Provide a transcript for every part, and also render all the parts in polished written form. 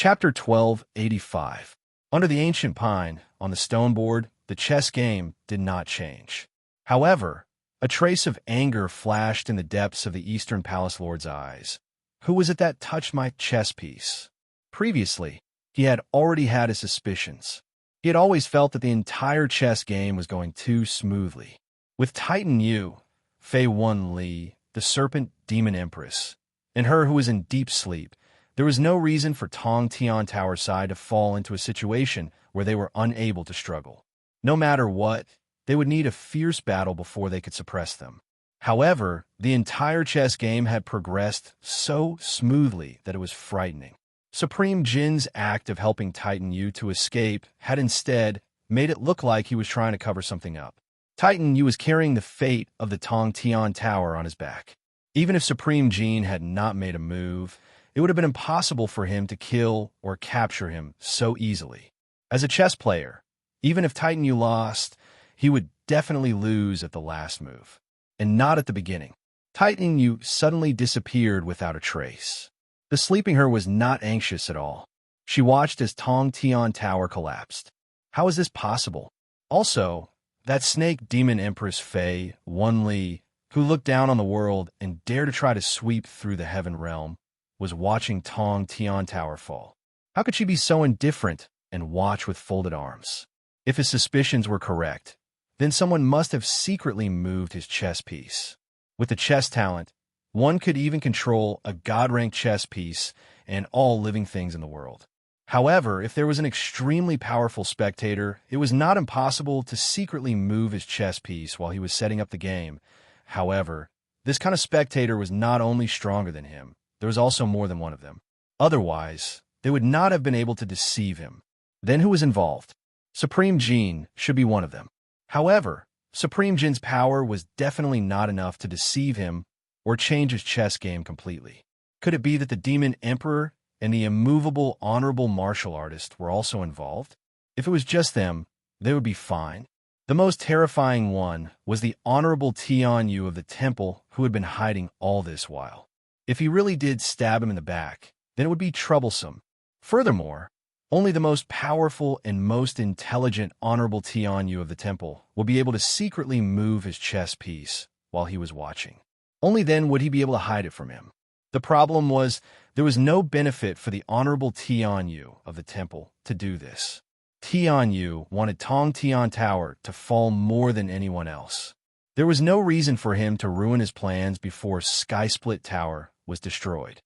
Chapter 1285. Under the ancient pine, on the stone board, the chess game did not change. However, a trace of anger flashed in the depths of the Eastern Palace Lord's eyes. Who was it that touched my chess piece? Previously, he had already had his suspicions. He had always felt that the entire chess game was going too smoothly. With Titan Yu, Fei Wen Li, the Serpent Demon Empress, and her who was in deep sleep, there was no reason for Tong Tian Tower side to fall into a situation where they were unable to struggle. No matter what, they would need a fierce battle before they could suppress them. However, the entire chess game had progressed so smoothly that it was frightening. Supreme Jin's act of helping Titan Yu to escape had instead made it look like he was trying to cover something up. Titan Yu was carrying the fate of the Tong Tian Tower on his back. Even if Supreme Jin had not made a move, it would have been impossible for him to kill or capture him so easily. As a chess player, even if Titan Yu lost, he would definitely lose at the last move, and not at the beginning. Titan Yu suddenly disappeared without a trace. The sleeping her was not anxious at all. She watched as Tong Tian Tower collapsed. How is this possible? Also, that snake demon Empress Fei Wen Li, who looked down on the world and dared to try to sweep through the heaven realm, was watching Tong Tian Tower fall. How could she be so indifferent and watch with folded arms? If his suspicions were correct, then someone must have secretly moved his chess piece. With the chess talent, one could even control a god-ranked chess piece and all living things in the world. However, if there was an extremely powerful spectator, it was not impossible to secretly move his chess piece while he was setting up the game. However, this kind of spectator was not only stronger than him, there was also more than one of them. Otherwise, they would not have been able to deceive him. Then who was involved? Supreme Jin should be one of them. However, Supreme Jin's power was definitely not enough to deceive him or change his chess game completely. Could it be that the Demon Emperor and the immovable honorable martial artist were also involved? If it was just them, they would be fine. The most terrifying one was the Honorable Tian Yu of the temple who had been hiding all this while. If he really did stab him in the back, then it would be troublesome. Furthermore, only the most powerful and most intelligent Honorable Tian Yu of the temple would be able to secretly move his chess piece while he was watching. Only then would he be able to hide it from him. The problem was there was no benefit for the Honorable Tian Yu of the temple to do this. Tian Yu wanted Tong Tian Tower to fall more than anyone else. There was no reason for him to ruin his plans before Sky Split Tower was destroyed.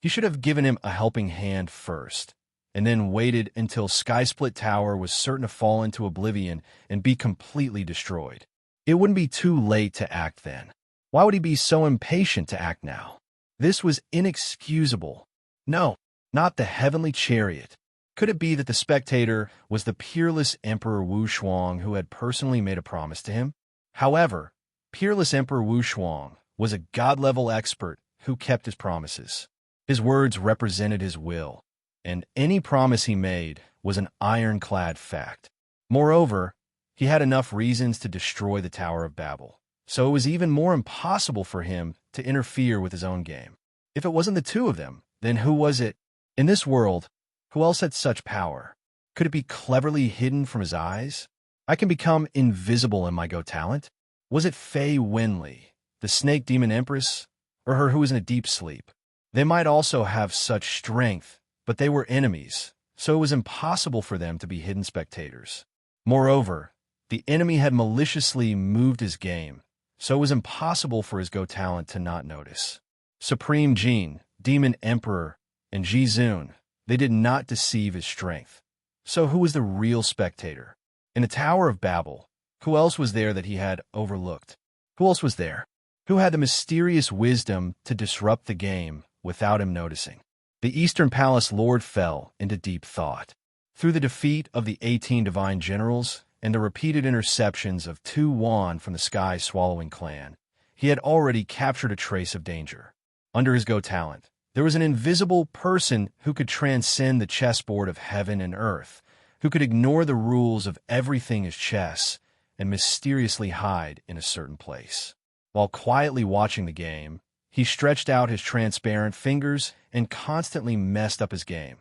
He should have given him a helping hand first, and then waited until Sky Split Tower was certain to fall into oblivion and be completely destroyed. It wouldn't be too late to act then. Why would he be so impatient to act now? This was inexcusable. No, not the heavenly chariot. Could it be that the spectator was the peerless Emperor Wu Shuang who had personally made a promise to him? However, peerless Emperor Wu Shuang was a god-level expert who kept his promises. His words represented his will, and any promise he made was an ironclad fact. Moreover, he had enough reasons to destroy the Tower of Babel, so it was even more impossible for him to interfere with his own game. If it wasn't the two of them, then who was it? In this world, who else had such power? Could it be cleverly hidden from his eyes? I can become invisible in my Go talent? Was it Fei Wen Li, the Snake Demon Empress, or her who was in a deep sleep? They might also have such strength, but they were enemies, so it was impossible for them to be hidden spectators. Moreover, the enemy had maliciously moved his game, so it was impossible for his Go talent to not notice. Supreme Jin, Demon Emperor, and Ji Zun, they did not deceive his strength. So who was the real spectator? In the Tower of Babel, who else was there that he had overlooked? Who else was there? Who had the mysterious wisdom to disrupt the game without him noticing? The Eastern Palace Lord fell into deep thought. Through the defeat of the 18 divine generals and the repeated interceptions of 2 Wan from the Sky Swallowing clan, he had already captured a trace of danger. Under his Go talent, there was an invisible person who could transcend the chessboard of heaven and earth, who could ignore the rules of everything as chess and mysteriously hide in a certain place. While quietly watching the game, he stretched out his transparent fingers and constantly messed up his game.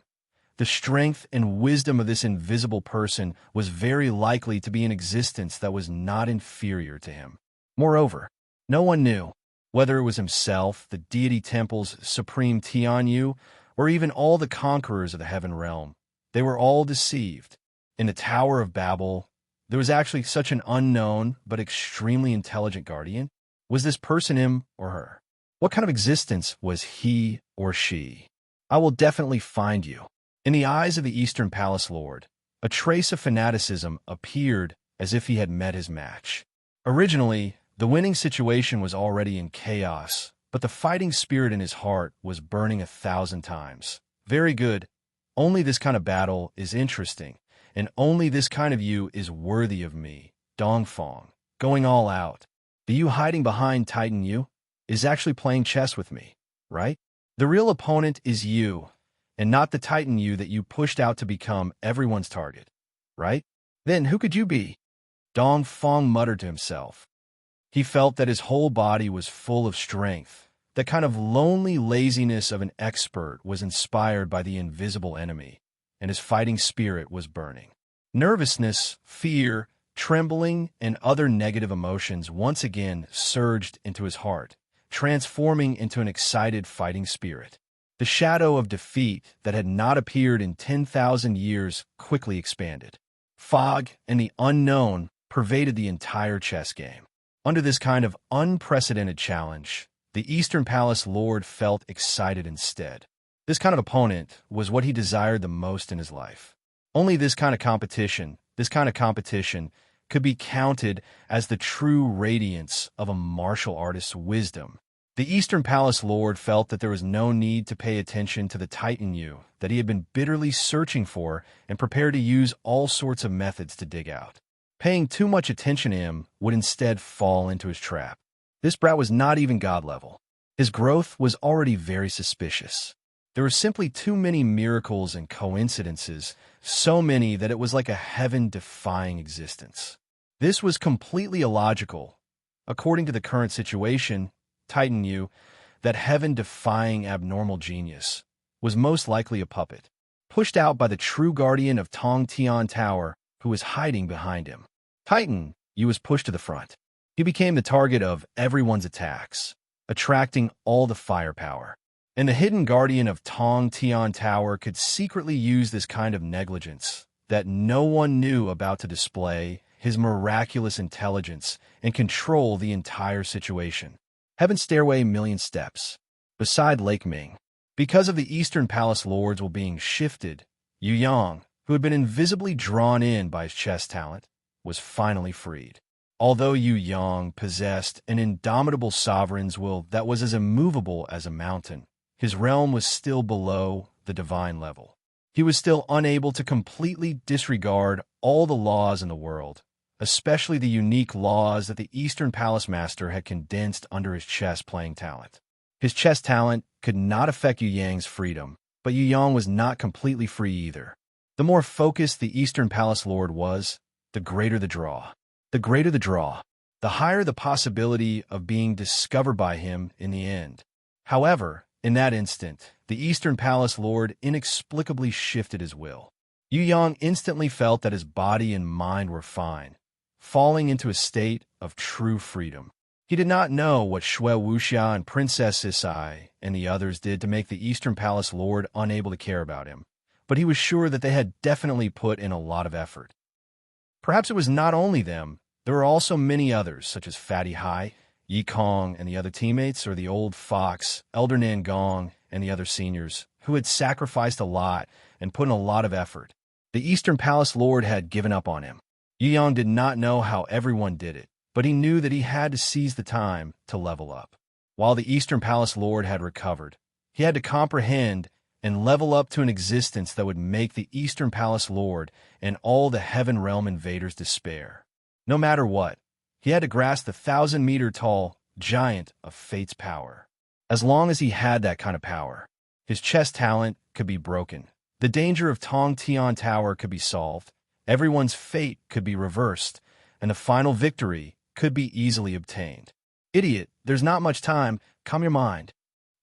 The strength and wisdom of this invisible person was very likely to be an existence that was not inferior to him. Moreover, no one knew, whether it was himself, the deity temple's supreme Tianyu, or even all the conquerors of the heaven realm. They were all deceived. In the Tower of Babel, there was actually such an unknown but extremely intelligent guardian. Was this person him or her? What kind of existence was he or she? I will definitely find you. In the eyes of the Eastern Palace Lord, a trace of fanaticism appeared as if he had met his match. Originally, the winning situation was already in chaos, but the fighting spirit in his heart was burning 1,000 times. Very good. Only this kind of battle is interesting, and only this kind of you is worthy of me, Dongfang. Going all out. The you hiding behind Titan you is actually playing chess with me, right? The real opponent is you, and not the Titan you that you pushed out to become everyone's target, right? Then who could you be? Dongfang muttered to himself. He felt that his whole body was full of strength. The kind of lonely laziness of an expert was inspired by the invisible enemy, and his fighting spirit was burning. Nervousness, fear, trembling, and other negative emotions once again surged into his heart, transforming into an excited fighting spirit. The shadow of defeat that had not appeared in 10,000 years quickly expanded. Fog and the unknown pervaded the entire chess game. Under this kind of unprecedented challenge, the Eastern Palace Lord felt excited instead. This kind of opponent was what he desired the most in his life. Only this kind of competition could be counted as the true radiance of a martial artist's wisdom. The Eastern Palace Lord felt that there was no need to pay attention to the Titan you that he had been bitterly searching for and prepared to use all sorts of methods to dig out. Paying too much attention to him would instead fall into his trap. This brat was not even god level. His growth was already very suspicious. There were simply too many miracles and coincidences, so many that it was like a heaven-defying existence. This was completely illogical. According to the current situation, Titan you, that heaven-defying abnormal genius, was most likely a puppet, pushed out by the true guardian of Tongtian Tower, who was hiding behind him. Titan you was pushed to the front. He became the target of everyone's attacks, attracting all the firepower. And the hidden guardian of Tongtian Tower could secretly use this kind of negligence that no one knew about to display his miraculous intelligence and control the entire situation. Heaven's Stairway Million Steps. Beside Lake Ming. Because of the Eastern Palace Lords were being shifted, Yu Yang, who had been invisibly drawn in by his chess talent, was finally freed. Although Yu Yang possessed an indomitable sovereign's will that was as immovable as a mountain, his realm was still below the divine level. He was still unable to completely disregard all the laws in the world, especially the unique laws that the Eastern Palace Master had condensed under his chess-playing talent. His chess talent could not affect Yu Yang's freedom, but Yu Yang was not completely free either. The more focused the Eastern Palace Lord was, the greater the draw. The greater the draw, the higher the possibility of being discovered by him in the end. However, in that instant, the Eastern Palace Lord inexplicably shifted his will. Yu Yang instantly felt that his body and mind were fine, falling into a state of true freedom. He did not know what Shui Wuxia and Princess Sisai and the others did to make the Eastern Palace Lord unable to care about him, but he was sure that they had definitely put in a lot of effort. Perhaps it was not only them. There were also many others, such as Fatty Hai, Yi Kong and the other teammates, or the old fox, Elder Nangong and the other seniors, who had sacrificed a lot and put in a lot of effort. The Eastern Palace Lord had given up on him. Yu Yang did not know how everyone did it, but he knew that he had to seize the time to level up. While the Eastern Palace Lord had recovered, he had to comprehend and level up to an existence that would make the Eastern Palace Lord and all the Heaven Realm invaders despair. No matter what, he had to grasp the 1,000-meter-tall giant of fate's power. As long as he had that kind of power, his chess talent could be broken. The danger of Tongtian Tower could be solved, everyone's fate could be reversed, and the final victory could be easily obtained. Idiot, there's not much time, calm your mind.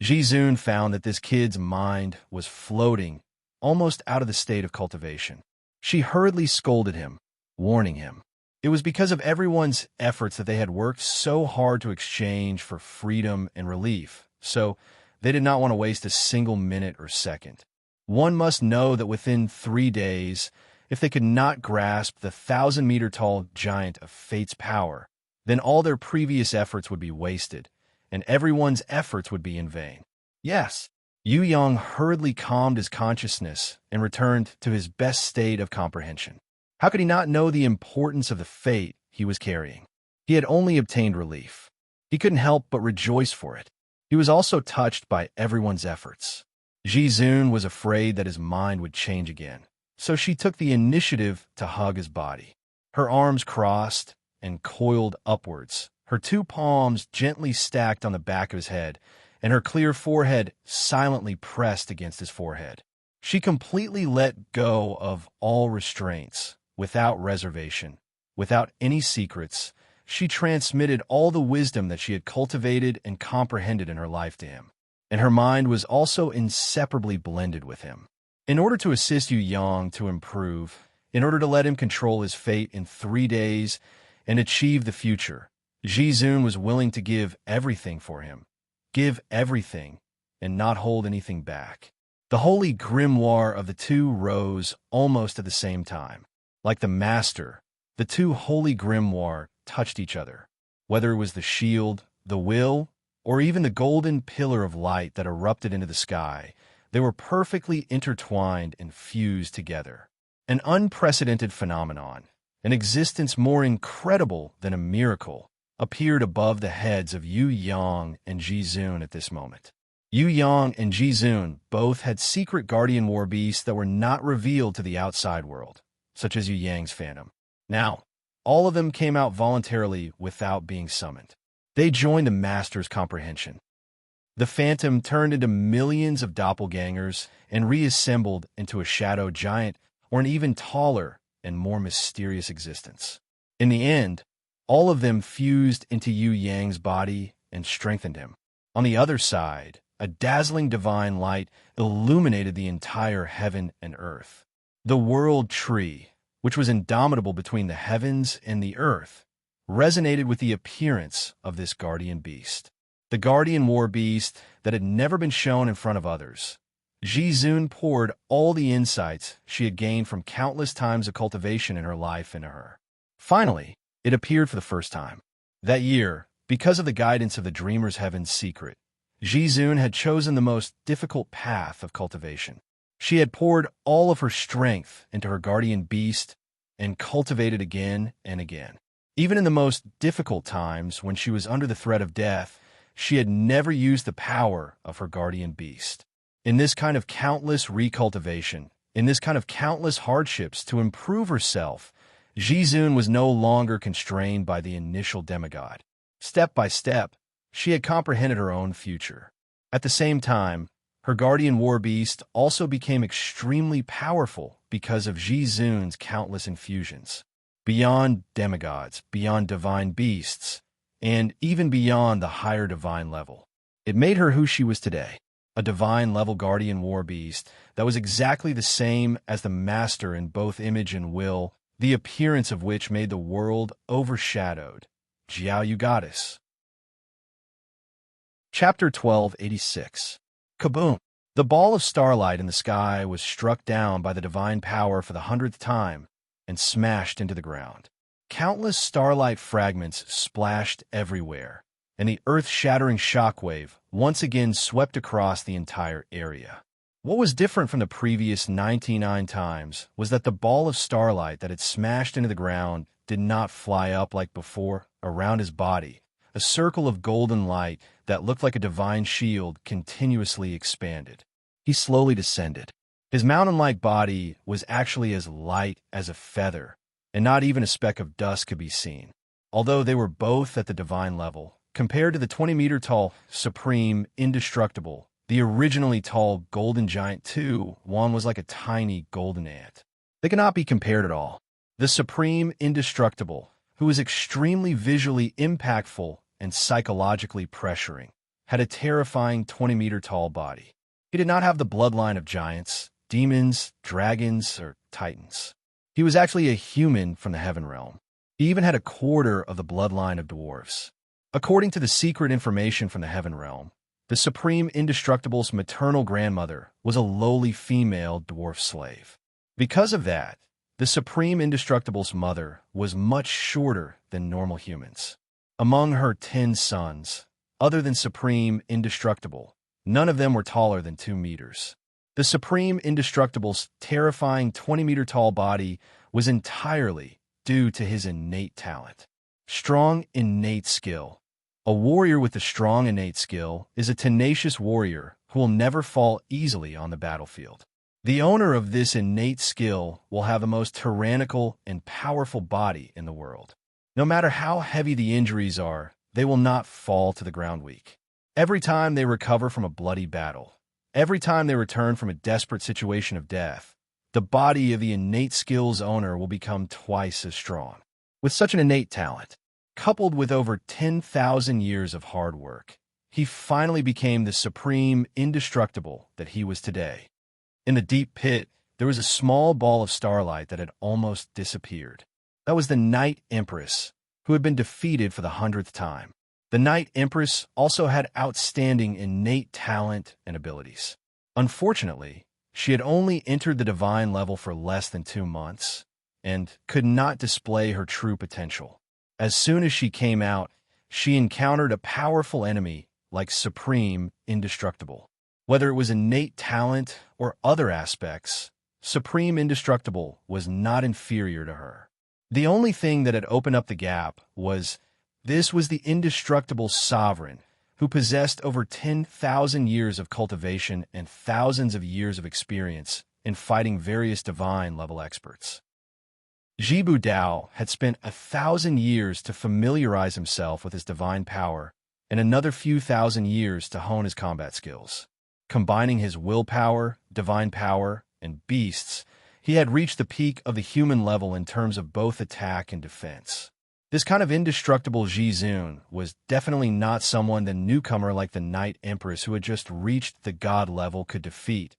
Ji Zun found that this kid's mind was floating almost out of the state of cultivation. She hurriedly scolded him, warning him. It was because of everyone's efforts that they had worked so hard to exchange for freedom and relief, so they did not want to waste a single minute or second. One must know that within 3 days, if they could not grasp the 1,000-meter-tall giant of fate's power, then all their previous efforts would be wasted, and everyone's efforts would be in vain. Yes, Yu Yang hurriedly calmed his consciousness and returned to his best state of comprehension. How could he not know the importance of the fate he was carrying? He had only obtained relief. He couldn't help but rejoice for it. He was also touched by everyone's efforts. Jizun was afraid that his mind would change again, so she took the initiative to hug his body. Her arms crossed and coiled upwards, her 2 palms gently stacked on the back of his head, and her clear forehead silently pressed against his forehead. She completely let go of all restraints, without reservation, without any secrets. She transmitted all the wisdom that she had cultivated and comprehended in her life to him, and her mind was also inseparably blended with him. In order to assist Yu Yang to improve, in order to let him control his fate in 3 days and achieve the future, Jizun was willing to give everything for him, give everything, and not hold anything back. The holy grimoire of the two rose almost at the same time. Like the master, the 2 holy grimoire touched each other, whether it was the shield, the will, or even the golden pillar of light that erupted into the sky. They were perfectly intertwined and fused together. An unprecedented phenomenon, an existence more incredible than a miracle, appeared above the heads of Yu Yang and Jizun at this moment. Yu Yang and Jizun both had secret guardian war beasts that were not revealed to the outside world, such as Yu Yang's phantom. Now, all of them came out voluntarily without being summoned. They joined the master's comprehension. The phantom turned into millions of doppelgangers and reassembled into a shadow giant or an even taller and more mysterious existence. In the end, all of them fused into Yu Yang's body and strengthened him. On the other side, a dazzling divine light illuminated the entire heaven and earth. The world tree, which was indomitable between the heavens and the earth, resonated with the appearance of this guardian beast. The guardian war beast that had never been shown in front of others. Jizun poured all the insights she had gained from countless times of cultivation in her life into her. Finally, it appeared for the first time. That year, because of the guidance of the Dreamer's Heaven's secret, Jizun had chosen the most difficult path of cultivation. She had poured all of her strength into her guardian beast and cultivated again and again. Even in the most difficult times, when she was under the threat of death, she had never used the power of her guardian beast. In this kind of countless recultivation, in this kind of countless hardships to improve herself, Jizun was no longer constrained by the initial demigod. Step by step, she had comprehended her own future. At the same time, her guardian war beast also became extremely powerful because of Jizun's countless infusions. Beyond demigods, beyond divine beasts, and even beyond the higher divine level. It made her who she was today, a divine-level guardian war beast that was exactly the same as the master in both image and will, the appearance of which made the world overshadowed. Jiao Yu Goddess. Chapter 1286. Kaboom! The ball of starlight in the sky was struck down by the divine power for the 100th time and smashed into the ground. Countless starlight fragments splashed everywhere, and the earth-shattering shockwave once again swept across the entire area. What was different from the previous 99 times was that the ball of starlight that had smashed into the ground did not fly up like before around his body. A circle of golden light that looked like a divine shield continuously expanded. He slowly descended. His mountain-like body was actually as light as a feather, and not even a speck of dust could be seen. Although they were both at the divine level, compared to the 20-meter-tall, supreme, indestructible, the originally tall golden giant too, one was like a tiny golden ant. They cannot be compared at all. The supreme indestructible, who was extremely visually impactful and psychologically pressuring, had a terrifying 20-meter-tall body. He did not have the bloodline of giants, demons, dragons, or titans. He was actually a human from the heaven realm. He even had a quarter of the bloodline of dwarves. According to the secret information from the heaven realm, the Supreme Indestructible's maternal grandmother was a lowly female dwarf slave. Because of that, the Supreme Indestructible's mother was much shorter than normal humans. Among her 10 sons, other than Supreme Indestructible, none of them were taller than 2 meters. The Supreme Indestructible's terrifying 20-meter-tall body was entirely due to his innate talent. Strong innate skill. A warrior with a strong innate skill is a tenacious warrior who will never fall easily on the battlefield. The owner of this innate skill will have the most tyrannical and powerful body in the world. No matter how heavy the injuries are, they will not fall to the ground weak. Every time they recover from a bloody battle, every time they return from a desperate situation of death, the body of the innate skill's owner will become twice as strong. With such an innate talent, coupled with over 10,000 years of hard work, he finally became the Supreme Indestructible that he was today. In the deep pit, there was a small ball of starlight that had almost disappeared. That was the Night Empress, who had been defeated for the 100th time. The Night Empress also had outstanding innate talent and abilities. Unfortunately, she had only entered the divine level for less than 2 months and could not display her true potential. As soon as she came out, she encountered a powerful enemy like Supreme Indestructible. Whether it was innate talent or other aspects, Supreme Indestructible was not inferior to her. The only thing that had opened up the gap was this was the indestructible sovereign who possessed over 10,000 years of cultivation and thousands of years of experience in fighting various divine-level experts. Zhibu Dao had spent 1,000 years to familiarize himself with his divine power and another few thousand years to hone his combat skills. Combining his willpower, divine power, and beasts, he had reached the peak of the human level in terms of both attack and defense. This kind of indestructible Zhizun was definitely not someone the newcomer like the Night Empress who had just reached the god level could defeat.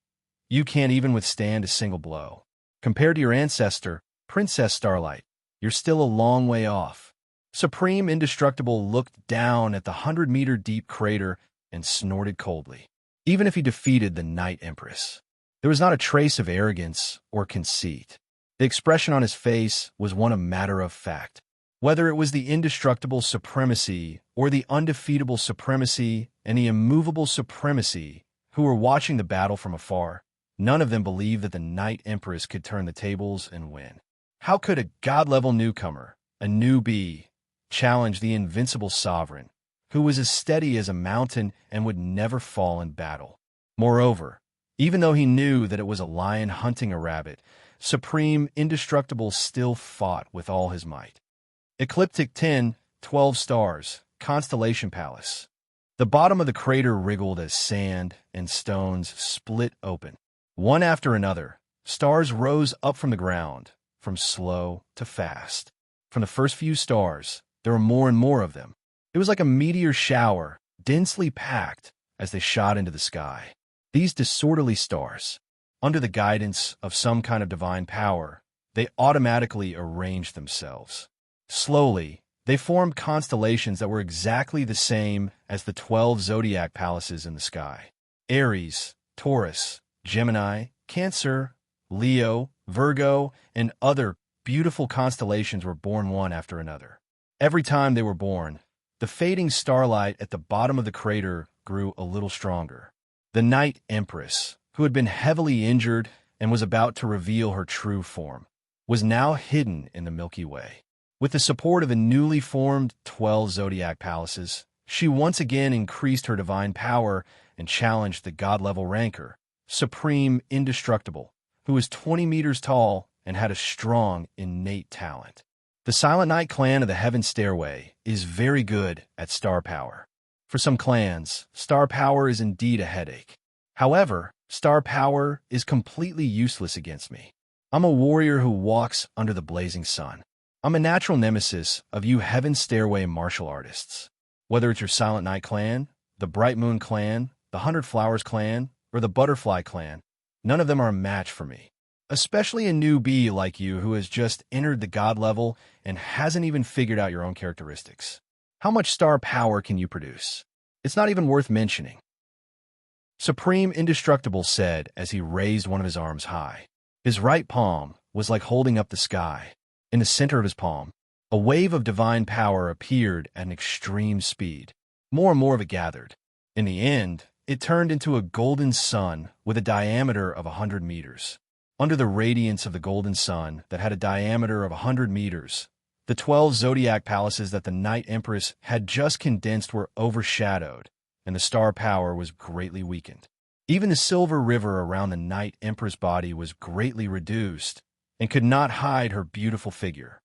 You can't even withstand a single blow. Compared to your ancestor, Princess Starlight, you're still a long way off. Supreme Indestructible looked down at the 100-meter deep crater and snorted coldly. Even if he defeated the Night Empress, there was not a trace of arrogance or conceit. The expression on his face was one of matter of fact. Whether it was the indestructible supremacy or the undefeatable supremacy and the immovable supremacy who were watching the battle from afar, none of them believed that the Night Empress could turn the tables and win. How could a god-level newcomer, a newbie, challenge the invincible sovereign, who was as steady as a mountain and would never fall in battle? Moreover, even though he knew that it was a lion hunting a rabbit, Supreme Indestructible still fought with all his might. Ecliptic 10, 12 stars, Constellation Palace. The bottom of the crater wriggled as sand and stones split open. One after another, stars rose up from the ground, from slow to fast. From the first few stars, there were more and more of them. It was like a meteor shower, densely packed, as they shot into the sky. These disorderly stars, under the guidance of some kind of divine power, they automatically arranged themselves. Slowly, they formed constellations that were exactly the same as the 12 zodiac palaces in the sky. Aries, Taurus, Gemini, Cancer, Leo, Virgo, and other beautiful constellations were born one after another. Every time they were born, the fading starlight at the bottom of the crater grew a little stronger. The Night Empress, who had been heavily injured and was about to reveal her true form, was now hidden in the Milky Way. With the support of the newly formed 12 zodiac palaces, she once again increased her divine power and challenged the god-level ranker, Supreme Indestructible, who was 20 meters tall and had a strong innate talent. The Silent Night clan of the Heaven Stairway is very good at star power. For some clans, star power is indeed a headache. However, star power is completely useless against me. I'm a warrior who walks under the blazing sun. I'm a natural nemesis of you Heaven Stairway martial artists. Whether it's your Silent Night clan, the Bright Moon clan, the 100 Flowers clan, or the Butterfly clan, None of them are a match for me. Especially a newbie like you who has just entered the god level and hasn't even figured out your own characteristics. How much star power can you produce? It's not even worth mentioning. Supreme Indestructible said as he raised one of his arms high. His right palm was like holding up the sky. In the center of his palm, a wave of divine power appeared at an extreme speed. More and more of it gathered. In the end, it turned into a golden sun with a diameter of 100 meters. Under the radiance of the golden sun that had a diameter of 100 meters, the 12 zodiac palaces that the Night Empress had just condensed were overshadowed, and the star power was greatly weakened. Even the silver river around the Night Empress body was greatly reduced and could not hide her beautiful figure.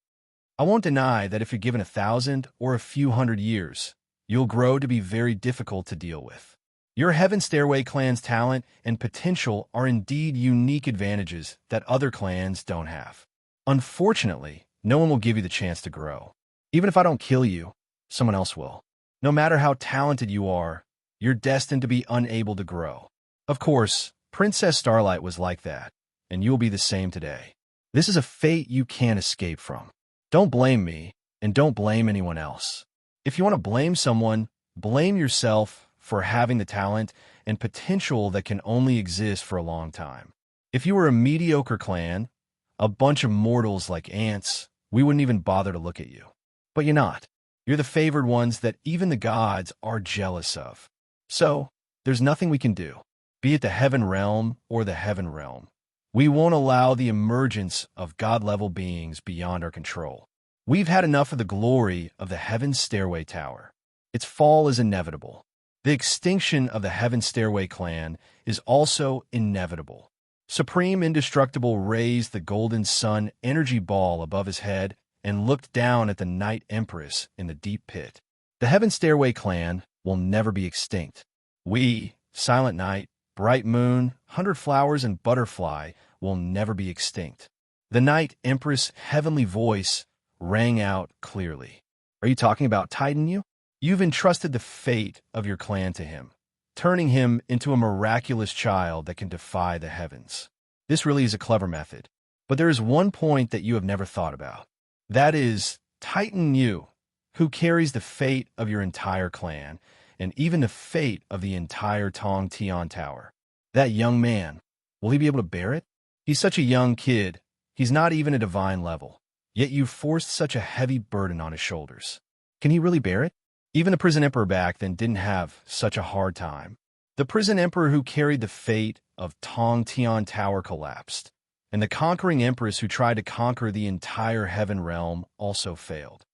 I won't deny that if you're given 1,000 or a few hundred years, you'll grow to be very difficult to deal with. Your Heaven Stairway clan's talent and potential are indeed unique advantages that other clans don't have. Unfortunately, no one will give you the chance to grow. Even if I don't kill you, someone else will. No matter how talented you are, you're destined to be unable to grow. Of course, Princess Starlight was like that, and you'll be the same today. This is a fate you can't escape from. Don't blame me, and don't blame anyone else. If you want to blame someone, blame yourself for having the talent and potential that can only exist for a long time. If you were a mediocre clan, a bunch of mortals like ants, we wouldn't even bother to look at you. But you're not. You're the favored ones that even the gods are jealous of. So, there's nothing we can do, be it the Heaven Realm or the Heaven Realm. We won't allow the emergence of God-level beings beyond our control. We've had enough of the glory of the Heaven Stairway Tower. Its fall is inevitable. The extinction of the Heaven Stairway clan is also inevitable. Supreme Indestructible raised the golden sun energy ball above his head and looked down at the Night Empress in the deep pit. The Heaven Stairway clan will never be extinct. We, Silent Night, Bright Moon, 100 Flowers, and Butterfly will never be extinct. The Night Empress' heavenly voice rang out clearly. Are you talking about Titan you? You've entrusted the fate of your clan to him, turning him into a miraculous child that can defy the heavens. This really is a clever method, but there is one point that you have never thought about. That is, Titan you, who carries the fate of your entire clan, and even the fate of the entire Tong Tian Tower. That young man, will he be able to bear it? He's such a young kid, he's not even a divine level, yet you've forced such a heavy burden on his shoulders. Can he really bear it? Even the Prison Emperor back then didn't have such a hard time. The Prison Emperor who carried the fate of Tong Tian Tower collapsed, and the Conquering Empress who tried to conquer the entire Heaven Realm also failed.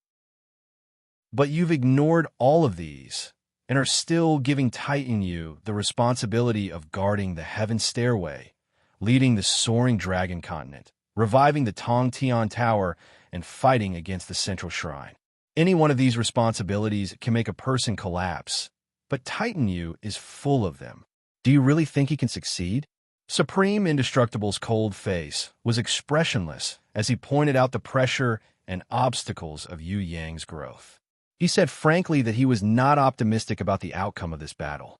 But you've ignored all of these, and are still giving Titan you the responsibility of guarding the Heaven Stairway, leading the soaring Dragon Continent, reviving the Tong Tian Tower, and fighting against the Central Shrine. Any one of these responsibilities can make a person collapse, but Titan you is full of them. Do you really think he can succeed? Supreme Indestructible's cold face was expressionless as he pointed out the pressure and obstacles of Yu Yang's growth. He said frankly that he was not optimistic about the outcome of this battle.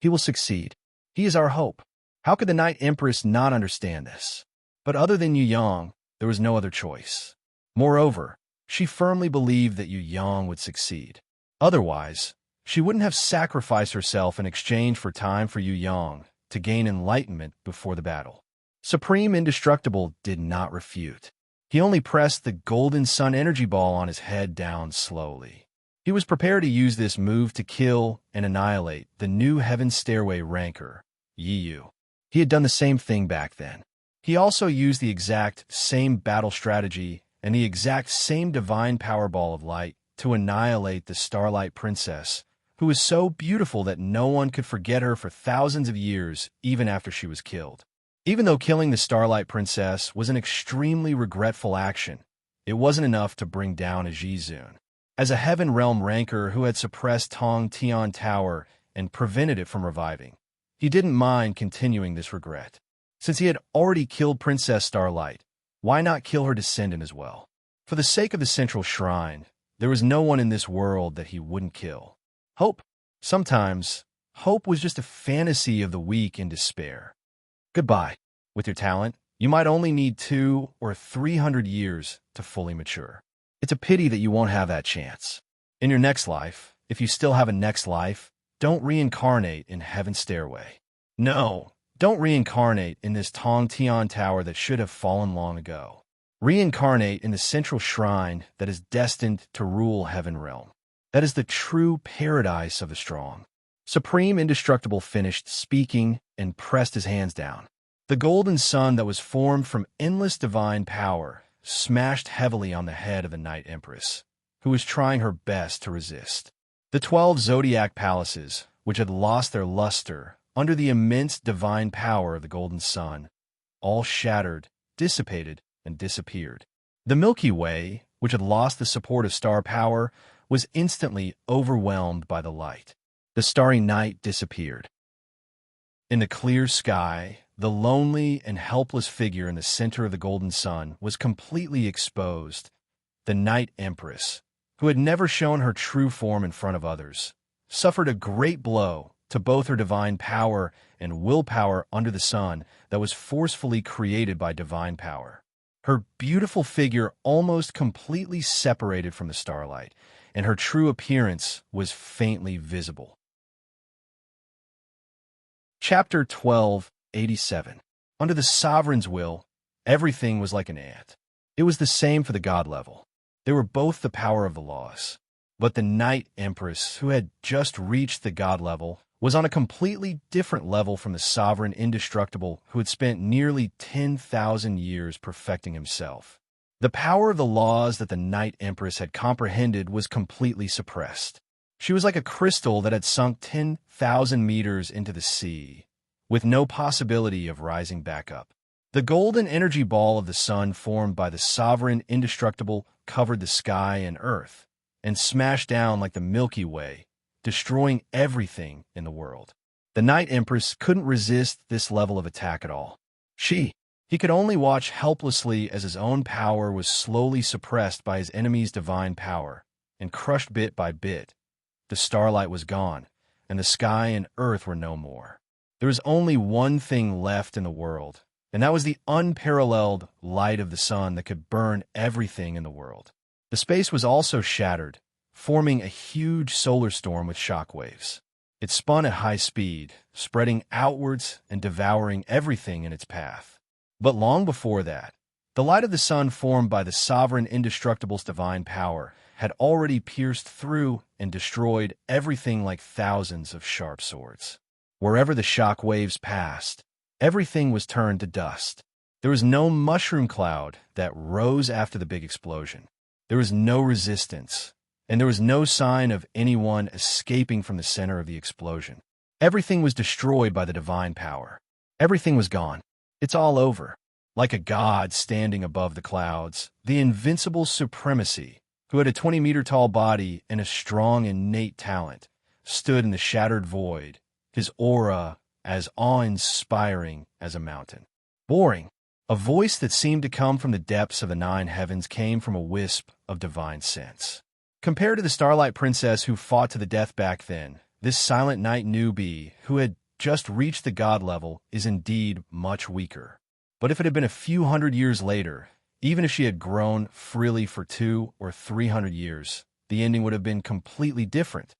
He will succeed. He is our hope. How could the Night Empress not understand this? But other than Yu Yang, there was no other choice. Moreover, she firmly believed that Yu Yang would succeed. Otherwise, she wouldn't have sacrificed herself in exchange for time for Yu Yang to gain enlightenment before the battle. Supreme Indestructible did not refute. He only pressed the golden sun energy ball on his head down slowly. He was prepared to use this move to kill and annihilate the new Heaven Stairway ranker, Yi Yu. He had done the same thing back then. He also used the exact same battle strategy and the exact same divine power ball of light to annihilate the Starlight Princess, who was so beautiful that no one could forget her for thousands of years even after she was killed. Even though killing the Starlight Princess was an extremely regretful action, it wasn't enough to bring down a Jizun. As a Heaven Realm ranker who had suppressed Tong Tian Tower and prevented it from reviving, he didn't mind continuing this regret. Since he had already killed Princess Starlight, why not kill her descendant as well? For the sake of the Central Shrine, there was no one in this world that he wouldn't kill. Hope. Sometimes, hope was just a fantasy of the weak in despair. Goodbye. With your talent, you might only need 200 or 300 years to fully mature. It's a pity that you won't have that chance. In your next life, if you still have a next life, don't reincarnate in Heaven's Stairway. No, don't reincarnate in this Tong Tian Tower that should have fallen long ago. Reincarnate in the central shrine that is destined to rule Heaven Realm. That is the true paradise of the strong. Supreme Indestructible finished speaking and pressed his hands down. The golden sun that was formed from endless divine power smashed heavily on the head of the Night Empress, who was trying her best to resist. The 12 zodiac palaces, which had lost their luster under the immense divine power of the golden sun, all shattered, dissipated, and disappeared. The Milky Way, which had lost the support of star power, was instantly overwhelmed by the light. The starry night disappeared. In the clear sky, the lonely and helpless figure in the center of the golden sun was completely exposed. The Night Empress, who had never shown her true form in front of others, suffered a great blow to both her divine power and willpower under the sun that was forcefully created by divine power. Her beautiful figure almost completely separated from the starlight, and her true appearance was faintly visible. Chapter 1287. Under the sovereign's will, everything was like an ant. It was the same for the god level. They were both the power of the laws. But the Night Empress, who had just reached the god level, was on a completely different level from the sovereign Indestructible, who had spent nearly 10,000 years perfecting himself. The power of the laws that the Night Empress had comprehended was completely suppressed. She was like a crystal that had sunk 10,000 meters into the sea, with no possibility of rising back up. The golden energy ball of the sun formed by the sovereign Indestructible covered the sky and earth, and smashed down like the Milky Way, destroying everything in the world. The Night Empress couldn't resist this level of attack at all. He could only watch helplessly as his own power was slowly suppressed by his enemy's divine power, and crushed bit by bit. The starlight was gone, and the sky and earth were no more. There was only one thing left in the world, and that was the unparalleled light of the sun that could burn everything in the world. The space was also shattered, forming a huge solar storm with shock waves. It spun at high speed, spreading outwards and devouring everything in its path. But long before that, the light of the sun formed by the sovereign Indestructible's divine power had already pierced through and destroyed everything like thousands of sharp swords. Wherever the shock waves passed, everything was turned to dust. There was no mushroom cloud that rose after the big explosion. There was no resistance, and there was no sign of anyone escaping from the center of the explosion. Everything was destroyed by the divine power. Everything was gone. It's all over. Like a god standing above the clouds, the invincible supremacy, who had a 20-meter-tall body and a strong innate talent, stood in the shattered void, his aura as awe-inspiring as a mountain. Boring. A voice that seemed to come from the depths of the 9 heavens came from a wisp of divine sense. Compared to the Starlight Princess who fought to the death back then, this silent night newbie, who had just reached the god level, is indeed much weaker. But if it had been a few hundred years later, even if she had grown freely for 200 or 300 years, the ending would have been completely different.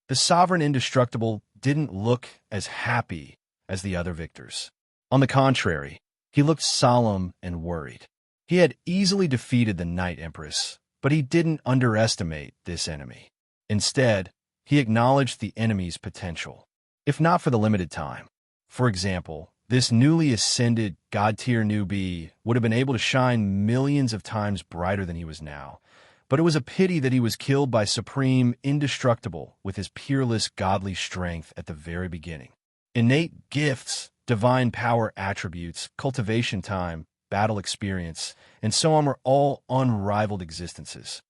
The sovereign Indestructible didn't look as happy as the other victors. On the contrary, he looked solemn and worried. He had easily defeated the Night Empress, but he didn't underestimate this enemy. Instead, he acknowledged the enemy's potential, if not for the limited time. For example, this newly ascended god-tier newbie would have been able to shine millions of times brighter than he was now, but it was a pity that he was killed by Supreme Indestructible with his peerless godly strength at the very beginning. Innate gifts, divine power attributes, cultivation time, battle experience, and so on were all unrivaled existences.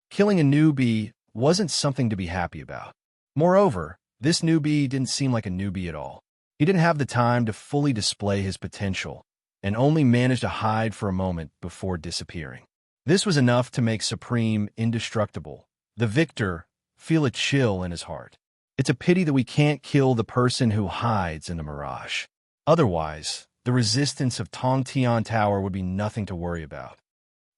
Killing a newbie wasn't something to be happy about. Moreover, this newbie didn't seem like a newbie at all. He didn't have the time to fully display his potential, and only managed to hide for a moment before disappearing. This was enough to make Supreme Indestructible, the victor, feel a chill in his heart. It's a pity that we can't kill the person who hides in the mirage. Otherwise, the resistance of Tong Tian Tower would be nothing to worry about.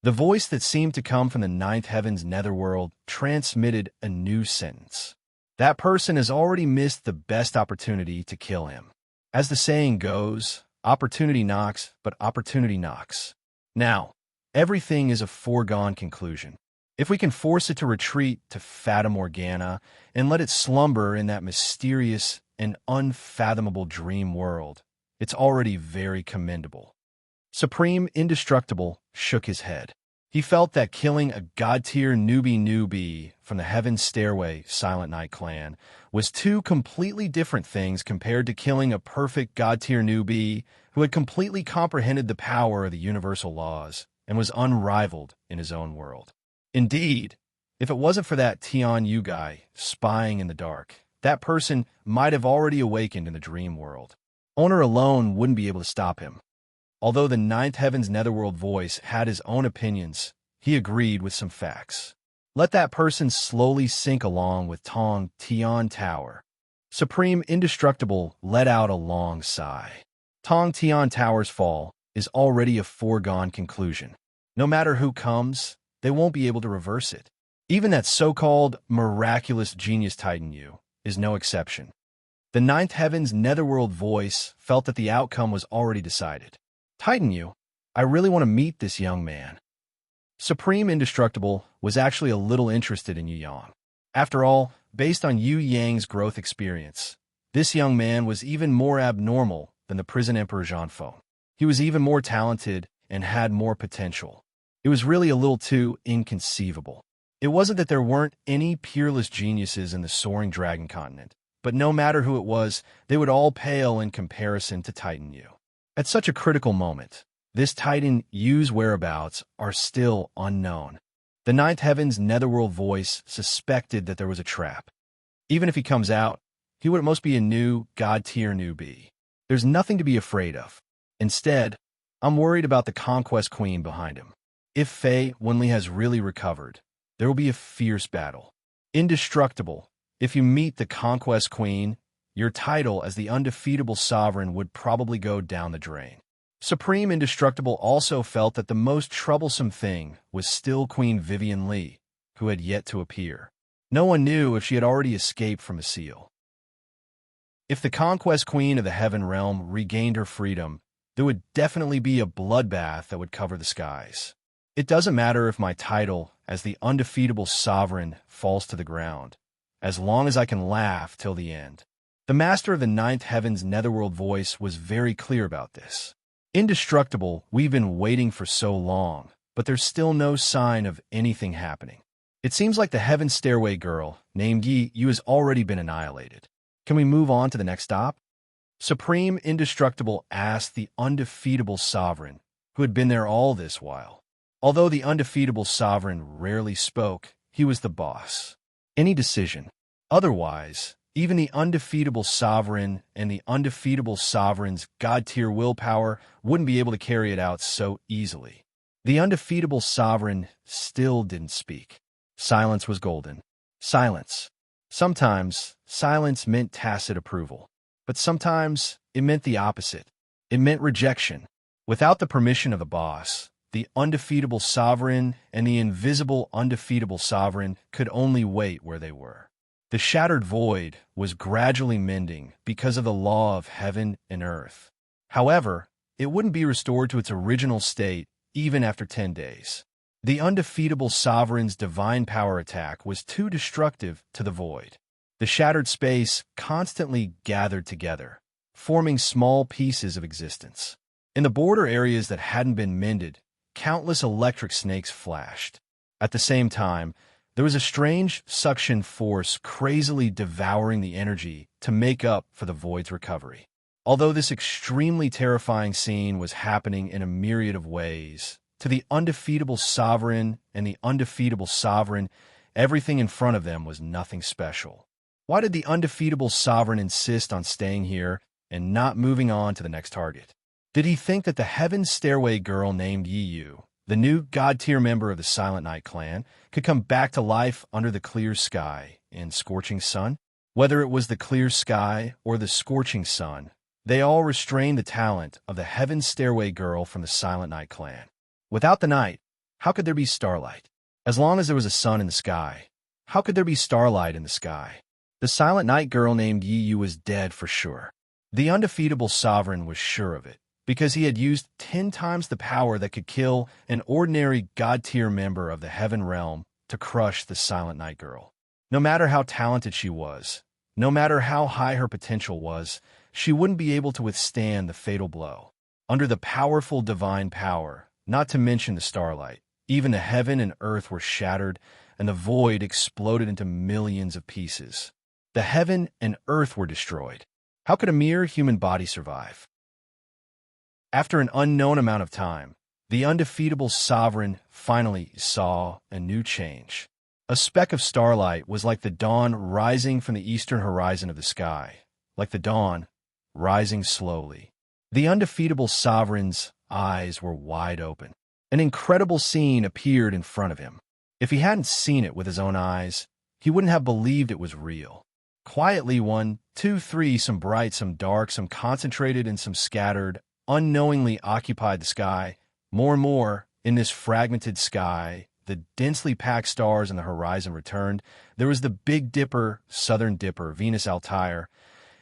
The voice that seemed to come from the ninth heaven's netherworld transmitted a new sentence. That person has already missed the best opportunity to kill him. As the saying goes, opportunity knocks, but opportunity knocks. Now, everything is a foregone conclusion. If we can force it to retreat to Fata Morgana and let it slumber in that mysterious and unfathomable dream world, it's already very commendable. Supreme Indestructible shook his head. He felt that killing a god-tier newbie from the Heaven's Stairway Silent Night clan was two completely different things compared to killing a perfect god-tier newbie who had completely comprehended the power of the universal laws and was unrivaled in his own world. Indeed, if it wasn't for that Tian Yu guy spying in the dark, that person might have already awakened in the dream world. Owner alone wouldn't be able to stop him. Although the ninth heaven's netherworld voice had his own opinions, he agreed with some facts. Let that person slowly sink along with Tong Tian Tower. Supreme Indestructible let out a long sigh. Tong Tian Tower's fall is already a foregone conclusion. No matter who comes, they won't be able to reverse it. Even that so-called miraculous genius Titan Yu is no exception. The ninth heaven's netherworld voice felt that the outcome was already decided. Titan Yu, I really want to meet this young man. Supreme Indestructible was actually a little interested in Yu Yang. After all, based on Yu Yang's growth experience, this young man was even more abnormal than the prison emperor Zhanfeng. He was even more talented and had more potential. It was really a little too inconceivable. It wasn't that there weren't any peerless geniuses in the soaring dragon continent, but no matter who it was, they would all pale in comparison to Titan Yu. At such a critical moment, this Titan Yu's whereabouts are still unknown. The ninth heaven's netherworld voice suspected that there was a trap. Even if he comes out, he would at most be a new god-tier newbie. There's nothing to be afraid of. Instead, I'm worried about the Conquest Queen behind him. If Fei Wenli has really recovered, there will be a fierce battle. Indestructible, if you meet the Conquest Queen, your title as the undefeatable sovereign would probably go down the drain. Supreme Indestructible also felt that the most troublesome thing was still Queen Vivian Li, who had yet to appear. No one knew if she had already escaped from a seal. If the Conquest Queen of the Heaven Realm regained her freedom, there would definitely be a bloodbath that would cover the skies. It doesn't matter if my title as the undefeatable sovereign falls to the ground, as long as I can laugh till the end. The master of the ninth heaven's netherworld voice was very clear about this. Indestructible, we've been waiting for so long, but there's still no sign of anything happening. It seems like the Heaven's Stairway girl, named Yi Yu, has already been annihilated. Can we move on to the next stop? Supreme Indestructible asked the undefeatable sovereign, who had been there all this while. Although the undefeatable sovereign rarely spoke, he was the boss. Any decision. Otherwise, even the undefeatable sovereign and the undefeatable sovereign's god-tier willpower wouldn't be able to carry it out so easily. The undefeatable sovereign still didn't speak. Silence was golden. Silence. Sometimes, silence meant tacit approval. But sometimes, it meant the opposite. It meant rejection. Without the permission of the boss, the undefeatable sovereign and the invisible undefeatable sovereign could only wait where they were. The shattered void was gradually mending because of the law of heaven and earth. However, it wouldn't be restored to its original state even after 10 days. The undefeatable sovereign's divine power attack was too destructive to the void. The shattered space constantly gathered together, forming small pieces of existence. In the border areas that hadn't been mended, countless electric snakes flashed. At the same time, there was a strange suction force crazily devouring the energy to make up for the void's recovery. Although this extremely terrifying scene was happening in a myriad of ways, to the undefeatable sovereign and the undefeatable sovereign, everything in front of them was nothing special. Why did the undefeatable sovereign insist on staying here and not moving on to the next target? Did he think that the Heaven's Stairway girl named Yi Yu, the new god-tier member of the Silent Night clan, could come back to life under the clear sky and scorching sun? Whether it was the clear sky or the scorching sun, They all restrained the talent of the Heaven Stairway girl from the Silent Night clan. Without the night, how could there be starlight? As long as there was a sun in the sky, how could there be starlight in the sky? The Silent Night girl named Yi Yu was dead for sure. The undefeatable sovereign was sure of it, because he had used 10 times the power that could kill an ordinary god-tier member of the Heaven Realm to crush the Silent Night girl. No matter how talented she was, no matter how high her potential was, she wouldn't be able to withstand the fatal blow. Under the powerful divine power, not to mention the starlight, even the heaven and earth were shattered, and the void exploded into millions of pieces. The heaven and earth were destroyed. How could a mere human body survive? After an unknown amount of time, the undefeatable sovereign finally saw a new change. A speck of starlight was like the dawn rising from the eastern horizon of the sky, like the dawn rising slowly. The undefeatable sovereign's eyes were wide open. An incredible scene appeared in front of him. If he hadn't seen it with his own eyes, he wouldn't have believed it was real. Quietly, 1, 2, 3, some bright, some dark, some concentrated, and some scattered, unknowingly occupied the sky. More and more, in this fragmented sky, the densely packed stars on the horizon returned. There was the Big Dipper, Southern Dipper, Venus Altair.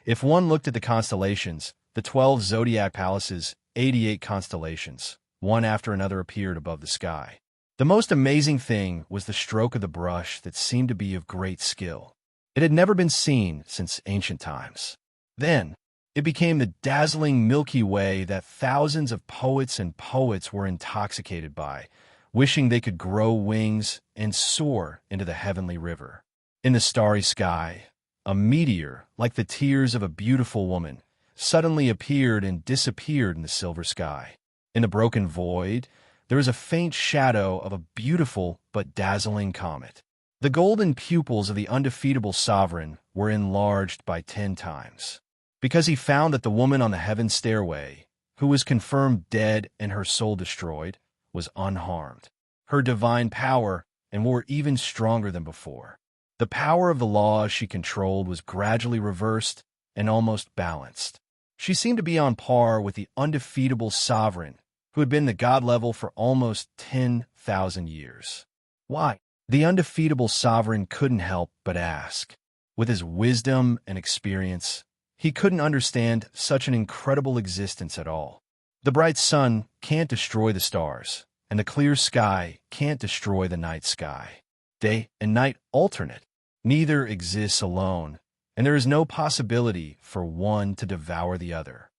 If one looked at the constellations, the 12 zodiac palaces, 88 constellations, one after another appeared above the sky. The most amazing thing was the stroke of the brush that seemed to be of great skill. It had never been seen since ancient times. Then, it became the dazzling Milky Way that thousands of poets and poets were intoxicated by, wishing they could grow wings and soar into the heavenly river. In the starry sky, a meteor, like the tears of a beautiful woman, suddenly appeared and disappeared in the silver sky. In the broken void, there was a faint shadow of a beautiful but dazzling comet. The golden pupils of the undefeatable sovereign were enlarged by 10 times. Because he found that the woman on the heaven stairway, who was confirmed dead and her soul destroyed, was unharmed. Her divine power and more even stronger than before. The power of the laws she controlled was gradually reversed and almost balanced. She seemed to be on par with the undefeatable sovereign who had been the god level for almost 10,000 years. Why? The undefeatable sovereign couldn't help but ask. With his wisdom and experience, he couldn't understand such an incredible existence at all. The bright sun can't destroy the stars, and the clear sky can't destroy the night sky. Day and night alternate. Neither exists alone, and there is no possibility for one to devour the other.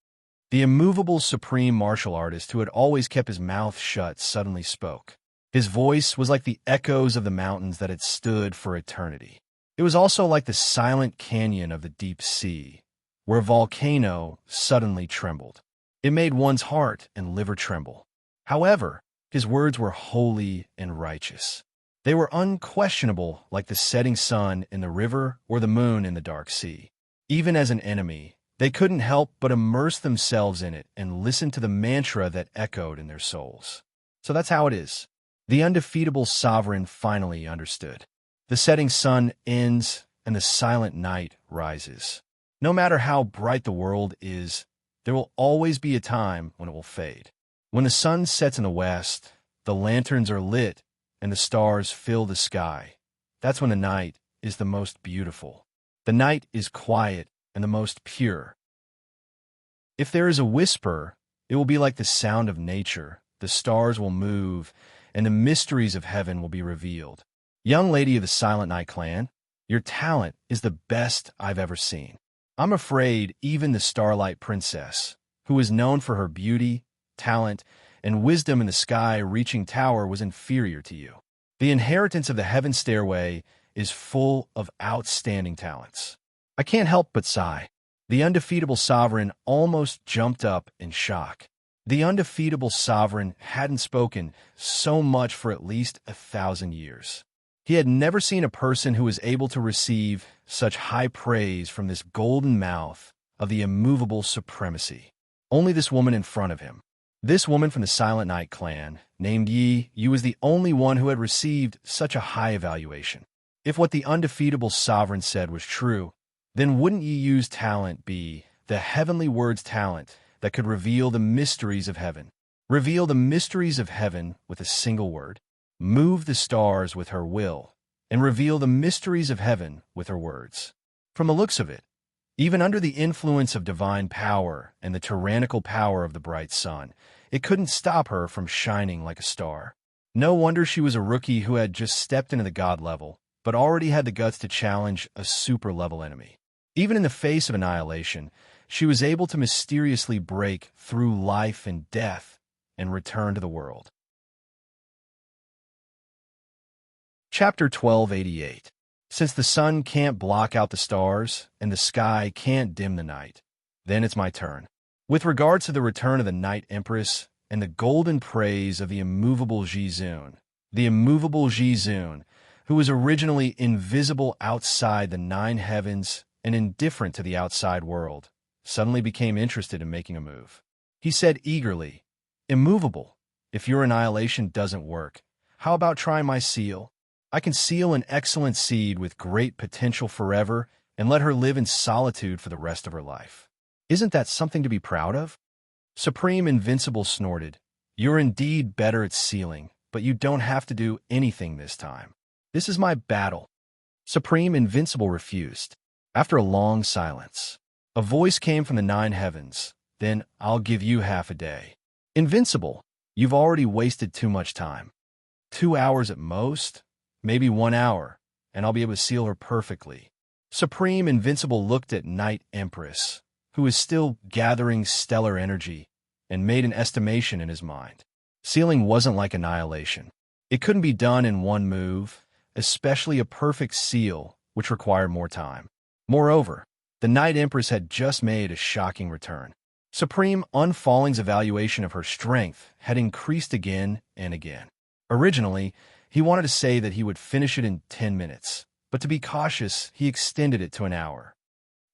The immovable supreme martial artist who had always kept his mouth shut suddenly spoke. His voice was like the echoes of the mountains that had stood for eternity. It was also like the silent canyon of the deep sea, where a volcano suddenly trembled. It made one's heart and liver tremble. However, his words were holy and righteous. They were unquestionable, like the setting sun in the river or the moon in the dark sea. Even as an enemy, they couldn't help but immerse themselves in it and listen to the mantra that echoed in their souls. So that's how it is. The undefeatable sovereign finally understood. The setting sun ends and the silent night rises. No matter how bright the world is, there will always be a time when it will fade. When the sun sets in the west, the lanterns are lit and the stars fill the sky. That's when the night is the most beautiful. The night is quiet and the most pure. If there is a whisper, it will be like the sound of nature. The stars will move, and the mysteries of heaven will be revealed. Young lady of the Silent Night clan, your talent is the best I've ever seen. I'm afraid even the Starlight Princess, who is known for her beauty, talent, and wisdom in the sky-reaching tower, was inferior to you. The inheritance of the Heaven Stairway is full of outstanding talents. I can't help but sigh. The undefeatable sovereign almost jumped up in shock. The undefeatable sovereign hadn't spoken so much for at least 1,000 years. He had never seen a person who was able to receive such high praise from this golden mouth of the immovable supremacy. Only this woman in front of him. This woman from the Silent Night clan, named Yi Yu, was the only one who had received such a high evaluation. If what the undefeatable sovereign said was true, then wouldn't Yi Yu's talent be the heavenly words talent that could reveal the mysteries of heaven. Reveal the mysteries of heaven with a single word. Move the stars with her will, and reveal the mysteries of heaven with her words. From the looks of it, even under the influence of divine power and the tyrannical power of the bright sun, it couldn't stop her from shining like a star. No wonder she was a rookie who had just stepped into the god level, but already had the guts to challenge a super-level enemy. Even in the face of annihilation, she was able to mysteriously break through life and death and return to the world. Chapter 1288. Since the sun can't block out the stars and the sky can't dim the night, then it's my turn. With regards to the return of the Night Empress and the golden praise of the immovable Jizun, who was originally invisible outside the 9 heavens and indifferent to the outside world, suddenly became interested in making a move. He said eagerly, "Immovable, if your annihilation doesn't work, how about trying my seal? I can seal an excellent seed with great potential forever and let her live in solitude for the rest of her life. Isn't that something to be proud of?" Supreme Invincible snorted, "You're indeed better at sealing, but you don't have to do anything this time. This is my battle." Supreme Invincible refused. After a long silence, a voice came from the 9 heavens. "Then I'll give you half a day." "Invincible, you've already wasted too much time. 2 hours at most? Maybe 1 hour, and I'll be able to seal her perfectly." Supreme Invincible looked at Night Empress, who was still gathering stellar energy, and made an estimation in his mind. Sealing wasn't like annihilation. It couldn't be done in one move, especially a perfect seal, which required more time. Moreover, the Night Empress had just made a shocking return. Supreme Unfalling's evaluation of her strength had increased again and again. Originally, he wanted to say that he would finish it in 10 minutes, but to be cautious, he extended it to an hour.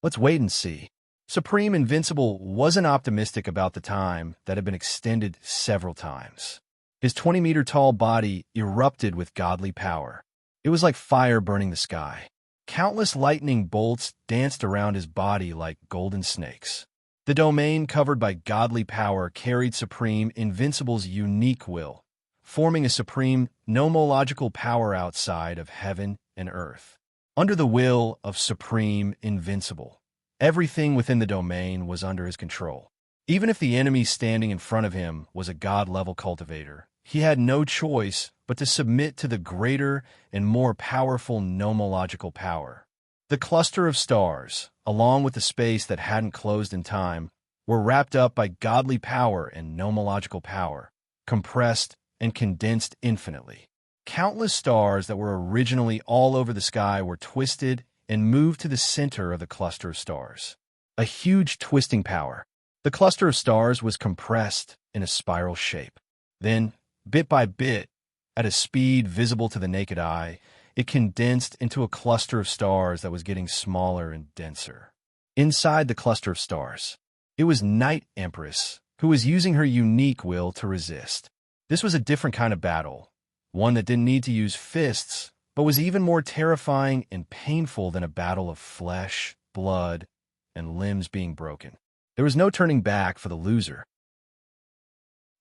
Let's wait and see. Supreme Invincible wasn't optimistic about the time that had been extended several times. His 20-meter-tall body erupted with godly power. It was like fire burning the sky. Countless lightning bolts danced around his body like golden snakes. The domain covered by godly power carried Supreme Invincible's unique will, forming a supreme nomological power outside of heaven and earth. Under the will of Supreme Invincible, everything within the domain was under his control. Even if the enemy standing in front of him was a god-level cultivator, he had no choice but to submit to the greater and more powerful nomological power. The cluster of stars, along with the space that hadn't closed in time, were wrapped up by godly power and nomological power, compressed and condensed infinitely. Countless stars that were originally all over the sky were twisted and moved to the center of the cluster of stars. A huge twisting power. The cluster of stars was compressed in a spiral shape. Then, bit by bit, at a speed visible to the naked eye, it condensed into a cluster of stars that was getting smaller and denser. Inside the cluster of stars, it was Night Empress, who was using her unique will to resist. This was a different kind of battle, one that didn't need to use fists, but was even more terrifying and painful than a battle of flesh, blood, and limbs being broken. There was no turning back for the loser.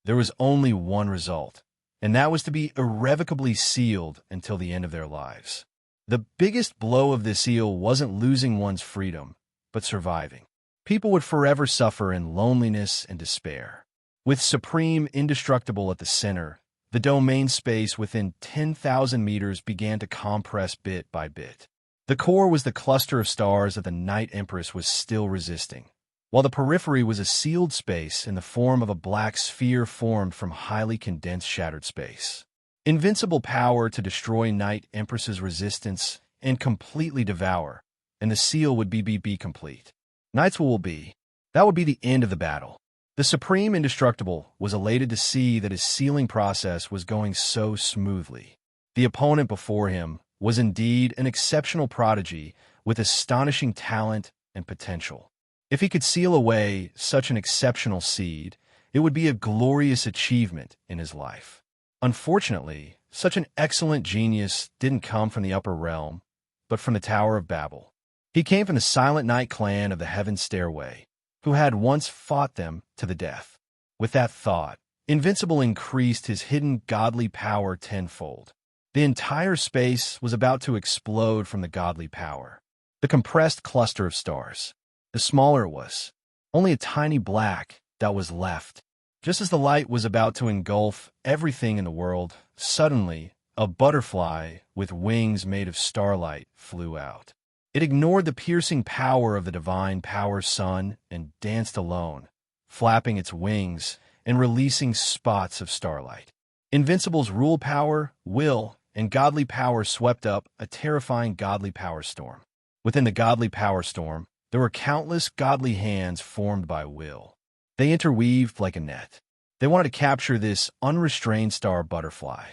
There was only one result, and that was to be irrevocably sealed until the end of their lives. The biggest blow of this seal wasn't losing one's freedom, but surviving. People would forever suffer in loneliness and despair. With Supreme Indestructible at the center, the domain space within 10,000 meters began to compress bit by bit. The core was the cluster of stars that the Night Empress was still resisting, while the periphery was a sealed space in the form of a black sphere formed from highly condensed shattered space. Invincible power to destroy Night Empress's resistance and completely devour, and the seal would be complete. Night's will be. That would be the end of the battle. The Supreme Indestructible was elated to see that his sealing process was going so smoothly. The opponent before him was indeed an exceptional prodigy with astonishing talent and potential. If he could seal away such an exceptional seed, it would be a glorious achievement in his life. Unfortunately, such an excellent genius didn't come from the upper realm, but from the Tower of Babel. He came from the Silent Night clan of the Heaven Stairway, who had once fought them to the death. With that thought, Invincible increased his hidden godly power tenfold. The entire space was about to explode from the godly power. The compressed cluster of stars. The smaller it was, only a tiny black dot was left. Just as the light was about to engulf everything in the world, suddenly, a butterfly with wings made of starlight flew out. It ignored the piercing power of the divine power sun and danced alone, flapping its wings and releasing spots of starlight. Invincible's rule power, will, and godly power swept up a terrifying godly power storm. Within the godly power storm, there were countless godly hands formed by will. They interweaved like a net. They wanted to capture this unrestrained star butterfly.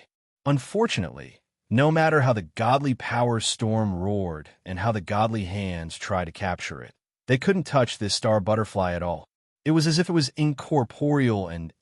Unfortunately, no matter how the godly power storm roared and how the godly hands tried to capture it, they couldn't touch this star butterfly at all. It was as if it was incorporeal, an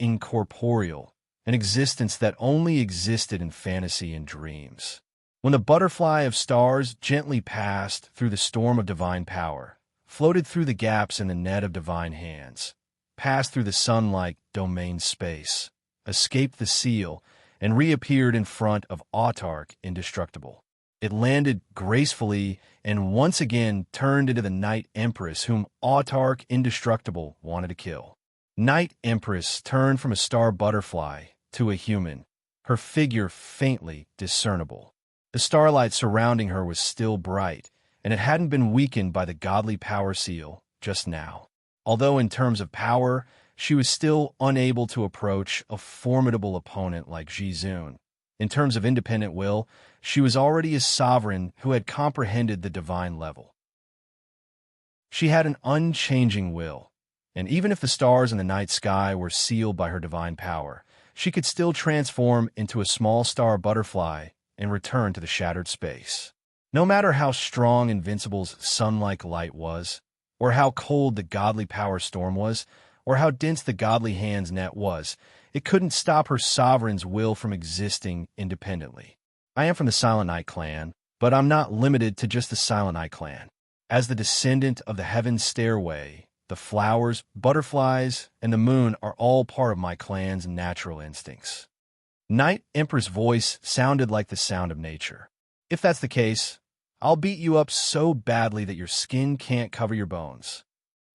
existence that only existed in fantasy and dreams. When the butterfly of stars gently passed through the storm of divine power, floated through the gaps in the net of divine hands, passed through the sun-like domain space, escaped the seal, and reappeared in front of Autarch Indestructible. It landed gracefully and once again turned into the Night Empress whom Autarch Indestructible wanted to kill. Night Empress turned from a star butterfly to a human, her figure faintly discernible. The starlight surrounding her was still bright, and it hadn't been weakened by the godly power seal just now. Although in terms of power, she was still unable to approach a formidable opponent like Jizun. In terms of independent will, she was already a sovereign who had comprehended the divine level. She had an unchanging will, and even if the stars in the night sky were sealed by her divine power, she could still transform into a small star butterfly and return to the shattered space. No matter how strong Invincible's sun-like light was, or how cold the godly power storm was, or how dense the godly hand's net was, it couldn't stop her sovereign's will from existing independently. I am from the Silent Night clan, but I'm not limited to just the Silent Night clan. As the descendant of the Heaven's Stairway, the flowers, butterflies, and the moon are all part of my clan's natural instincts. Night Empress' voice sounded like the sound of nature. If that's the case, I'll beat you up so badly that your skin can't cover your bones.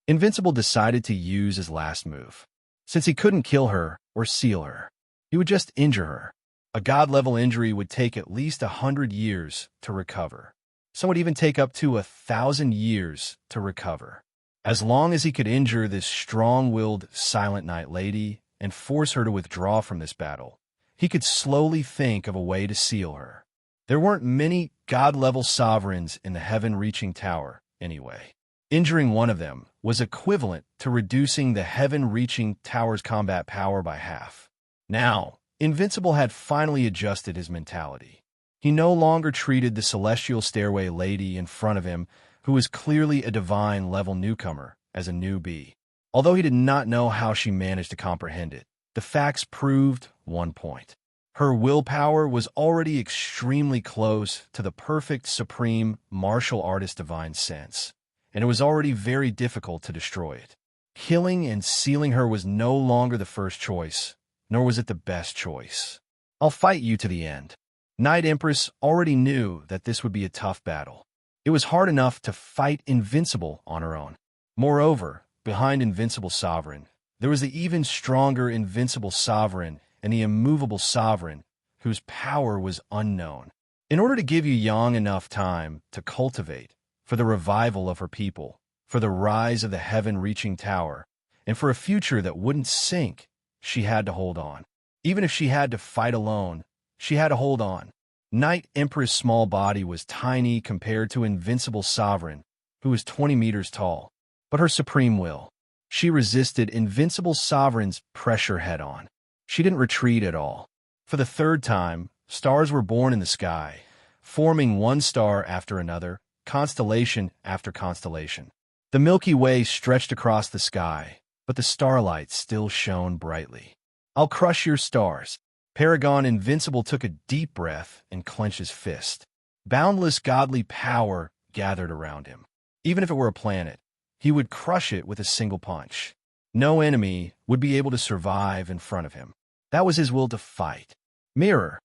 Invincible decided to use his last move. Since he couldn't kill her or seal her, he would just injure her. A god-level injury would take at least 100 years to recover. Some would even take up to 1,000 years to recover. As long as he could injure this strong-willed Silent Night lady and force her to withdraw from this battle, he could slowly think of a way to seal her. There weren't many god-level sovereigns in the heaven-reaching tower, anyway. Injuring one of them was equivalent to reducing the heaven-reaching tower's combat power by half. Now, Invincible had finally adjusted his mentality. He no longer treated the celestial stairway lady in front of him, who was clearly a divine-level newcomer, as a newbie. Although he did not know how she managed to comprehend it, the facts proved one point. Her willpower was already extremely close to the perfect, supreme, martial artist divine sense, and it was already very difficult to destroy it. Killing and sealing her was no longer the first choice, nor was it the best choice. I'll fight you to the end. Night Empress already knew that this would be a tough battle. It was hard enough to fight Invincible on her own. Moreover, behind Invincible Sovereign, there was the even stronger Invincible Sovereign and the immovable Sovereign, whose power was unknown. In order to give Yu Yang enough time to cultivate, for the revival of her people, for the rise of the heaven-reaching tower, and for a future that wouldn't sink, she had to hold on. Even if she had to fight alone, she had to hold on. Night Empress' small body was tiny compared to Invincible Sovereign, who was 20 meters tall, but her supreme will. She resisted Invincible Sovereign's pressure head-on. She didn't retreat at all. For the third time, stars were born in the sky, forming one star after another, constellation after constellation. The Milky Way stretched across the sky, but the starlight still shone brightly. I'll crush your stars. Paragon Invincible took a deep breath and clenched his fist. Boundless godly power gathered around him. Even if it were a planet, he would crush it with a single punch. No enemy would be able to survive in front of him. That was his will to fight. Mirror.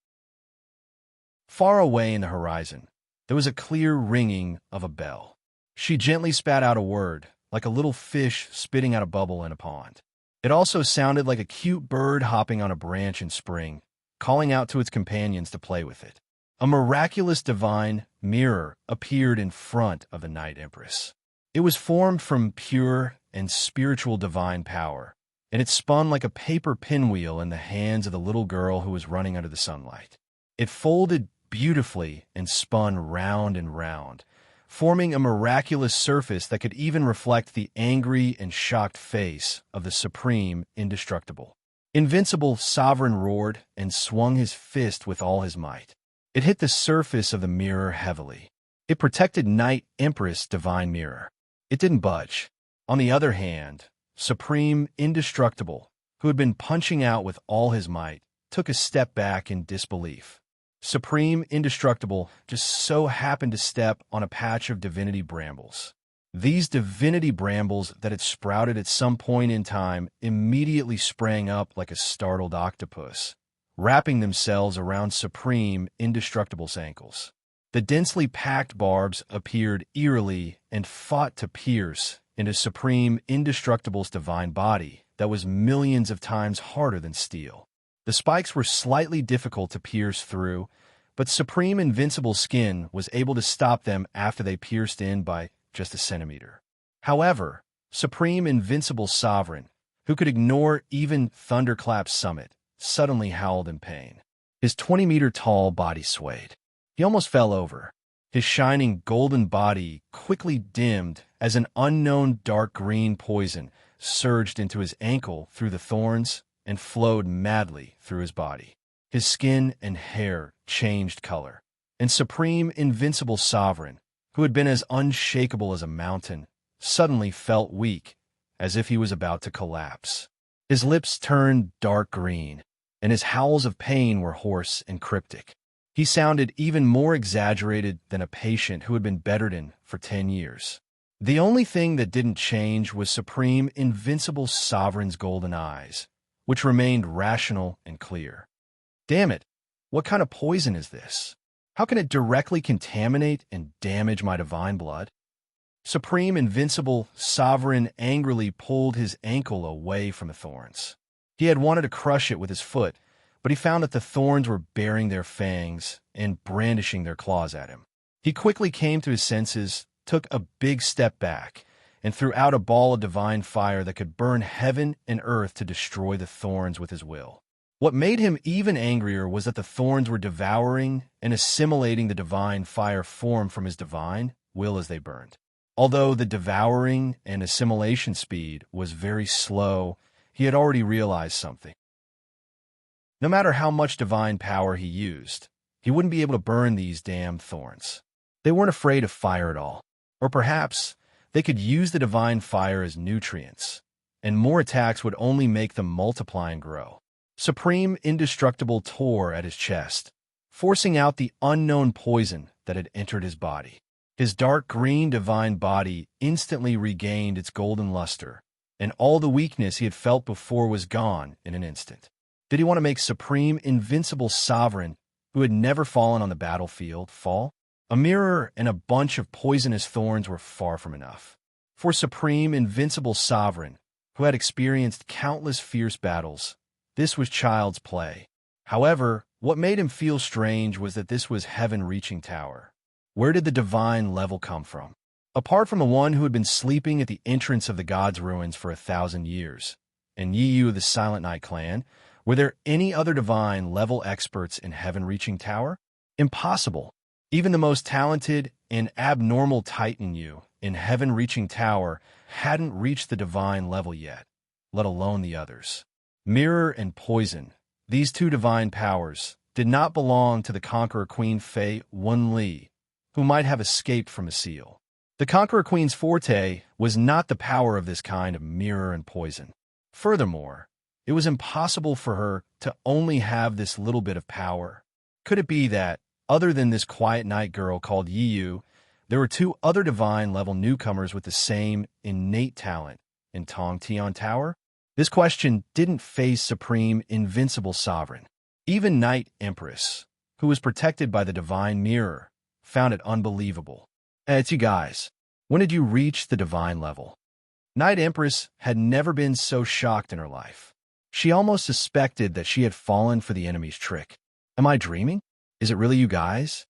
Far away in the horizon, there was a clear ringing of a bell. She gently spat out a word, like a little fish spitting out a bubble in a pond. It also sounded like a cute bird hopping on a branch in spring, calling out to its companions to play with it. A miraculous divine mirror appeared in front of the Night Empress. It was formed from pure and spiritual divine power, and it spun like a paper pinwheel in the hands of the little girl who was running under the sunlight. It folded beautifully and spun round and round, forming a miraculous surface that could even reflect the angry and shocked face of the supreme indestructible. Invincible Sovereign roared and swung his fist with all his might. It hit the surface of the mirror heavily. It protected Night Empress Divine Mirror. It didn't budge. On the other hand, Supreme Indestructible, who had been punching out with all his might, took a step back in disbelief. Supreme Indestructible just so happened to step on a patch of divinity brambles. These divinity brambles that had sprouted at some point in time immediately sprang up like a startled octopus, wrapping themselves around Supreme Indestructible's ankles. The densely packed barbs appeared eerily and fought to pierce into Supreme Indestructible's divine body that was millions of times harder than steel. The spikes were slightly difficult to pierce through, but Supreme Invincible's skin was able to stop them after they pierced in by just a centimeter. However, Supreme Invincible Sovereign, who could ignore even Thunderclap's summit, suddenly howled in pain. His 20-meter-tall body swayed. He almost fell over. His shining golden body quickly dimmed as an unknown dark green poison surged into his ankle through the thorns and flowed madly through his body. His skin and hair changed color, and Supreme Invincible Sovereign, who had been as unshakable as a mountain, suddenly felt weak, as if he was about to collapse. His lips turned dark green, and his howls of pain were hoarse and cryptic. He sounded even more exaggerated than a patient who had been bedridden for 10 years. The only thing that didn't change was Supreme Invincible Sovereign's golden eyes, which remained rational and clear. Damn it, what kind of poison is this? How can it directly contaminate and damage my divine blood? Supreme Invincible Sovereign angrily pulled his ankle away from the thorns. He had wanted to crush it with his foot, but he found that the thorns were baring their fangs and brandishing their claws at him. He quickly came to his senses, took a big step back, and threw out a ball of divine fire that could burn heaven and earth to destroy the thorns with his will. What made him even angrier was that the thorns were devouring and assimilating the divine fire formed from his divine will as they burned. Although the devouring and assimilation speed was very slow, he had already realized something. No matter how much divine power he used, he wouldn't be able to burn these damn thorns. They weren't afraid of fire at all. Or perhaps they could use the divine fire as nutrients, and more attacks would only make them multiply and grow. Supreme Indestructible tore at his chest, forcing out the unknown poison that had entered his body. His dark green divine body instantly regained its golden luster, and all the weakness he had felt before was gone in an instant. Did he want to make Supreme Invincible Sovereign, who had never fallen on the battlefield, fall? A mirror and a bunch of poisonous thorns were far from enough. For Supreme Invincible Sovereign, who had experienced countless fierce battles, this was child's play. However, what made him feel strange was that this was heaven-reaching tower. Where did the divine level come from? Apart from the one who had been sleeping at the entrance of the gods' ruins for 1,000 years, and Yi of the Silent Night clan, were there any other divine level experts in heaven-reaching tower? Impossible. Even the most talented and abnormal Titan Yu in heaven-reaching tower hadn't reached the divine level yet, let alone the others. Mirror and poison, these two divine powers, did not belong to the Conqueror Queen Fei Wenli, who might have escaped from a seal. The Conqueror Queen's forte was not the power of this kind of mirror and poison. Furthermore, it was impossible for her to only have this little bit of power. Could it be that, other than this quiet night girl called Yiyu, There were two other divine-level newcomers with the same innate talent in Tong Tian Tower. This question didn't face Supreme Invincible Sovereign. Even Night Empress, who was protected by the divine mirror, found it unbelievable. It's you guys. When did you reach the divine level? Night Empress had never been so shocked in her life. She almost suspected that she had fallen for the enemy's trick. Am I dreaming? Is it really you guys?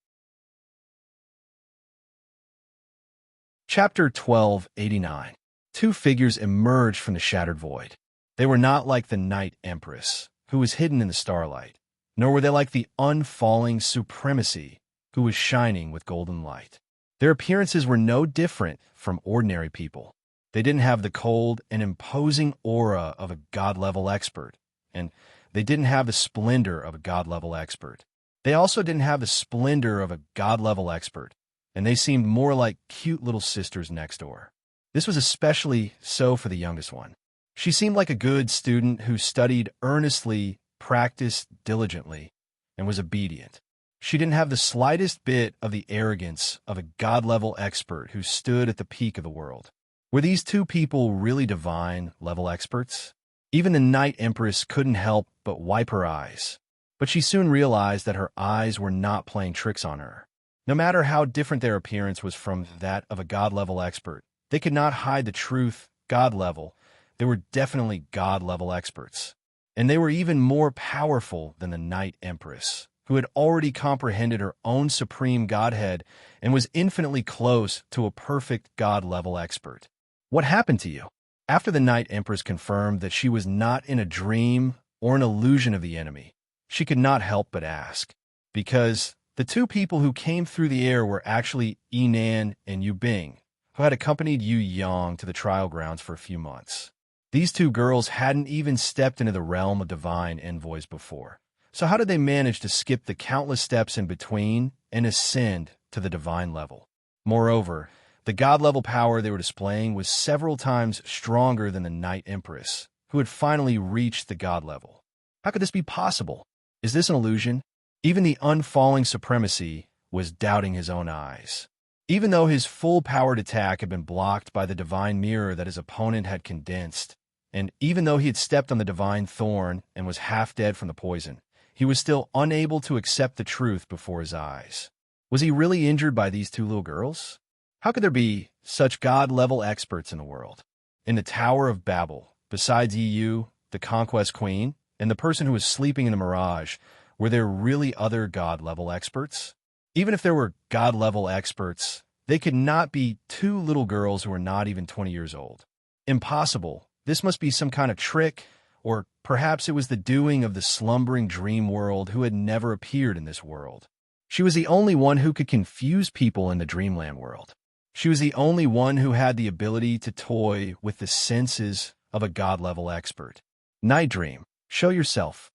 Chapter 1289. Two figures emerged from the shattered void. They were not like the Night Empress, who was hidden in the starlight, nor were they like the unfalling Supremacy, who was shining with golden light. Their appearances were no different from ordinary people. They didn't have the cold and imposing aura of a god-level expert, and they didn't have the splendor of a god-level expert. They also didn't have the splendor of a god-level expert, and they seemed more like cute little sisters next door. This was especially so for the youngest one. She seemed like a good student who studied earnestly, practiced diligently, and was obedient. She didn't have the slightest bit of the arrogance of a god-level expert who stood at the peak of the world. Were these two people really divine-level experts? Even the Night Empress couldn't help but wipe her eyes. But she soon realized that her eyes were not playing tricks on her. No matter how different their appearance was from that of a god-level expert, they could not hide the truth. God-level, they were definitely god-level experts. And they were even more powerful than the Night Empress, who had already comprehended her own supreme godhead and was infinitely close to a perfect god-level expert. What happened to you? After the Night Empress confirmed that she was not in a dream or an illusion of the enemy, she could not help but ask, because the two people who came through the air were actually Yinan and Yu Bing, who had accompanied Yu Yang to the trial grounds for a few months. These two girls hadn't even stepped into the realm of divine envoys before. So how did they manage to skip the countless steps in between and ascend to the divine level? Moreover, the god-level power they were displaying was several times stronger than the Night Empress, who had finally reached the god level. How could this be possible? Is this an illusion? Even the unfalling Supremacy was doubting his own eyes. Even though his full-powered attack had been blocked by the divine mirror that his opponent had condensed, and even though he had stepped on the divine thorn and was half dead from the poison, he was still unable to accept the truth before his eyes. Was he really injured by these two little girls? How could there be such god-level experts in the world? In the Tower of Babel, besides EU, the Conquest Queen, and the person who was sleeping in the mirage, were there really other god-level experts? Even if there were god-level experts, they could not be two little girls who were not even 20 years old. Impossible. This must be some kind of trick, or perhaps it was the doing of the slumbering dream world who had never appeared in this world. She was the only one who could confuse people in the dreamland world. She was the only one who had the ability to toy with the senses of a god-level expert. Night Dream, show yourself.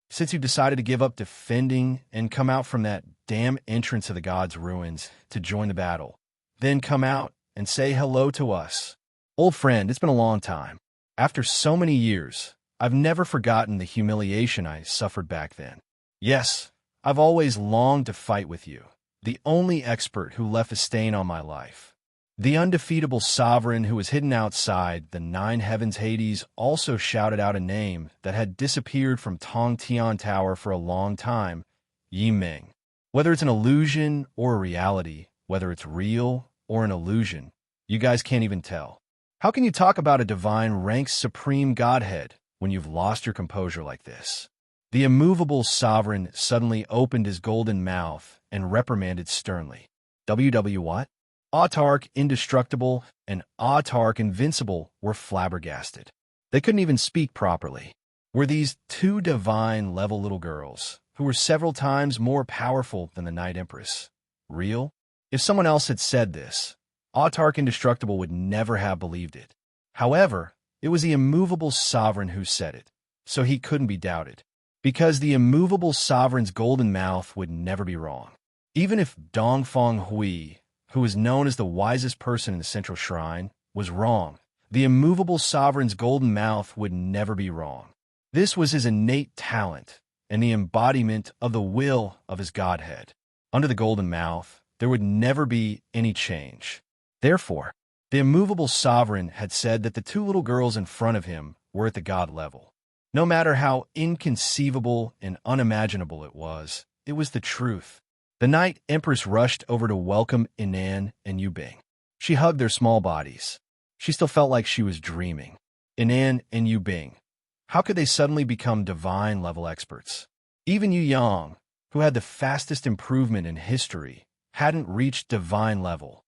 Since you've decided to give up defending and come out from that damn entrance of the gods' ruins to join the battle, then come out and say hello to us. Old friend, it's been a long time. After so many years, I've never forgotten the humiliation I suffered back then. Yes, I've always longed to fight with you, the only expert who left a stain on my life. The undefeatable sovereign who was hidden outside the nine heavens Hades also shouted out a name that had disappeared from Tong Tian Tower for a long time, Yi Ming. Whether it's an illusion or a reality, whether it's real or an illusion, you guys can't even tell. How can you talk about a divine ranked supreme godhead when you've lost your composure like this? The immovable sovereign suddenly opened his golden mouth and reprimanded sternly. WW what? Autarch Indestructible and Autarch Invincible were flabbergasted. They couldn't even speak properly. Were these two divine-level little girls, who were several times more powerful than the Night Empress, real? If someone else had said this, Autarch Indestructible would never have believed it. However, it was the immovable sovereign who said it, so he couldn't be doubted. Because the immovable sovereign's golden mouth would never be wrong. Even if Dongfeng Hui, who was known as the wisest person in the central shrine, was wrong, the immovable sovereign's golden mouth would never be wrong. This was his innate talent and the embodiment of the will of his godhead. Under the golden mouth, there would never be any change. Therefore, the immovable sovereign had said that the two little girls in front of him were at the god level. No matter how inconceivable and unimaginable it was the truth. The Night Empress rushed over to welcome Inan and Yubing. She hugged their small bodies. She still felt like she was dreaming. Inan and Yubing. How could they suddenly become divine-level experts? Even Yu Yang, who had the fastest improvement in history, hadn't reached divine level.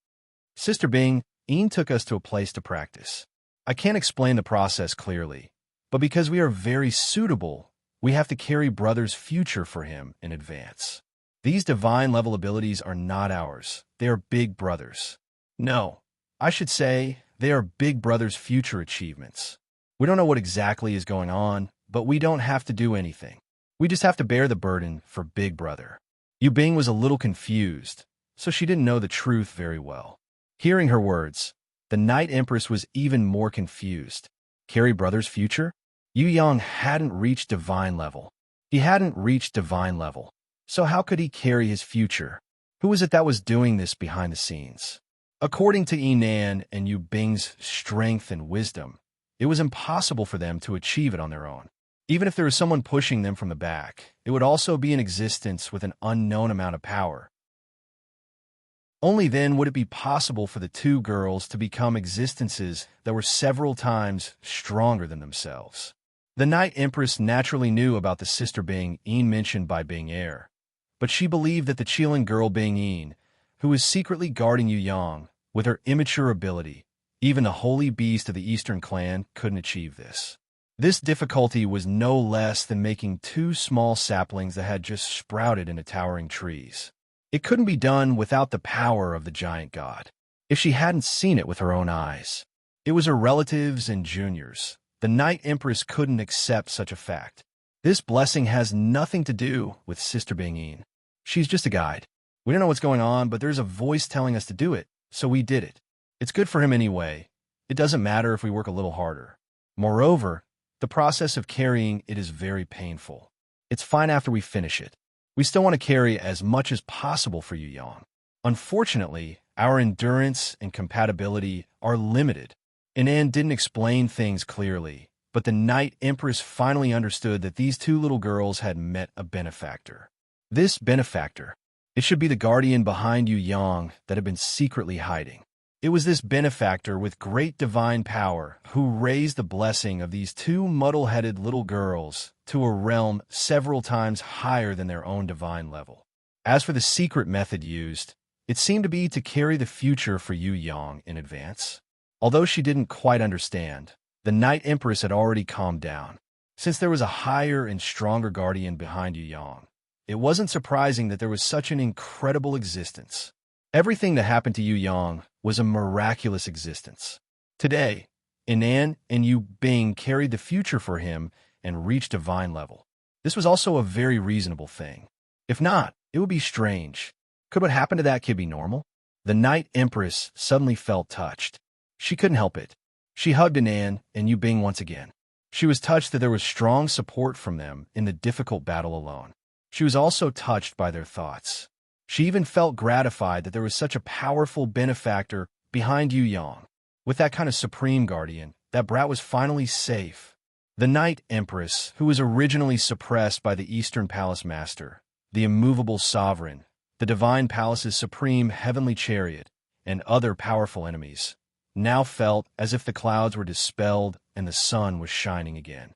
Sister Bing, Ian took us to a place to practice. I can't explain the process clearly, but because we are very suitable, we have to carry brother's future for him in advance. These divine-level abilities are not ours. They are Big Brother's. No, I should say they are Big Brother's future achievements. We don't know what exactly is going on, but we don't have to do anything. We just have to bear the burden for Big Brother. Yu Bing was a little confused, so she didn't know the truth very well. Hearing her words, the Night Empress was even more confused. Carry brother's future? Yu Yang hadn't reached divine level. He hadn't reached divine level. So how could he carry his future? Who was it that was doing this behind the scenes? According to Inan and Yu Bing's strength and wisdom, it was impossible for them to achieve it on their own. Even if there was someone pushing them from the back, it would also be an existence with an unknown amount of power. Only then would it be possible for the two girls to become existences that were several times stronger than themselves. The Night Empress naturally knew about the sister Bing Yin mentioned by Bing Air, but she believed that the Qilin girl Bing Yin, who was secretly guarding Yu Yang, with her immature ability, even the holy beast of the Eastern clan couldn't achieve this. This difficulty was no less than making two small saplings that had just sprouted into towering trees. It couldn't be done without the power of the giant god. If she hadn't seen it with her own eyes, it was her relatives and juniors. The Night Empress couldn't accept such a fact. This blessing has nothing to do with Sister Bing Yin. She's just a guide. We don't know what's going on, but there's a voice telling us to do it, so we did it. It's good for him anyway. It doesn't matter if we work a little harder. Moreover, the process of carrying it is very painful. It's fine after we finish it. We still want to carry as much as possible for Yu Yang. Unfortunately, our endurance and compatibility are limited. Inan didn't explain things clearly, but the Night Empress finally understood that these two little girls had met a benefactor. This benefactor, it should be the guardian behind Yu Yang that had been secretly hiding. It was this benefactor with great divine power who raised the blessing of these two muddle-headed little girls to a realm several times higher than their own divine level. As for the secret method used, it seemed to be to carry the future for Yu Yang in advance. Although she didn't quite understand, the Night Empress had already calmed down. Since there was a higher and stronger guardian behind Yu Yang, it wasn't surprising that there was such an incredible existence. Everything that happened to Yu Yang was a miraculous existence. Today, Inan and Yu Bing carried the future for him and reached divine level. This was also a very reasonable thing. If not, it would be strange. Could what happened to that kid be normal? The Night Empress suddenly felt touched. She couldn't help it. She hugged Inan and Yu Bing once again. She was touched that there was strong support from them in the difficult battle alone. She was also touched by their thoughts. She even felt gratified that there was such a powerful benefactor behind Yu Yang. With that kind of supreme guardian, that brat was finally safe. The Night Empress, who was originally suppressed by the Eastern Palace Master, the immovable sovereign, the Divine Palace's supreme heavenly chariot, and other powerful enemies, now felt as if the clouds were dispelled and the sun was shining again.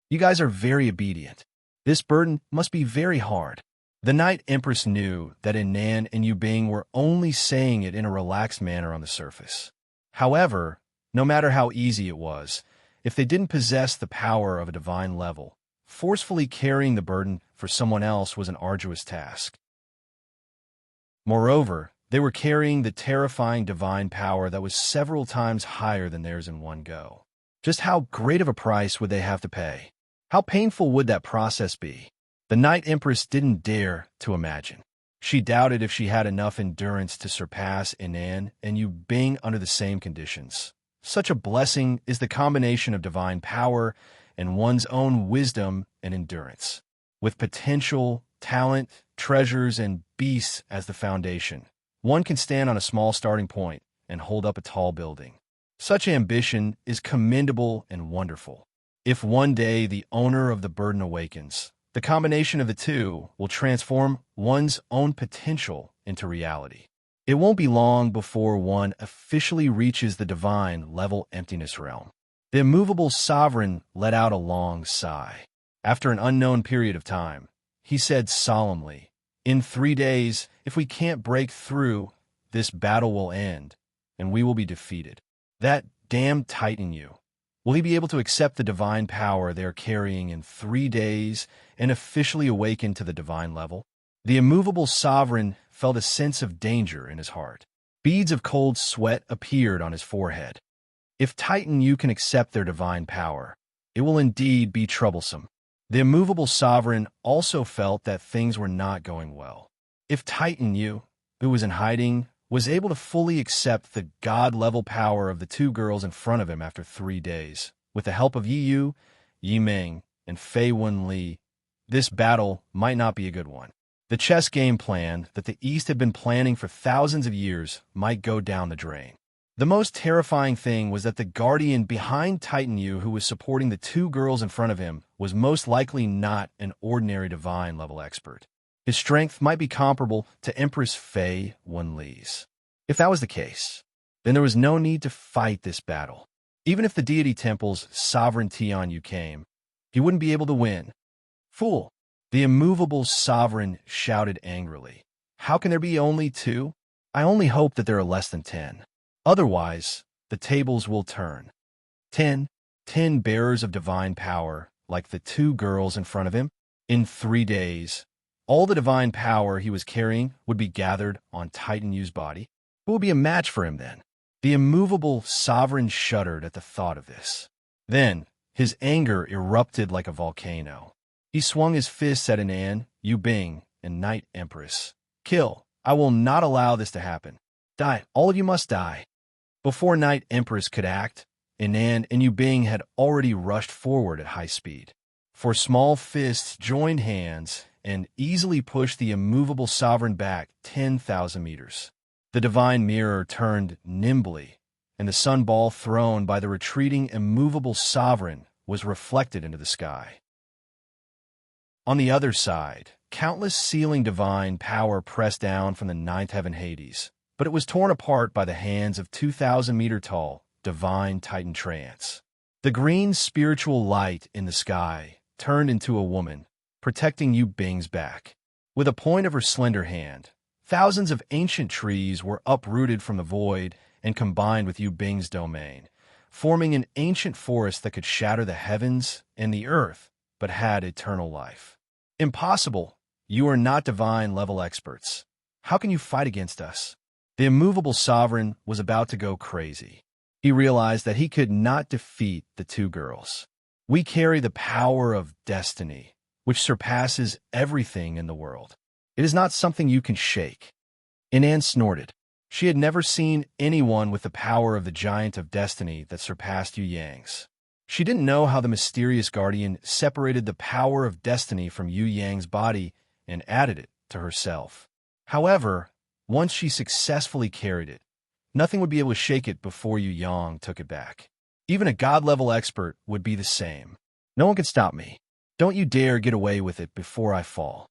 You guys are very obedient. This burden must be very hard. The Night Empress knew that Inan and Yu Bing were only saying it in a relaxed manner on the surface. However, no matter how easy it was, if they didn't possess the power of a divine level, forcefully carrying the burden for someone else was an arduous task. Moreover, they were carrying the terrifying divine power that was several times higher than theirs in one go. Just how great of a price would they have to pay? How painful would that process be? The Night Empress didn't dare to imagine. She doubted if she had enough endurance to surpass Inan and Yu Bing under the same conditions. Such a blessing is the combination of divine power and one's own wisdom and endurance. With potential, talent, treasures, and beasts as the foundation, One can stand on a small starting point and hold up a tall building. Such ambition is commendable and wonderful. If one day the owner of the burden awakens, the combination of the two will transform one's own potential into reality. It won't be long before one officially reaches the divine level emptiness realm. The immovable sovereign let out a long sigh. After an unknown period of time, he said solemnly, "In 3 days, if we can't break through, this battle will end, and we will be defeated. That damned Titan you. Will he be able to accept the divine power they are carrying in 3 days and officially awaken to the divine level?" The immovable sovereign felt a sense of danger in his heart. Beads of cold sweat appeared on his forehead. If Titan you can accept their divine power, it will indeed be troublesome. The immovable sovereign also felt that things were not going well. If Titan you, who was in hiding, was able to fully accept the god-level power of the two girls in front of him after 3 days, with the help of Yi Yu, Yi Ming, and Fei Wen Li, this battle might not be a good one. The chess game plan that the East had been planning for thousands of years might go down the drain. The most terrifying thing was that the guardian behind Titan Yu, who was supporting the two girls in front of him, was most likely not an ordinary divine-level expert. His strength might be comparable to Empress Fei Wen Li's. If that was the case, then there was no need to fight this battle. Even if the deity temple's sovereignty on you came, he wouldn't be able to win. Fool! The immovable sovereign shouted angrily. How can there be only 2? I only hope that there are less than 10. Otherwise, the tables will turn. 10 bearers of divine power, like the two girls in front of him. In 3 days, all the divine power he was carrying would be gathered on Titan Yu's body. Who would be a match for him then? The immovable sovereign shuddered at the thought of this. Then, his anger erupted like a volcano. He swung his fists at Anan, Yu Bing, and Night Empress. Kill! I will not allow this to happen. Die! All of you must die! Before Night Empress could act, Anan and Yu Bing had already rushed forward at high speed. For small fists joined hands and easily pushed the immovable sovereign back 10,000 meters. The divine mirror turned nimbly, and the sun ball thrown by the retreating immovable sovereign was reflected into the sky. On the other side, countless sealing divine power pressed down from the ninth heaven Hades, but it was torn apart by the hands of 2,000-meter-tall divine Titan Trance. The green spiritual light in the sky turned into a woman, protecting Yu Bing's back. With a point of her slender hand, thousands of ancient trees were uprooted from the void and combined with Yu Bing's domain, forming an ancient forest that could shatter the heavens and the earth, but had eternal life. Impossible! You are not divine-level experts. How can you fight against us? The immovable sovereign was about to go crazy. He realized that he could not defeat the two girls. We carry the power of destiny, which surpasses everything in the world. It is not something you can shake. Anan snorted. She had never seen anyone with the power of the giant of destiny that surpassed Yu Yang's. She didn't know how the mysterious guardian separated the power of destiny from Yu Yang's body and added it to herself. However, once she successfully carried it, nothing would be able to shake it before Yu Yang took it back. Even a god-level expert would be the same. No one can stop me. Don't you dare get away with it before I fall.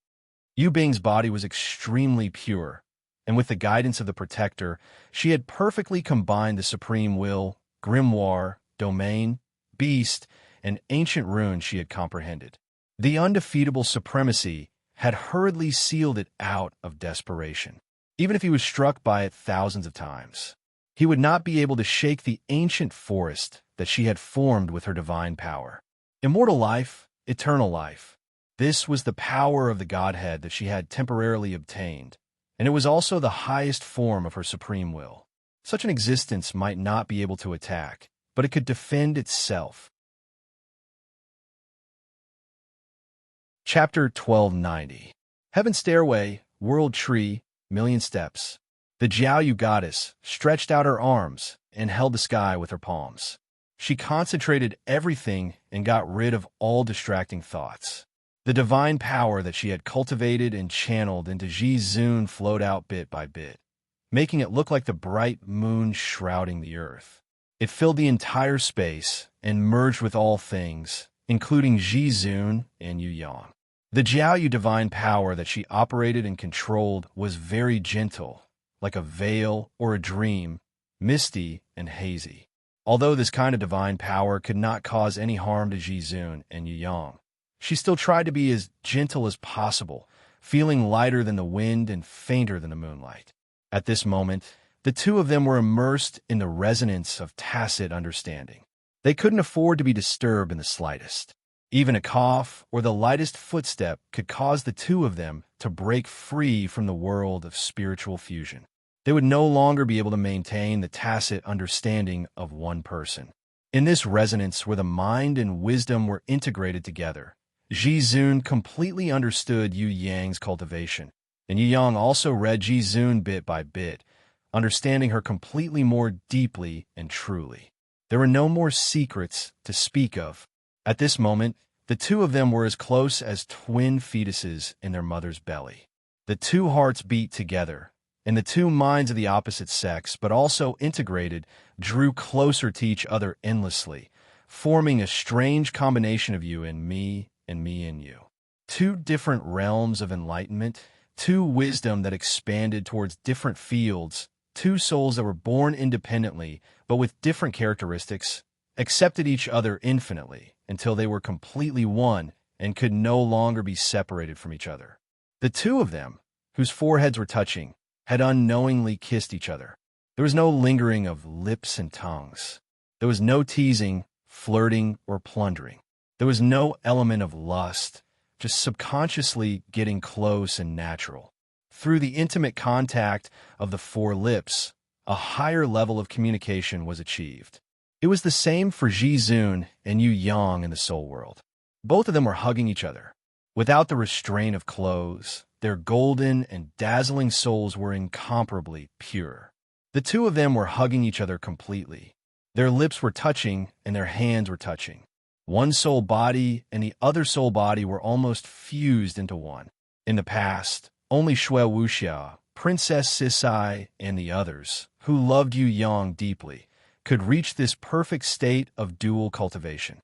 Yu Bing's body was extremely pure, and with the guidance of the Protector, she had perfectly combined the supreme will, grimoire, domain, beast, and ancient rune she had comprehended. The undefeatable supremacy had hurriedly sealed it out of desperation. Even if he was struck by it thousands of times, he would not be able to shake the ancient forest that she had formed with her divine power. Immortal life, eternal life. This was the power of the Godhead that she had temporarily obtained, and it was also the highest form of her supreme will. Such an existence might not be able to attack, but it could defend itself. Chapter 1290. Heaven's Stairway, World Tree, Million Steps. The Jiaoyu goddess stretched out her arms and held the sky with her palms. She concentrated everything and got rid of all distracting thoughts. The divine power that she had cultivated and channeled into Ji Zun flowed out bit by bit, making it look like the bright moon shrouding the earth. It filled the entire space and merged with all things, including Ji-Zun and Yu-Yang. The Jiaoyu divine power that she operated and controlled was very gentle, like a veil or a dream, misty and hazy. Although this kind of divine power could not cause any harm to Ji-Zun and Yu-Yang, she still tried to be as gentle as possible, feeling lighter than the wind and fainter than the moonlight. At this moment, the two of them were immersed in the resonance of tacit understanding. They couldn't afford to be disturbed in the slightest. Even a cough or the lightest footstep could cause the two of them to break free from the world of spiritual fusion. They would no longer be able to maintain the tacit understanding of one person. In this resonance where the mind and wisdom were integrated together, Ji-Zun completely understood Yu Yang's cultivation, and Yu Yang also read Ji-Zun bit by bit, understanding her completely more deeply and truly. There were no more secrets to speak of. At this moment, the two of them were as close as twin fetuses in their mother's belly. The two hearts beat together, and the two minds of the opposite sex, but also integrated, drew closer to each other endlessly, forming a strange combination of you and me and you. Two different realms of enlightenment, two wisdom that expanded towards different fields, two souls that were born independently, but with different characteristics, accepted each other infinitely until they were completely one and could no longer be separated from each other. The two of them, whose foreheads were touching, had unknowingly kissed each other. There was no lingering of lips and tongues. There was no teasing, flirting, or plundering. There was no element of lust, just subconsciously getting close and natural. Through the intimate contact of the four lips, a higher level of communication was achieved. It was the same for Ji-Zun and Yu Yang in the soul world. Both of them were hugging each other. Without the restraint of clothes, their golden and dazzling souls were incomparably pure. The two of them were hugging each other completely. Their lips were touching and their hands were touching. One soul body and the other soul body were almost fused into one. In the past, only Shui Wuxia, Princess Sisai, and the others, who loved Yu Yang deeply, could reach this perfect state of dual cultivation.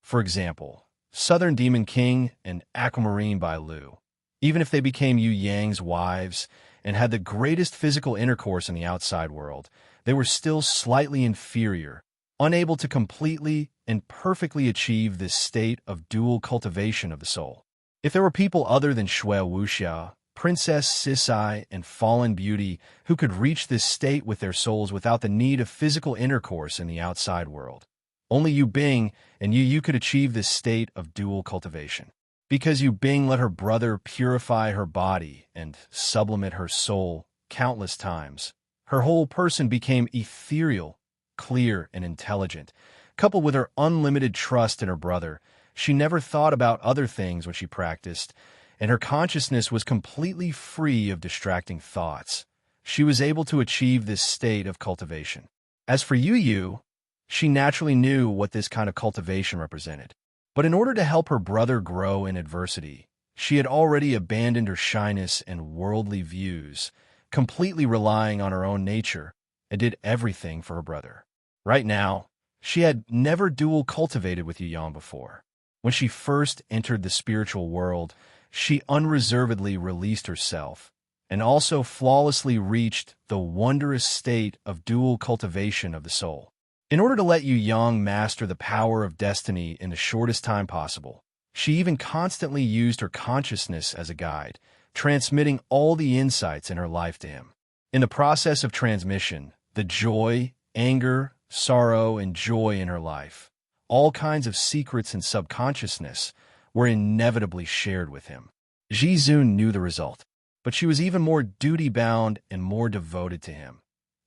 For example, Southern Demon King and Aquamarine Bai Lu. Even if they became Yu Yang's wives and had the greatest physical intercourse in the outside world, they were still slightly inferior, unable to completely and perfectly achieve this state of dual cultivation of the soul. If there were people other than Shui Wuxia, Princess Sisai, and Fallen Beauty who could reach this state with their souls without the need of physical intercourse in the outside world, only Yu Bing and Yu could achieve this state of dual cultivation. Because Yu Bing let her brother purify her body and sublimate her soul countless times, her whole person became ethereal, clear, and intelligent. Coupled with her unlimited trust in her brother, she never thought about other things when she practiced, and her consciousness was completely free of distracting thoughts. She was able to achieve this state of cultivation. As for Yu, she naturally knew what this kind of cultivation represented. But in order to help her brother grow in adversity, she had already abandoned her shyness and worldly views, completely relying on her own nature, and did everything for her brother. Right now, she had never dual cultivated with Yu Yang before. When she first entered the spiritual world, she unreservedly released herself and also flawlessly reached the wondrous state of dual cultivation of the soul. In order to let Yu Yang master the power of destiny in the shortest time possible, she even constantly used her consciousness as a guide, transmitting all the insights in her life to him. In the process of transmission, the joy, anger, sorrow, and joy in her life, all kinds of secrets and subconsciousness, were inevitably shared with him. Ji-Zun knew the result, but she was even more duty-bound and more devoted to him.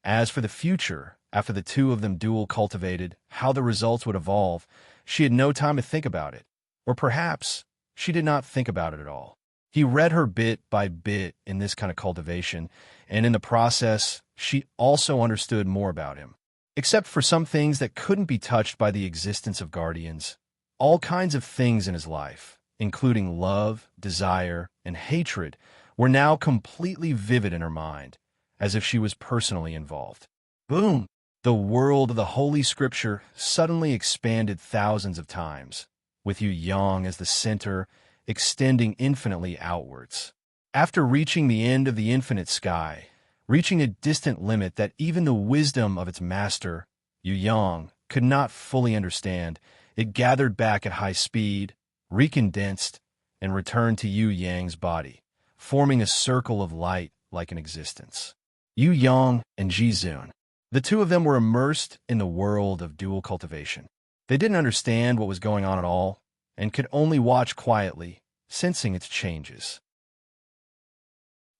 As for the future, after the two of them dual cultivated, how the results would evolve, she had no time to think about it. Or perhaps she did not think about it at all. He read her bit by bit in this kind of cultivation, and in the process, she also understood more about him. Except for some things that couldn't be touched by the existence of guardians, all kinds of things in his life, including love, desire, and hatred, were now completely vivid in her mind, as if she was personally involved. Boom! The world of the Holy Scripture suddenly expanded thousands of times, with Yu Yang as the center, extending infinitely outwards. After reaching the end of the infinite sky, reaching a distant limit that even the wisdom of its master, Yu Yang, could not fully understand, it gathered back at high speed, recondensed, and returned to Yu Yang's body, forming a circle of light like an existence. Yu Yang and Ji Zun. The two of them were immersed in the world of dual cultivation. They didn't understand what was going on at all, and could only watch quietly, sensing its changes.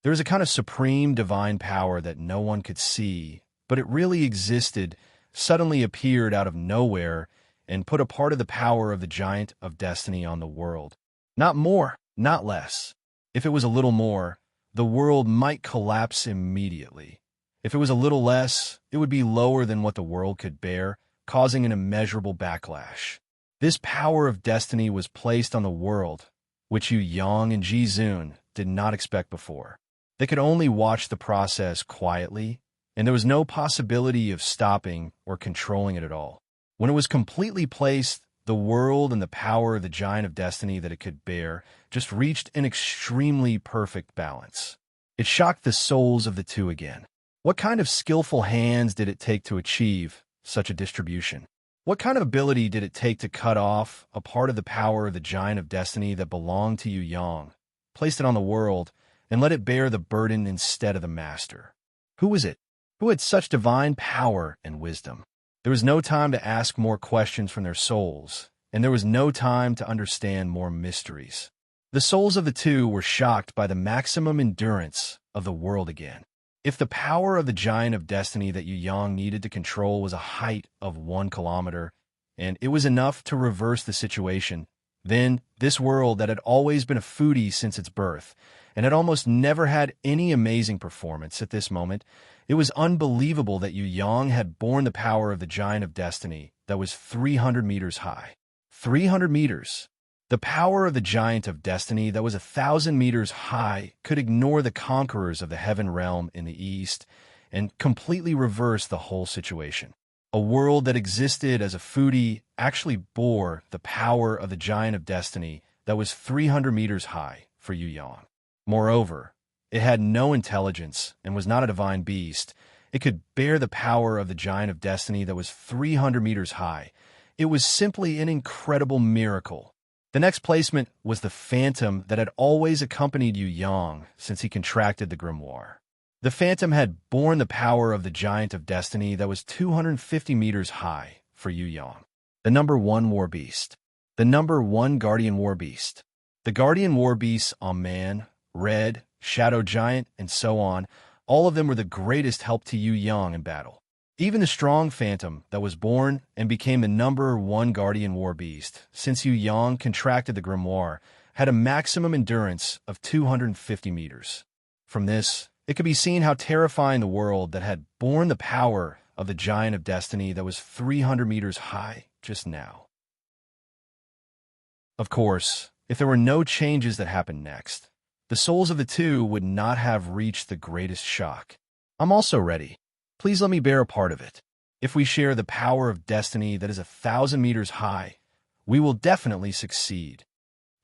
There was a kind of supreme divine power that no one could see, but it really existed, suddenly appeared out of nowhere, and put a part of the power of the giant of destiny on the world. Not more, not less. If it was a little more, the world might collapse immediately. If it was a little less, it would be lower than what the world could bear, causing an immeasurable backlash. This power of destiny was placed on the world, which Yu Yang and Ji Zun did not expect before. They could only watch the process quietly, and there was no possibility of stopping or controlling it at all. When it was completely placed, the world and the power of the giant of destiny that it could bear just reached an extremely perfect balance. It shocked the souls of the two again. What kind of skillful hands did it take to achieve such a distribution? What kind of ability did it take to cut off a part of the power of the giant of destiny that belonged to Yu Yang, placed it on the world, and let it bear the burden instead of the master? Who was it? Who had such divine power and wisdom? There was no time to ask more questions from their souls, and there was no time to understand more mysteries. The souls of the two were shocked by the maximum endurance of the world again. If the power of the giant of destiny that Yu Yang needed to control was a height of 1 kilometer, and it was enough to reverse the situation, then this world that had always been a foodie since its birth, and had almost never had any amazing performance at this moment, it was unbelievable that Yu Yang had borne the power of the giant of destiny that was 300 meters high. 300 meters! The power of the giant of destiny that was 1,000 meters high could ignore the conquerors of the heaven realm in the east and completely reverse the whole situation. A world that existed as a foodie actually bore the power of the giant of destiny that was 300 meters high for Yu Yang. Moreover, it had no intelligence and was not a divine beast. It could bear the power of the giant of destiny that was 300 meters high. It was simply an incredible miracle. The next placement was the phantom that had always accompanied Yu Yang since he contracted the grimoire. The phantom had borne the power of the giant of destiny that was 250 meters high for Yu Yang. The number 1 war beast. The number 1 guardian war beast. The guardian war beasts man, red, shadow giant, and so on, all of them were the greatest help to Yu Yang in battle. Even the strong phantom that was born and became the number 1 guardian war beast, since Yu Yang contracted the grimoire, had a maximum endurance of 250 meters. From this, it could be seen how terrifying the world that had borne the power of the giant of destiny that was 300 meters high just now. Of course, if there were no changes that happened next, the souls of the two would not have reached the greatest shock. I'm also ready. Please let me bear a part of it. If we share the power of destiny that is 1,000 meters high, we will definitely succeed.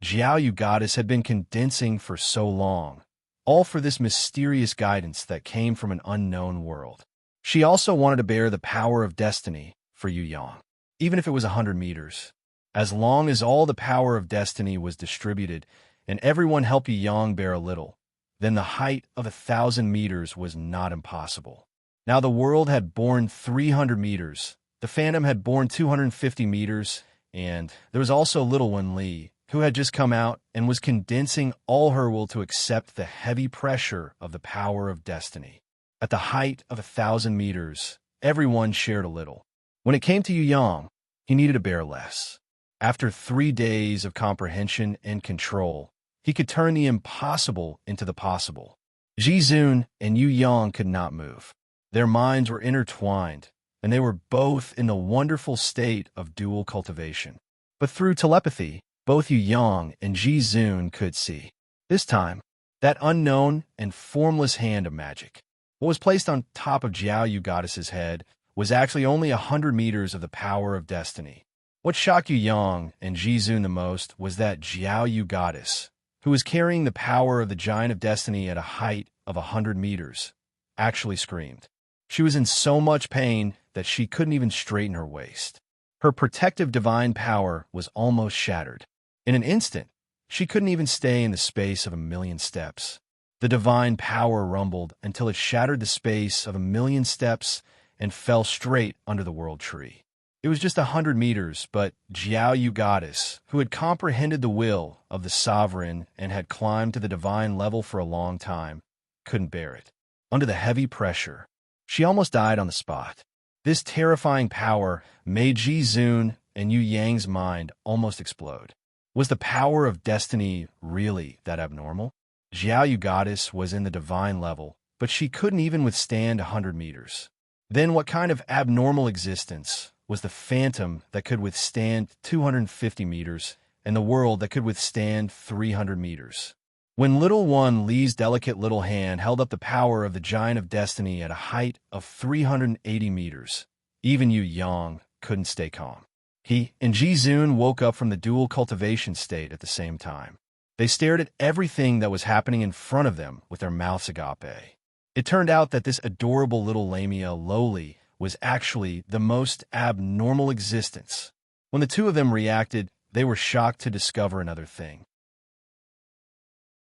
Jiao Yu Goddess had been condensing for so long, all for this mysterious guidance that came from an unknown world. She also wanted to bear the power of destiny for Yu Yang, even if it was 100 meters. As long as all the power of destiny was distributed and everyone helped Yu Yang bear a little, then the height of 1,000 meters was not impossible. Now the world had borne 300 meters, the phantom had borne 250 meters, and there was also little one Li, who had just come out and was condensing all her will to accept the heavy pressure of the power of destiny. At the height of 1,000 meters, everyone shared a little. When it came to Yu Yang, he needed to bear less. After 3 days of comprehension and control, he could turn the impossible into the possible. Ji Zun and Yu Yang could not move. Their minds were intertwined, and they were both in the wonderful state of dual cultivation. But through telepathy, both Yu Yang and Ji Zun could see. This time, that unknown and formless hand of magic. What was placed on top of Jiao Yu Goddess's head was actually only 100 meters of the power of destiny. What shocked Yu Yang and Ji Zun the most was that Jiao Yu Goddess, who was carrying the power of the giant of destiny at a height of 100 meters, actually screamed. She was in so much pain that she couldn't even straighten her waist. Her protective divine power was almost shattered. In an instant, she couldn't even stay in the space of 1,000,000 steps. The divine power rumbled until it shattered the space of 1,000,000 steps and fell straight under the world tree. It was just 100 meters, but Jiao Yu Goddess, who had comprehended the will of the sovereign and had climbed to the divine level for a long time, couldn't bear it. Under the heavy pressure, she almost died on the spot. This terrifying power made Ji Zun and Yu Yang's mind almost explode. Was the power of destiny really that abnormal? Jiao Yu Goddess was in the divine level, but she couldn't even withstand 100 meters. Then what kind of abnormal existence was the phantom that could withstand 250 meters and the world that could withstand 300 meters? When little one Li's delicate little hand held up the power of the giant of destiny at a height of 380 meters, even Yu Yang couldn't stay calm. He and Ji Zun woke up from the dual cultivation state at the same time. They stared at everything that was happening in front of them with their mouths agape. It turned out that this adorable little Lamia lowly was actually the most abnormal existence. When the two of them reacted, they were shocked to discover another thing.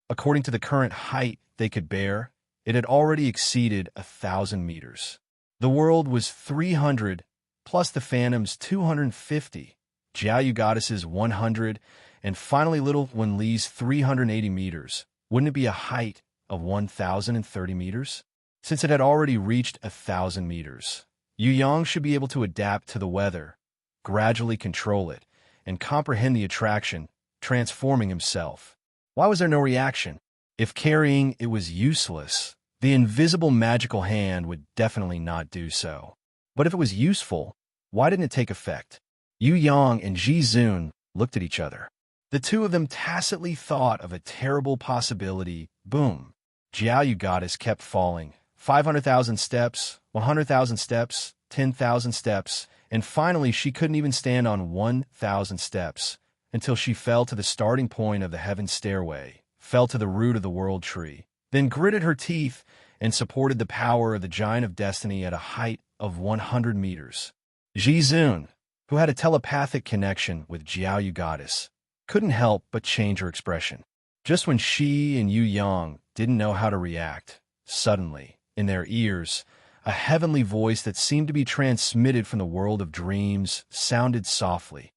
According to the current height they could bear, it had already exceeded 1,000 meters. The world was 300, plus the phantom's 250, Jiao Yu Goddess's 100, and finally little Wen Li's 380 meters. Wouldn't it be a height of 1,030 meters? Since it had already reached 1,000 meters, Yu Yang should be able to adapt to the weather, gradually control it, and comprehend the attraction, transforming himself. Why was there no reaction? If carrying it was useless, the invisible magical hand would definitely not do so. But if it was useful, why didn't it take effect? Yu Yang and Ji Zun looked at each other. The two of them tacitly thought of a terrible possibility. Boom. Jiao Yu Goddess kept falling. 500,000 steps, 100,000 steps, 10,000 steps, and finally she couldn't even stand on 1,000 steps until she fell to the starting point of the heaven stairway, fell to the root of the world tree, then gritted her teeth and supported the power of the giant of destiny at a height of 100 meters. Ji Zun, who had a telepathic connection with Jiao Yu Goddess, couldn't help but change her expression. Just when she and Yu Yang didn't know how to react, suddenly, in their ears, a heavenly voice that seemed to be transmitted from the world of dreams sounded softly.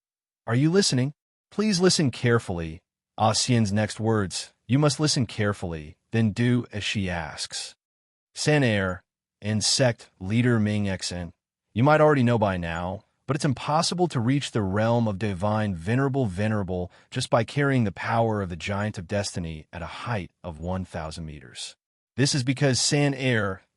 "Are you listening? Please listen carefully." Xian's next words, "You must listen carefully, then do as she asks." San and sect leader Ming Xen, you might already know by now, but it's impossible to reach the realm of divine venerable just by carrying the power of the giant of destiny at a height of 1,000 meters. This is because San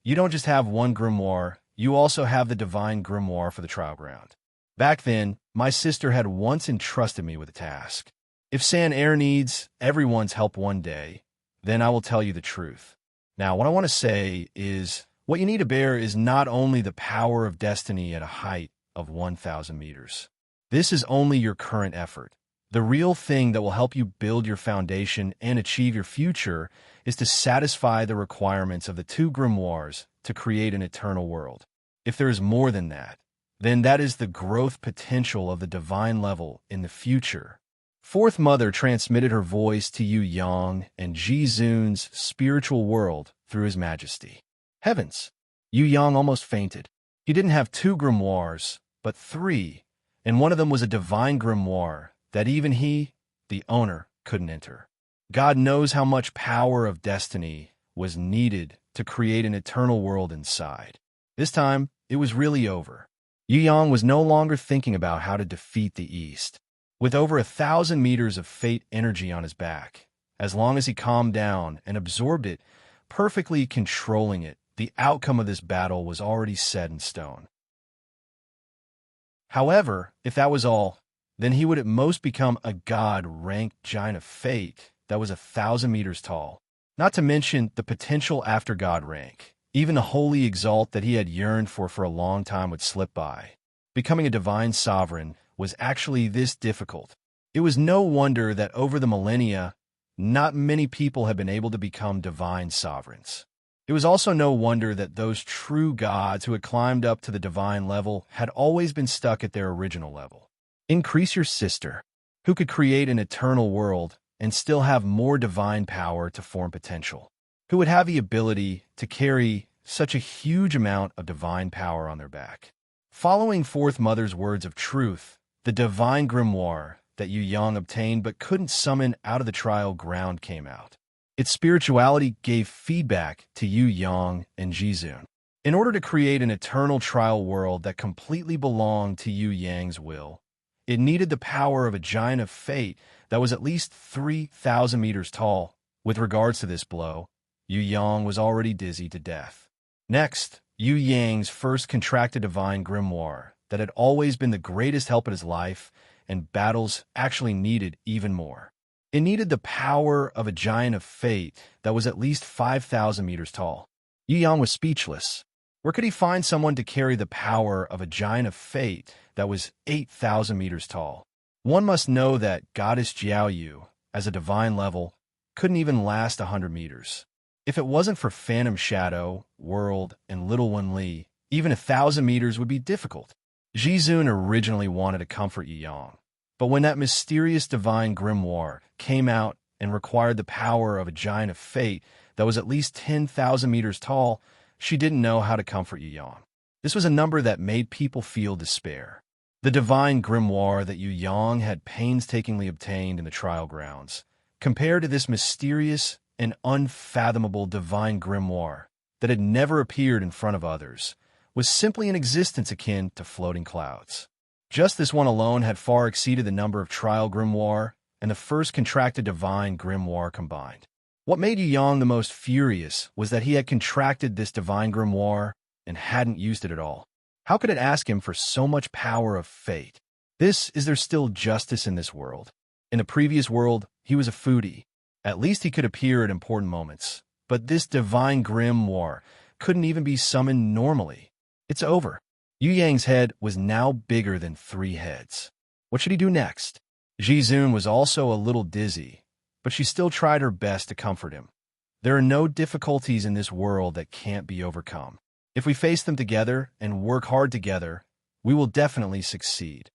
you don't just have one grimoire, you also have the divine grimoire for the trial ground. Back then, my sister had once entrusted me with a task. If San needs everyone's help one day, then I will tell you the truth. Now, what I want to say is, what you need to bear is not only the power of destiny at a height of 1,000 meters. This is only your current effort. The real thing that will help you build your foundation and achieve your future is to satisfy the requirements of the two grimoires to create an eternal world. If there is more than that, then that is the growth potential of the divine level in the future. Fourth Mother transmitted her voice to Yu Yang and Ji Zun's spiritual world through His Majesty. Heavens! Yu Yang almost fainted. He didn't have two grimoires, but three, and one of them was a divine grimoire that even he, the owner, couldn't enter. God knows how much power of destiny was needed to create an eternal world inside. This time, it was really over. Yu Yang was no longer thinking about how to defeat the East. With over 1,000 meters of fate energy on his back, as long as he calmed down and absorbed it, perfectly controlling it, the outcome of this battle was already set in stone. However, if that was all, then he would at most become a god-ranked giant of fate that was 1,000 meters tall. Not to mention the potential after-god rank. Even the holy exalt that he had yearned for a long time would slip by. Becoming a divine sovereign was actually this difficult. It was no wonder that over the millennia, not many people have been able to become divine sovereigns. It was also no wonder that those true gods who had climbed up to the divine level had always been stuck at their original level. Increase your sister, who could create an eternal world and still have more divine power to form potential, who would have the ability to carry such a huge amount of divine power on their back. Following Fourth Mother's words of truth, the divine grimoire that Yu Yang obtained but couldn't summon out of the trial ground came out. Its spirituality gave feedback to Yu Yang and Jizun. In order to create an eternal trial world that completely belonged to Yu Yang's will, it needed the power of a giant of fate that was at least 3,000 meters tall. With regards to this blow, Yu Yang was already dizzy to death. Next, Yu Yang's first contracted divine grimoire that had always been the greatest help in his life and battles actually needed even more. It needed the power of a giant of fate that was at least 5,000 meters tall. Yu Yang was speechless. Where could he find someone to carry the power of a giant of fate that was 8,000 meters tall? One must know that Goddess Jiao Yu, as a divine level, couldn't even last 100 meters. If it wasn't for Phantom Shadow, World, and Little One Li, even 1,000 meters would be difficult. Jizun originally wanted to comfort Yu Yang, but when that mysterious divine grimoire came out and required the power of a giant of fate that was at least 10,000 meters tall, she didn't know how to comfort Yu Yang. This was a number that made people feel despair. The divine grimoire that Yu Yang had painstakingly obtained in the trial grounds, compared to this mysterious and unfathomable divine grimoire that had never appeared in front of others, was simply an existence akin to floating clouds. Just this one alone had far exceeded the number of trial grimoire and the first contracted divine grimoire combined. What made Yu Yang the most furious was that he had contracted this divine grimoire and hadn't used it at all. How could it ask him for so much power of fate? Is there still justice in this world? In the previous world, he was a foodie. At least he could appear at important moments. But this divine grimoire couldn't even be summoned normally. It's over. Yu Yang's head was now bigger than 3 heads. What should he do next? Jizun was also a little dizzy, but she still tried her best to comfort him. There are no difficulties in this world that can't be overcome. If we face them together and work hard together, we will definitely succeed.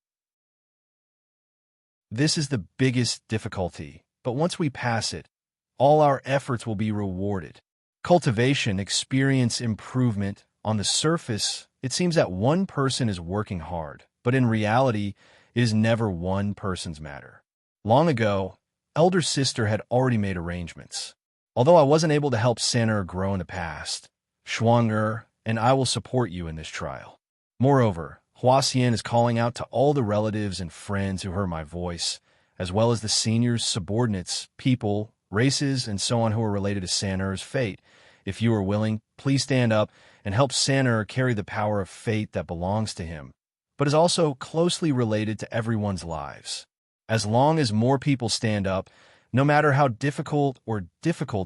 This is the biggest difficulty, but once we pass it, all our efforts will be rewarded. Cultivation, experience, improvement. On the surface, it seems that one person is working hard, but in reality, it is never one person's matter. Long ago, elder sister had already made arrangements. Although I wasn't able to help Saner grow in the past, Shuang and I will support you in this trial. Moreover, Huaxian is calling out to all the relatives and friends who heard my voice, as well as the seniors, subordinates, people, races, and so on who are related to Saner's fate. If you are willing, please stand up and help Saner carry the power of fate that belongs to him, but is also closely related to everyone's lives. As long as more people stand up, no matter how difficult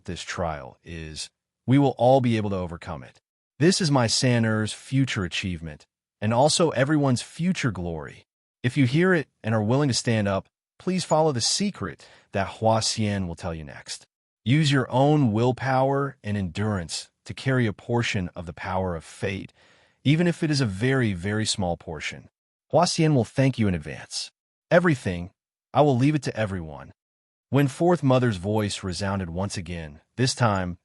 this trial is, we will all be able to overcome it. This is my Saner's future achievement, and also everyone's future glory. If you hear it and are willing to stand up, please follow the secret that Huaxian will tell you next. Use your own willpower and endurance to carry a portion of the power of fate, even if it is a very, very small portion. Huaxian will thank you in advance. Everything, I will leave it to everyone. When Fourth Mother's voice resounded once again, this time,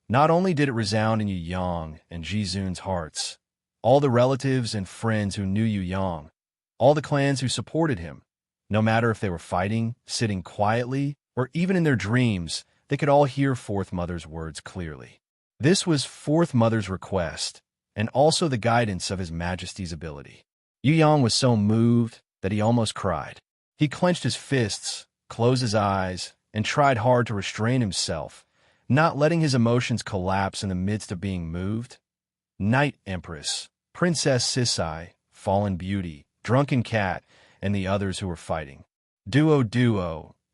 not only did it resound in Yu Yang and Jizun's hearts, all the relatives and friends who knew Yu Yang, all the clans who supported him, no matter if they were fighting, sitting quietly, or even in their dreams, they could all hear Fourth Mother's words clearly. This was Fourth Mother's request, and also the guidance of His Majesty's ability. Yu Yang was so moved that he almost cried. He clenched his fists, closed his eyes, and tried hard to restrain himself, not letting his emotions collapse in the midst of being moved. Night Empress, Princess Sisai, Fallen Beauty, Drunken Cat, and the others who were fighting. Duo,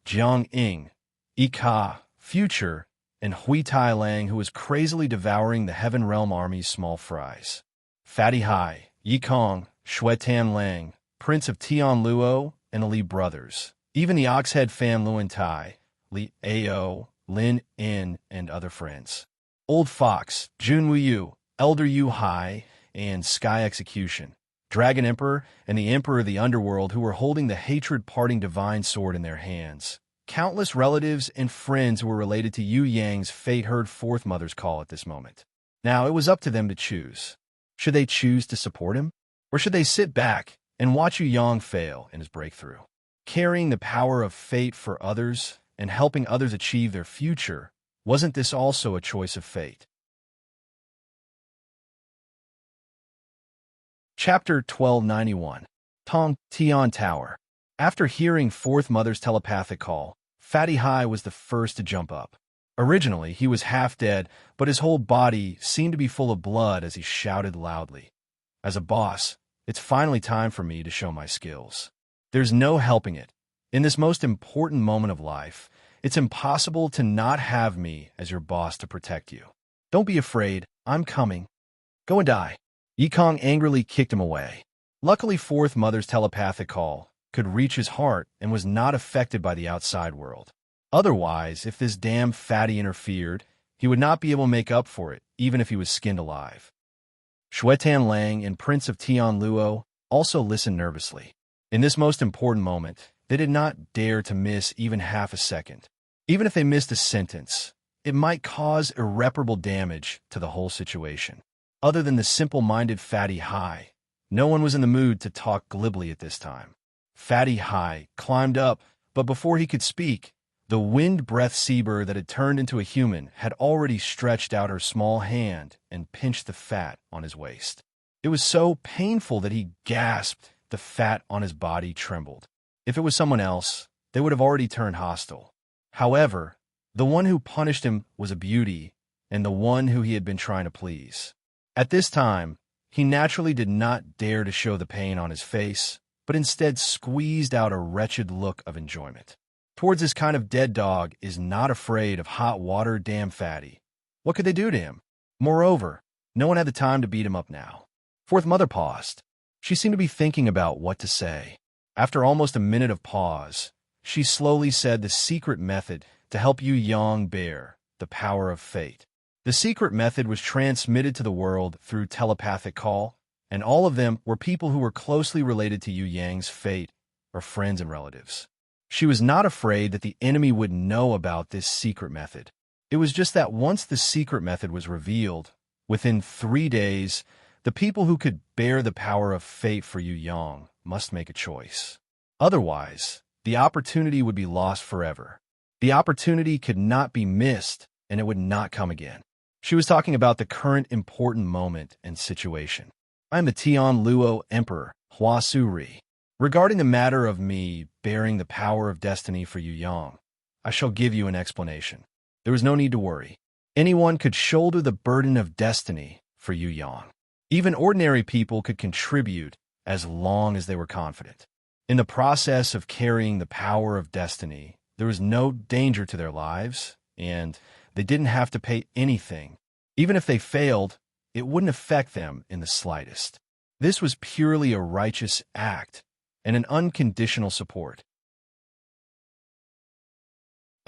Jiang Ying, Ika, Future, and Hui Tai Lang, who was crazily devouring the Heaven Realm Army's small fries. Fatty Hai, Yi Kong, Shui Tan Lang, Prince of Tian Luo, and the Li brothers. Even the Oxhead fan Luan Tai, Li Ao, Lin In, and other friends. Old Fox, Jun Wuyu, Elder Yu Hai, and Sky Execution, Dragon Emperor, and the Emperor of the Underworld, who were holding the hatred-parting divine sword in their hands. Countless relatives and friends who were related to Yu Yang's fate heard Fourth Mother's call at this moment. Now, it was up to them to choose. Should they choose to support him? Or should they sit back and watch Yu Yang fail in his breakthrough? Carrying the power of fate for others and helping others achieve their future, wasn't this also a choice of fate? Chapter 1291. Tong Tian Tower. After hearing Fourth Mother's telepathic call, Fatty Hai was the first to jump up. Originally, he was half dead, but his whole body seemed to be full of blood as he shouted loudly. As a boss, it's finally time for me to show my skills. There's no helping it. In this most important moment of life, it's impossible to not have me as your boss to protect you. Don't be afraid, I'm coming. Go and die. Yi Kong angrily kicked him away. Luckily, Fourth Mother's telepathic call could reach his heart and was not affected by the outside world. Otherwise, if this damn fatty interfered, he would not be able to make up for it, even if he was skinned alive. Shui Tan Lang and Prince of Tian Luo also listened nervously. In this most important moment, they did not dare to miss even half a second. Even if they missed a sentence, it might cause irreparable damage to the whole situation. Other than the simple-minded Fatty Hai, no one was in the mood to talk glibly at this time. Fatty Hai climbed up, but before he could speak, the wind-breath seabird that had turned into a human had already stretched out her small hand and pinched the fat on his waist. It was so painful that he gasped. The fat on his body trembled. If it was someone else, they would have already turned hostile. However, the one who punished him was a beauty, and the one who he had been trying to please. At this time, he naturally did not dare to show the pain on his face, but instead squeezed out a wretched look of enjoyment. Towards this kind of dead dog is not afraid of hot water, damn fatty. What could they do to him? Moreover, no one had the time to beat him up now. Fourth Mother paused. She seemed to be thinking about what to say. After almost a minute of pause, she slowly said the secret method to help Yu Yang bear the power of fate. The secret method was transmitted to the world through telepathic call, and all of them were people who were closely related to Yu Yang's fate, or friends and relatives. She was not afraid that the enemy would know about this secret method. It was just that once the secret method was revealed, within 3 days, the people who could bear the power of fate for Yu Yang must make a choice. Otherwise, the opportunity would be lost forever. The opportunity could not be missed, and it would not come again. She was talking about the current important moment and situation. I am the Tian Luo Emperor, Hua Suri. Regarding the matter of me bearing the power of destiny for Yu Yang, I shall give you an explanation. There is no need to worry. Anyone could shoulder the burden of destiny for Yu Yang. Even ordinary people could contribute as long as they were confident. In the process of carrying the power of destiny, there was no danger to their lives, and they didn't have to pay anything. Even if they failed, it wouldn't affect them in the slightest. This was purely a righteous act and an unconditional support.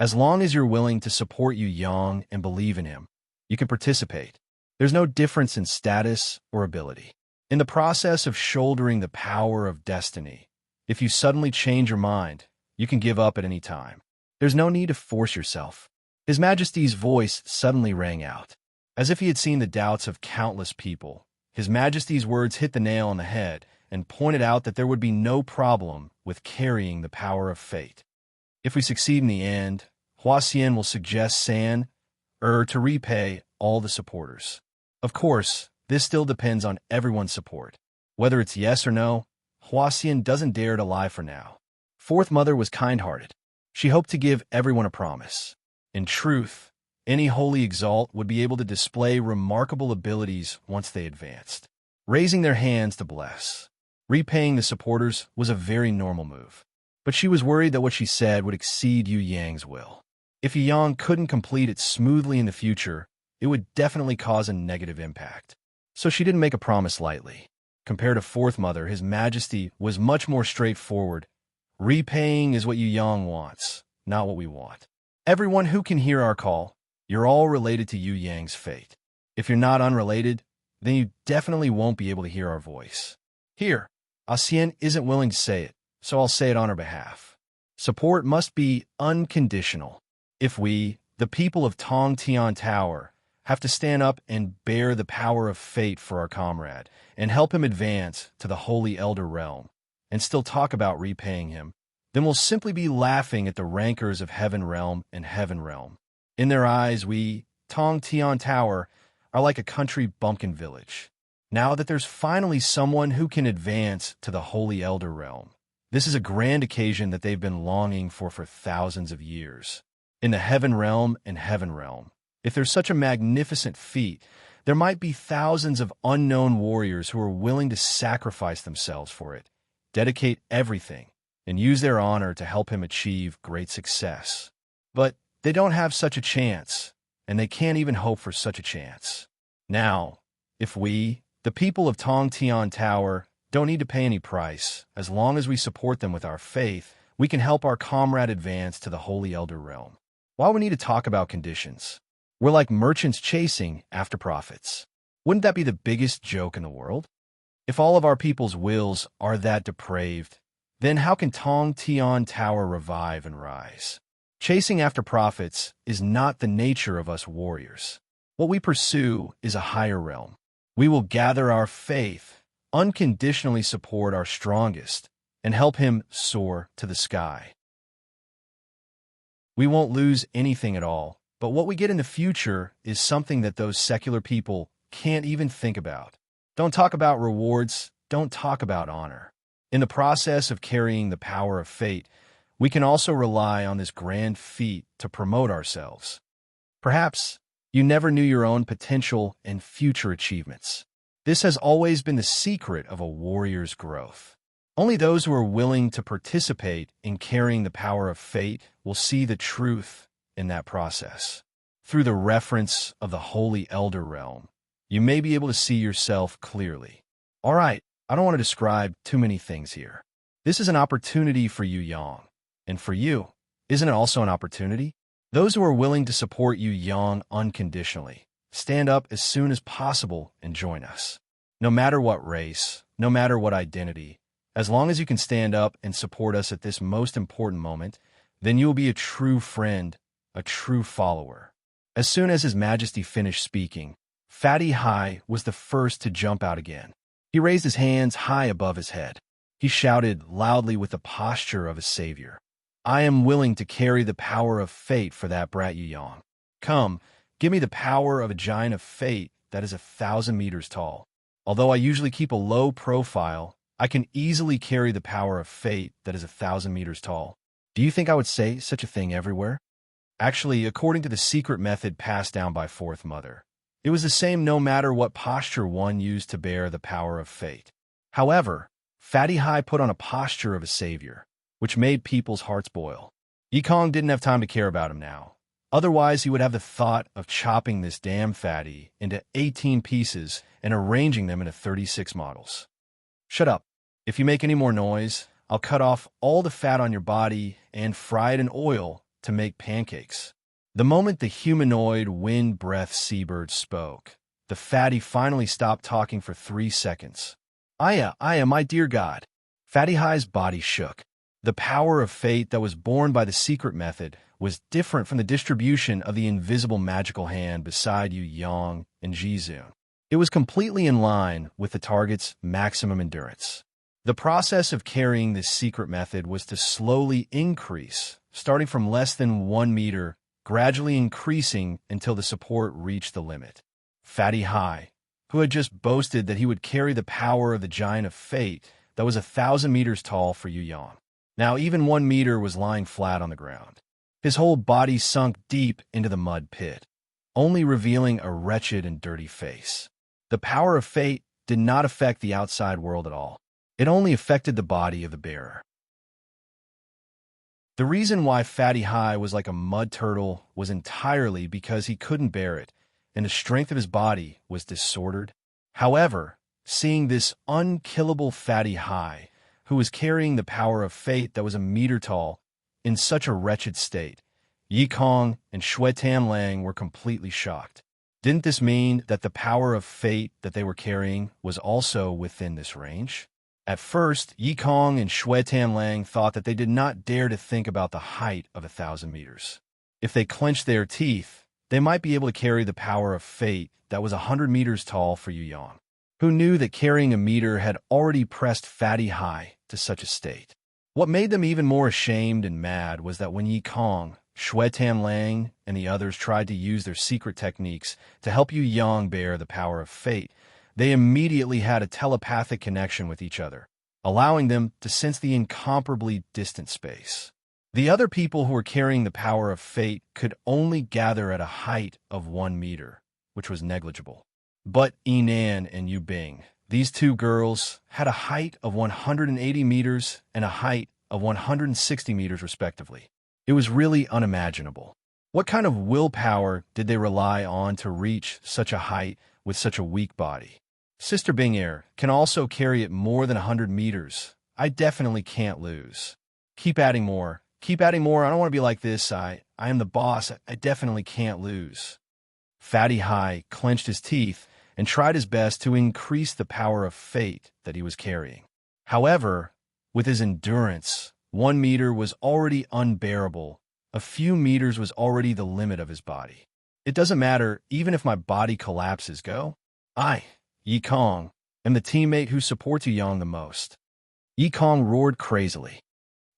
As long as you're willing to support Yu Yang and believe in him, you can participate. There's no difference in status or ability. In the process of shouldering the power of destiny, if you suddenly change your mind, you can give up at any time. There's no need to force yourself. His Majesty's voice suddenly rang out. As if he had seen the doubts of countless people, His Majesty's words hit the nail on the head and pointed out that there would be no problem with carrying the power of fate. If we succeed in the end, Hua Xian will suggest to repay all the supporters. Of course, this still depends on everyone's support. Whether it's yes or no, Hua Xian doesn't dare to lie for now. Fourth Mother was kind-hearted. She hoped to give everyone a promise. In truth, any holy exalt would be able to display remarkable abilities once they advanced. Raising their hands to bless, repaying the supporters was a very normal move. But she was worried that what she said would exceed Yu Yang's will. If Yu Yang couldn't complete it smoothly in the future, it would definitely cause a negative impact. So she didn't make a promise lightly. Compared to Fourth Mother, His Majesty was much more straightforward. Repaying is what Yu Yang wants, not what we want. Everyone who can hear our call, you're all related to Yu Yang's fate. If you're not unrelated, then you definitely won't be able to hear our voice. Here, Asien isn't willing to say it, so I'll say it on her behalf. Support must be unconditional. If we, the people of Tong Tian Tower, have to stand up and bear the power of fate for our comrade and help him advance to the Holy Elder Realm, and still talk about repaying him, then we'll simply be laughing at the rancors of Heaven Realm and Heaven Realm. In their eyes, we, Tong Tian Tower, are like a country bumpkin village. Now that there's finally someone who can advance to the Holy Elder Realm, this is a grand occasion that they've been longing for thousands of years. In the Heaven Realm and Heaven Realm, if there's such a magnificent feat, there might be thousands of unknown warriors who are willing to sacrifice themselves for it, dedicate everything, and use their honor to help him achieve great success. But they don't have such a chance, and they can't even hope for such a chance. Now, if we, the people of Tong Tian Tower, don't need to pay any price, as long as we support them with our faith, we can help our comrade advance to the Holy Elder Realm. Why we need to talk about conditions? We're like merchants chasing after profits. Wouldn't that be the biggest joke in the world? If all of our people's wills are that depraved, then how can Tong Tian Tower revive and rise? Chasing after profits is not the nature of us warriors. What we pursue is a higher realm. We will gather our faith, unconditionally support our strongest, and help him soar to the sky. We won't lose anything at all, but what we get in the future is something that those secular people can't even think about. Don't talk about rewards, don't talk about honor. In the process of carrying the power of fate, we can also rely on this grand feat to promote ourselves. Perhaps you never knew your own potential and future achievements. This has always been the secret of a warrior's growth. Only those who are willing to participate in carrying the power of fate will see the truth in that process. Through the reference of the Holy Elder Realm, you may be able to see yourself clearly. All right, I don't want to describe too many things here. This is an opportunity for Yu Yang. And for you, isn't it also an opportunity? Those who are willing to support Yu Yang unconditionally, stand up as soon as possible and join us. No matter what race, no matter what identity, as long as you can stand up and support us at this most important moment, then you will be a true friend, a true follower. As soon as His Majesty finished speaking, Fatty Hai was the first to jump out again. He raised his hands high above his head. He shouted loudly with the posture of a savior, "I am willing to carry the power of fate for that brat Yu Yang. Come, give me the power of a giant of fate that is 1,000 meters tall. Although I usually keep a low profile, I can easily carry the power of fate that is 1,000 meters tall." Do you think I would say such a thing everywhere? Actually, according to the secret method passed down by Fourth Mother, it was the same no matter what posture one used to bear the power of fate. However, Fatty Hai put on a posture of a savior, which made people's hearts boil. Yikong didn't have time to care about him now. Otherwise, he would have the thought of chopping this damn fatty into 18 pieces and arranging them into 36 models. Shut up. If you make any more noise, I'll cut off all the fat on your body and fry it in oil to make pancakes. The moment the humanoid wind-breath seabird spoke, the fatty finally stopped talking for 3 seconds. Aya, my dear God. Fatty Hai's body shook. The power of fate that was born by the secret method was different from the distribution of the invisible magical hand beside Yu Yang and Jizun. It was completely in line with the target's maximum endurance. The process of carrying this secret method was to slowly increase, starting from less than 1 meter, gradually increasing until the support reached the limit. Fatty Hai, who had just boasted that he would carry the power of the giant of fate that was 1,000 meters tall for Yu Yang. Now even 1 meter was lying flat on the ground. His whole body sunk deep into the mud pit, only revealing a wretched and dirty face. The power of fate did not affect the outside world at all. It only affected the body of the bearer. The reason why Fatty High was like a mud turtle was entirely because he couldn't bear it, and the strength of his body was disordered. However, seeing this unkillable Fatty High, who was carrying the power of fate that was a meter tall, in such a wretched state, Yi Kong and Xue Tan Lang were completely shocked. Didn't this mean that the power of fate that they were carrying was also within this range? At first, Yi Kong and Xue Tan Lang thought that they did not dare to think about the height of 1,000 meters. If they clenched their teeth, they might be able to carry the power of fate that was 100 meters tall for Yu Yang, who knew that carrying a meter had already pressed Fatty High to such a state. What made them even more ashamed and mad was that when Yi Kong, Xue Tan Lang, and the others tried to use their secret techniques to help Yu Yang bear the power of fate, they immediately had a telepathic connection with each other, allowing them to sense the incomparably distant space. The other people who were carrying the power of fate could only gather at a height of 1 meter, which was negligible. But Yinan and Yu Bing, these two girls, had a height of 180 meters and a height of 160 meters respectively. It was really unimaginable. What kind of willpower did they rely on to reach such a height with such a weak body? Sister Bing can also carry it more than 100 meters. I definitely can't lose. Keep adding more. Keep adding more. I don't want to be like this. I am the boss. I definitely can't lose. Fatty High clenched his teeth and tried his best to increase the power of fate that he was carrying. However, with his endurance, 1 meter was already unbearable. A few meters was already the limit of his body. It doesn't matter, even if my body collapses, go. Yi Kong, am the teammate who supports Yu Yang the most. Yi Kong roared crazily.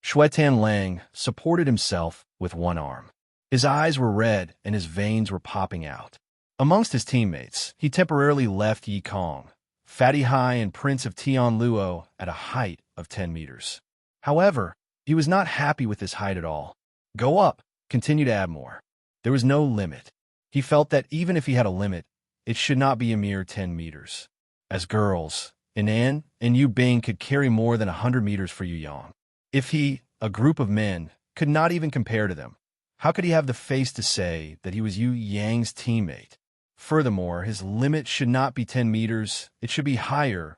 Xue Tan Lang supported himself with one arm. His eyes were red and his veins were popping out. Amongst his teammates, he temporarily left Yi Kong, Fatty High, and Prince of Tianluo at a height of 10 meters. However, he was not happy with this height at all. Go up, continue to add more. There was no limit. He felt that even if he had a limit, it should not be a mere 10 meters. As girls, Yinan and Yu Bing could carry more than 100 meters for Yu Yang. If he, a group of men, could not even compare to them, how could he have the face to say that he was Yu Yang's teammate? Furthermore, his limit should not be 10 meters, it should be higher.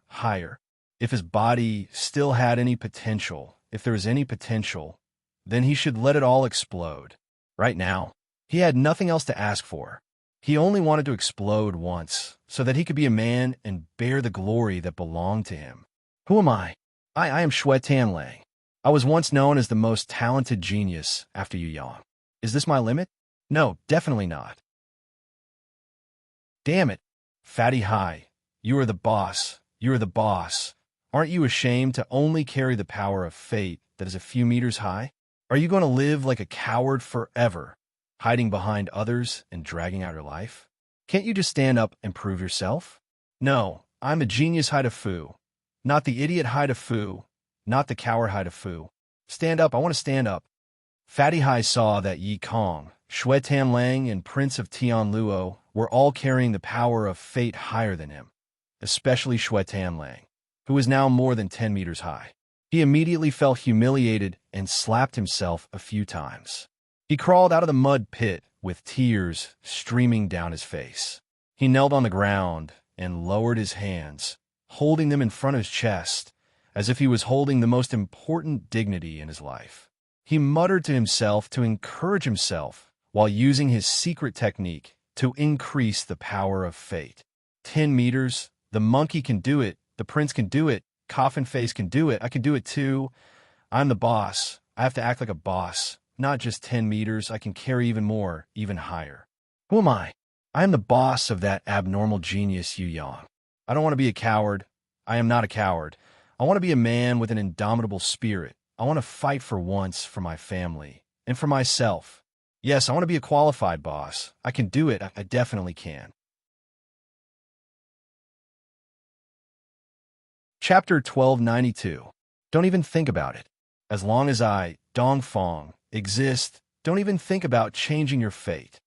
If his body still had any potential, if there was any potential, then he should let it all explode. Right now, he had nothing else to ask for. He only wanted to explode once, so that he could be a man and bear the glory that belonged to him. Who am I? I am Xue Tan Lang. I was once known as the most talented genius after Yu Yang. Is this my limit? No, definitely not. Damn it. Fatty High, you are the boss. You are the boss. Aren't you ashamed to only carry the power of fate that is a few meters high? Are you going to live like a coward forever, hiding behind others and dragging out your life? Can't you just stand up and prove yourself? No, I'm a genius Haida Fu, not the idiot Haida Fu, not the coward Haida Fu. Stand up, I want to stand up. Fatty High saw that Yi Kong, Xue Tan Lang, and Prince of Tianluo were all carrying the power of fate higher than him, especially Xue Tan Lang, who was now more than 10 meters high. He immediately felt humiliated and slapped himself a few times. He crawled out of the mud pit with tears streaming down his face. He knelt on the ground and lowered his hands, holding them in front of his chest, as if he was holding the most important dignity in his life. He muttered to himself to encourage himself while using his secret technique to increase the power of fate. 10 meters, the monkey can do it, the prince can do it, Coffin Face can do it, I can do it too. I'm the boss. I have to act like a boss. Not just 10 meters, I can carry even more, even higher. Who am I? I am the boss of that abnormal genius Yu Yang. I don't want to be a coward. I am not a coward. I want to be a man with an indomitable spirit. I want to fight for once for my family and for myself. Yes, I want to be a qualified boss. I can do it. I definitely can. Chapter 1292. Don't even think about it. As long as I, Dong Fong, exist, don't even think about changing your fate.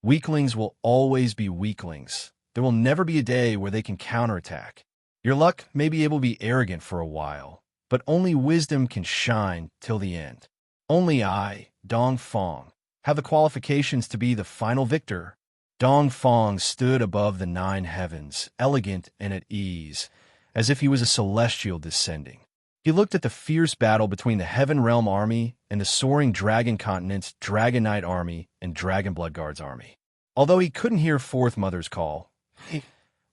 Weaklings will always be weaklings. There will never be a day where they can counterattack. Your luck may be able to be arrogant for a while, but only wisdom can shine till the end. Only I, Dong Fong, have the qualifications to be the final victor. Dong Fong stood above the 9 heavens, elegant and at ease, as if he was a celestial descending. He looked at the fierce battle between the Heaven Realm Army and the soaring Dragon Continent's Dragon Knight Army and Dragon Blood Guards Army. Although he couldn't hear Fourth Mother's call, he,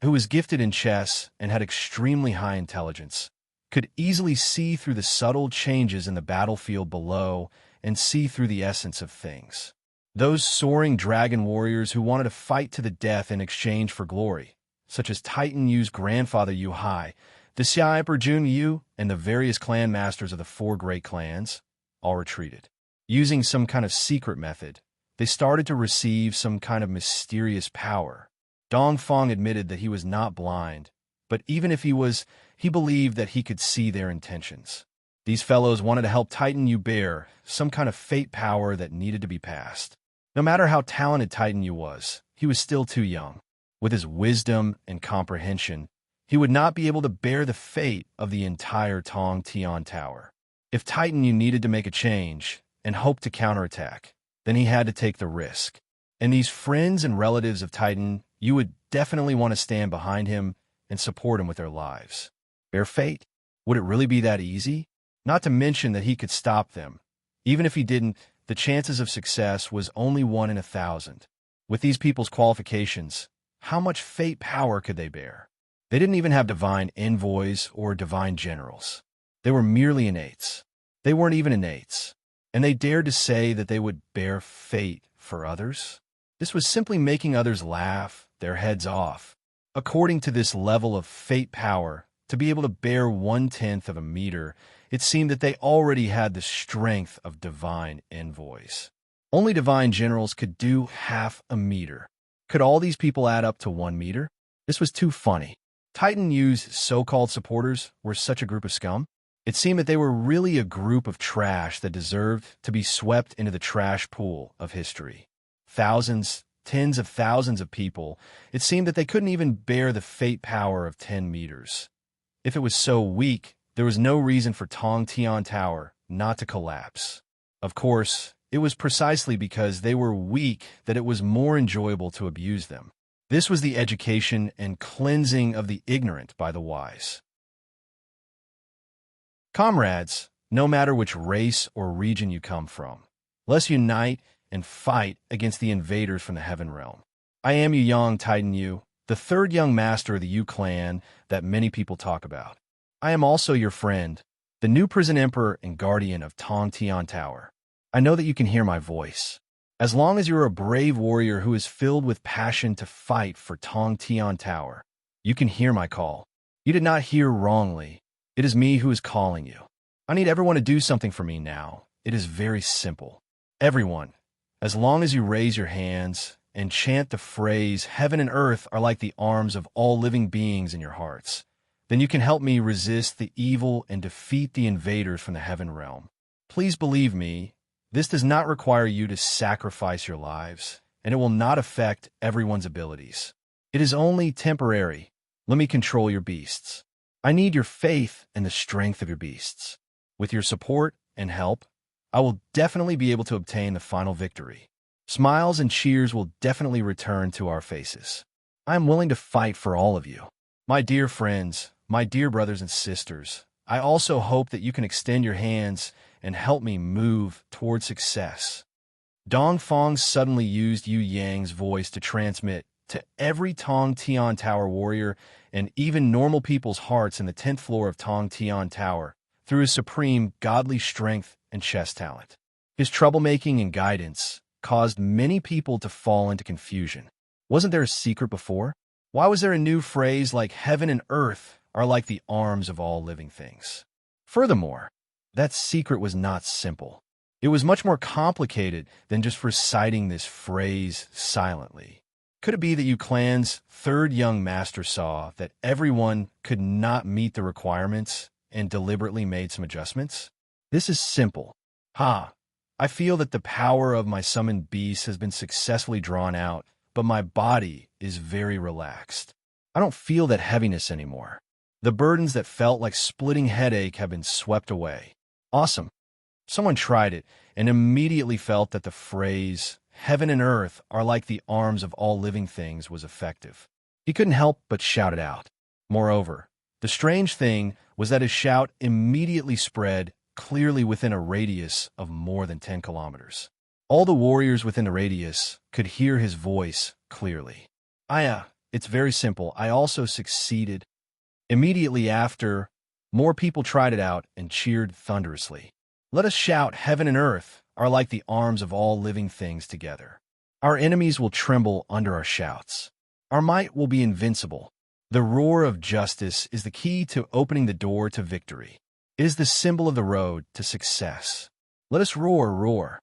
who was gifted in chess and had extremely high intelligence, could easily see through the subtle changes in the battlefield below and see through the essence of things. Those soaring dragon warriors who wanted to fight to the death in exchange for glory, such as Titan Yu's grandfather Yu Hai, the Xia Emperor Jun Yu, and the various clan masters of the 4 great clans, all retreated. Using some kind of secret method, they started to receive some kind of mysterious power. Dong Fong admitted that he was not blind, but even if he was, he believed that he could see their intentions. These fellows wanted to help Titan Yu bear some kind of fate power that needed to be passed. No matter how talented Titan Yu was, he was still too young. With his wisdom and comprehension, he would not be able to bear the fate of the entire Tong Tian Tower. If Titan Yu needed to make a change and hope to counterattack, then he had to take the risk. And these friends and relatives of Titan Yu would definitely want to stand behind him and support him with their lives. Bear fate? Would it really be that easy? Not to mention that he could stop them. Even if he didn't, the chances of success was only 1 in 1,000. With these people's qualifications, how much fate power could they bear? They didn't even have divine envoys or divine generals. They were merely innates. They weren't even innates. And they dared to say that they would bear fate for others? This was simply making others laugh their heads off. According to this level of fate power, to be able to bear 1/10 of a meter, it seemed that they already had the strength of divine envoys. Only divine generals could do half a meter. Could all these people add up to 1 meter? This was too funny. Titan Yu's so-called supporters were such a group of scum. It seemed that they were really a group of trash that deserved to be swept into the trash pool of history. Thousands, tens of thousands of people, it seemed that they couldn't even bear the fate power of 10 meters. If it was so weak, there was no reason for Tong Tian Tower not to collapse. Of course, it was precisely because they were weak that it was more enjoyable to abuse them. This was the education and cleansing of the ignorant by the wise. Comrades, no matter which race or region you come from, let's unite and fight against the invaders from the Heaven Realm. I am Yu Yang Titan Yu, the 3rd young master of the Yu clan that many people talk about. I am also your friend, the new prison emperor and guardian of Tong Tian Tower. I know that you can hear my voice. As long as you're a brave warrior who is filled with passion to fight for Tong Tian Tower, you can hear my call. You did not hear wrongly. It is me who is calling you. I need everyone to do something for me now. It is very simple. Everyone, as long as you raise your hands and chant the phrase, "Heaven and earth are like the arms of all living beings in your hearts," then you can help me resist the evil and defeat the invaders from the Heaven Realm. Please believe me, this does not require you to sacrifice your lives, and it will not affect everyone's abilities. It is only temporary. Let me control your beasts. I need your faith and the strength of your beasts. With your support and help, I will definitely be able to obtain the final victory. Smiles and cheers will definitely return to our faces. I am willing to fight for all of you. My dear friends, my dear brothers and sisters, I also hope that you can extend your hands and help me move toward success. Dong Fong suddenly used Yu Yang's voice to transmit to every Tong Tian Tower warrior and even normal people's hearts in the 10th floor of Tong Tian Tower through his supreme godly strength and chess talent. His troublemaking and guidance caused many people to fall into confusion. Wasn't there a secret before? Why was there a new phrase like "heaven and earth are like the arms of all living things"? Furthermore, that secret was not simple. It was much more complicated than just reciting this phrase silently. Could it be that Yu Clan's 3rd young master saw that everyone could not meet the requirements and deliberately made some adjustments? This is simple. I feel that the power of my summoned beast has been successfully drawn out, but my body is very relaxed. I don't feel that heaviness anymore. The burdens that felt like splitting headache have been swept away. Awesome. Someone tried it and immediately felt that the phrase, "Heaven and earth are like the arms of all living things," was effective. He couldn't help but shout it out. Moreover, the strange thing was that his shout immediately spread clearly within a radius of more than 10 kilometers. All the warriors within the radius could hear his voice clearly. It's very simple. I also succeeded. Immediately after, more people tried it out and cheered thunderously. Let us shout, "Heaven and earth are like the arms of all living things together." Our enemies will tremble under our shouts. Our might will be invincible. The roar of justice is the key to opening the door to victory. It is the symbol of the road to success. Let us roar, roar.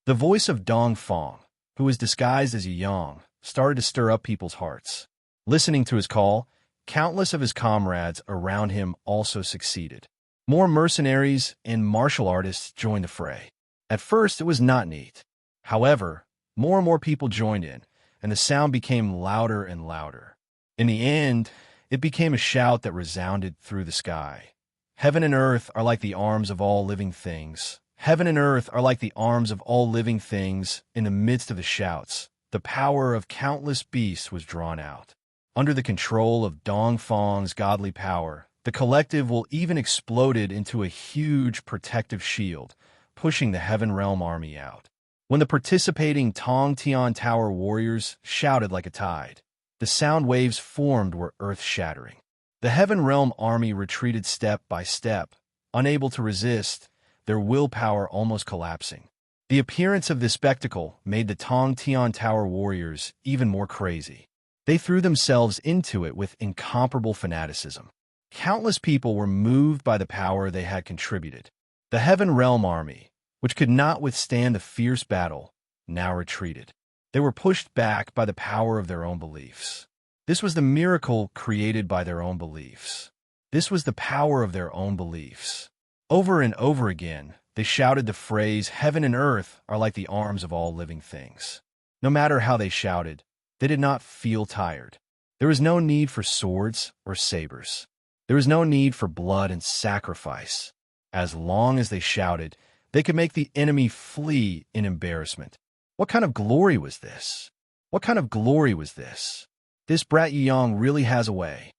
The voice of Dong Fong, who was disguised as a Yang, started to stir up people's hearts. Listening to his call, countless of his comrades around him also succeeded. More mercenaries and martial artists joined the fray. At first, it was not neat. However, more and more people joined in, and the sound became louder and louder. In the end, it became a shout that resounded through the sky. Heaven and earth are like the arms of all living things. Heaven and earth are like the arms of all living things. In the midst of the shouts, the power of countless beasts was drawn out. Under the control of Dong Fong's godly power, the collective will even exploded into a huge protective shield, pushing the Heaven Realm army out. When the participating Tong Tian Tower warriors shouted like a tide, the sound waves formed were earth-shattering. The Heaven Realm army retreated step by step, unable to resist, their willpower almost collapsing. The appearance of this spectacle made the Tong Tian Tower warriors even more crazy. They threw themselves into it with incomparable fanaticism. Countless people were moved by the power they had contributed. The Heaven Realm army, which could not withstand the fierce battle, now retreated. They were pushed back by the power of their own beliefs. This was the miracle created by their own beliefs. This was the power of their own beliefs. Over and over again, they shouted the phrase, "Heaven and earth are like the arms of all living things." No matter how they shouted, they did not feel tired. There was no need for swords or sabers. There was no need for blood and sacrifice. As long as they shouted, they could make the enemy flee in embarrassment. What kind of glory was this? What kind of glory was this? This brat Yang really has a way.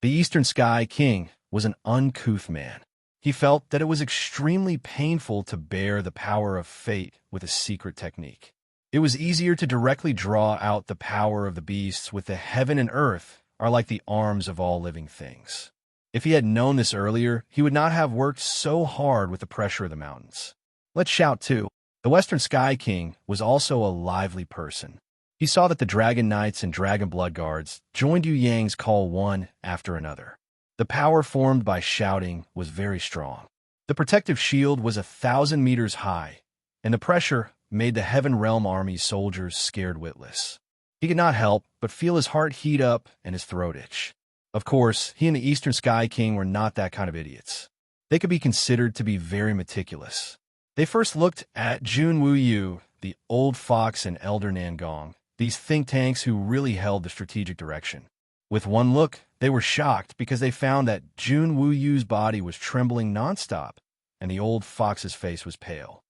The Eastern Sky King was an uncouth man. He felt that it was extremely painful to bear the power of fate with a secret technique. It was easier to directly draw out the power of the beasts with the heaven and earth are like the arms of all living things. If he had known this earlier, he would not have worked so hard with the pressure of the mountains. Let's shout too. The Western Sky King was also a lively person. He saw that the Dragon Knights and Dragon Blood Guards joined Yu Yang's call one after another. The power formed by shouting was very strong. The protective shield was 1,000 meters high, and the pressure made the Heaven Realm Army's soldiers scared witless. He could not help but feel his heart heat up and his throat itch. Of course, he and the Eastern Sky King were not that kind of idiots. They could be considered to be very meticulous. They first looked at Jun Wu Yu, the Old Fox, and Elder Nangong, these think tanks who really held the strategic direction. With one look, they were shocked because they found that Jun Wu Yu's body was trembling nonstop, and the Old Fox's face was pale.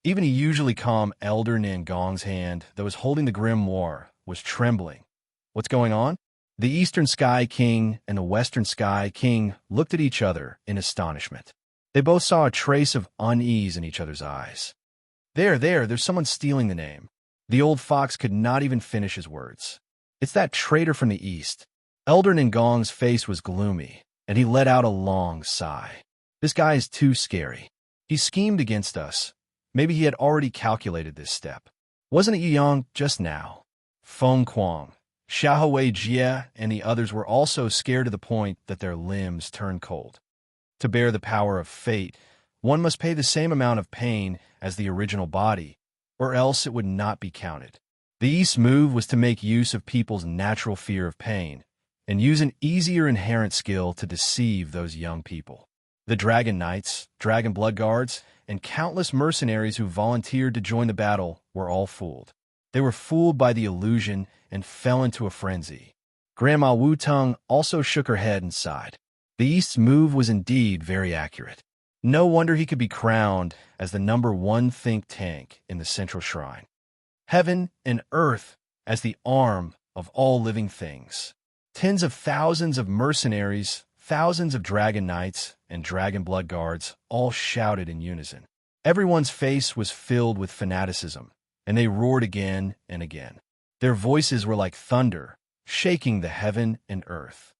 Even the usually calm Elder Nangong's hand that was holding the grimoire was trembling. What's going on? The Eastern Sky King and the Western Sky King looked at each other in astonishment. They both saw a trace of unease in each other's eyes. There's someone stealing the name. The Old Fox could not even finish his words. It's that traitor from the East. Elder Nangong's face was gloomy, and he let out a long sigh. This guy is too scary. He schemed against us. Maybe he had already calculated this step. Wasn't it Yang just now? Feng Kuang, Xiaohui Jie, and the others were also scared to the point that their limbs turned cold. To bear the power of fate, one must pay the same amount of pain as the original body, or else it would not be counted. The East's move was to make use of people's natural fear of pain, and use an easier inherent skill to deceive those young people. The Dragon Knights, Dragon Blood Guards, and countless mercenaries who volunteered to join the battle were all fooled. They were fooled by the illusion and fell into a frenzy. Grandma Wu Tung also shook her head and sighed. The East's move was indeed very accurate. No wonder he could be crowned as the #1 think tank in the central shrine. Heaven and earth as the arm of all living things. Tens of thousands of mercenaries, thousands of dragon knights, and dragon blood guards all shouted in unison. Everyone's face was filled with fanaticism, and they roared again and again. Their voices were like thunder, shaking the heaven and earth.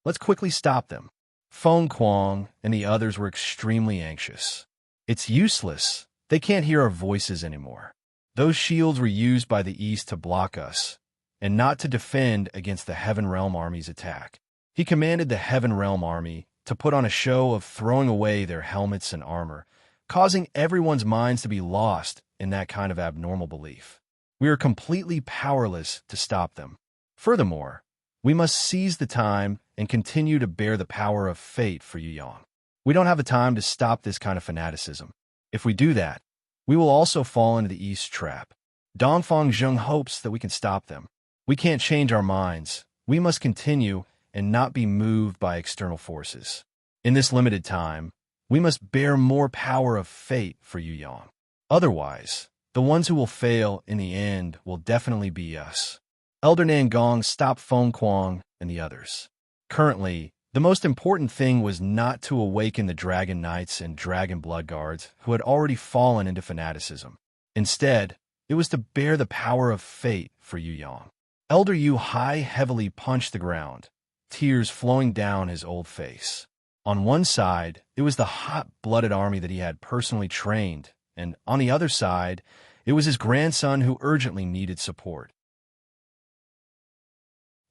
Let's quickly stop them. Feng Kuang and the others were extremely anxious. It's useless. They can't hear our voices anymore. Those shields were used by the East to block us, and not to defend against the Heaven Realm Army's attack. He commanded the Heaven Realm Army to put on a show of throwing away their helmets and armor, causing everyone's minds to be lost in that kind of abnormal belief. We are completely powerless to stop them. Furthermore, we must seize the time and continue to bear the power of fate for Yu Yang. We don't have the time to stop this kind of fanaticism. If we do that, we will also fall into the East's trap. Dongfang Zheng hopes that we can stop them. We can't change our minds. We must continue and not be moved by external forces. In this limited time, we must bear more power of fate for Yu Yang. Otherwise, the ones who will fail in the end will definitely be us. Elder Nangong stopped Feng Kuang and the others. Currently, the most important thing was not to awaken the Dragon Knights and Dragon Blood Guards who had already fallen into fanaticism. Instead, it was to bear the power of fate for Yu Yang. Elder Yu Hai heavily punched the ground, tears flowing down his old face. On one side, it was the hot-blooded army that he had personally trained, and on the other side, it was his grandson who urgently needed support.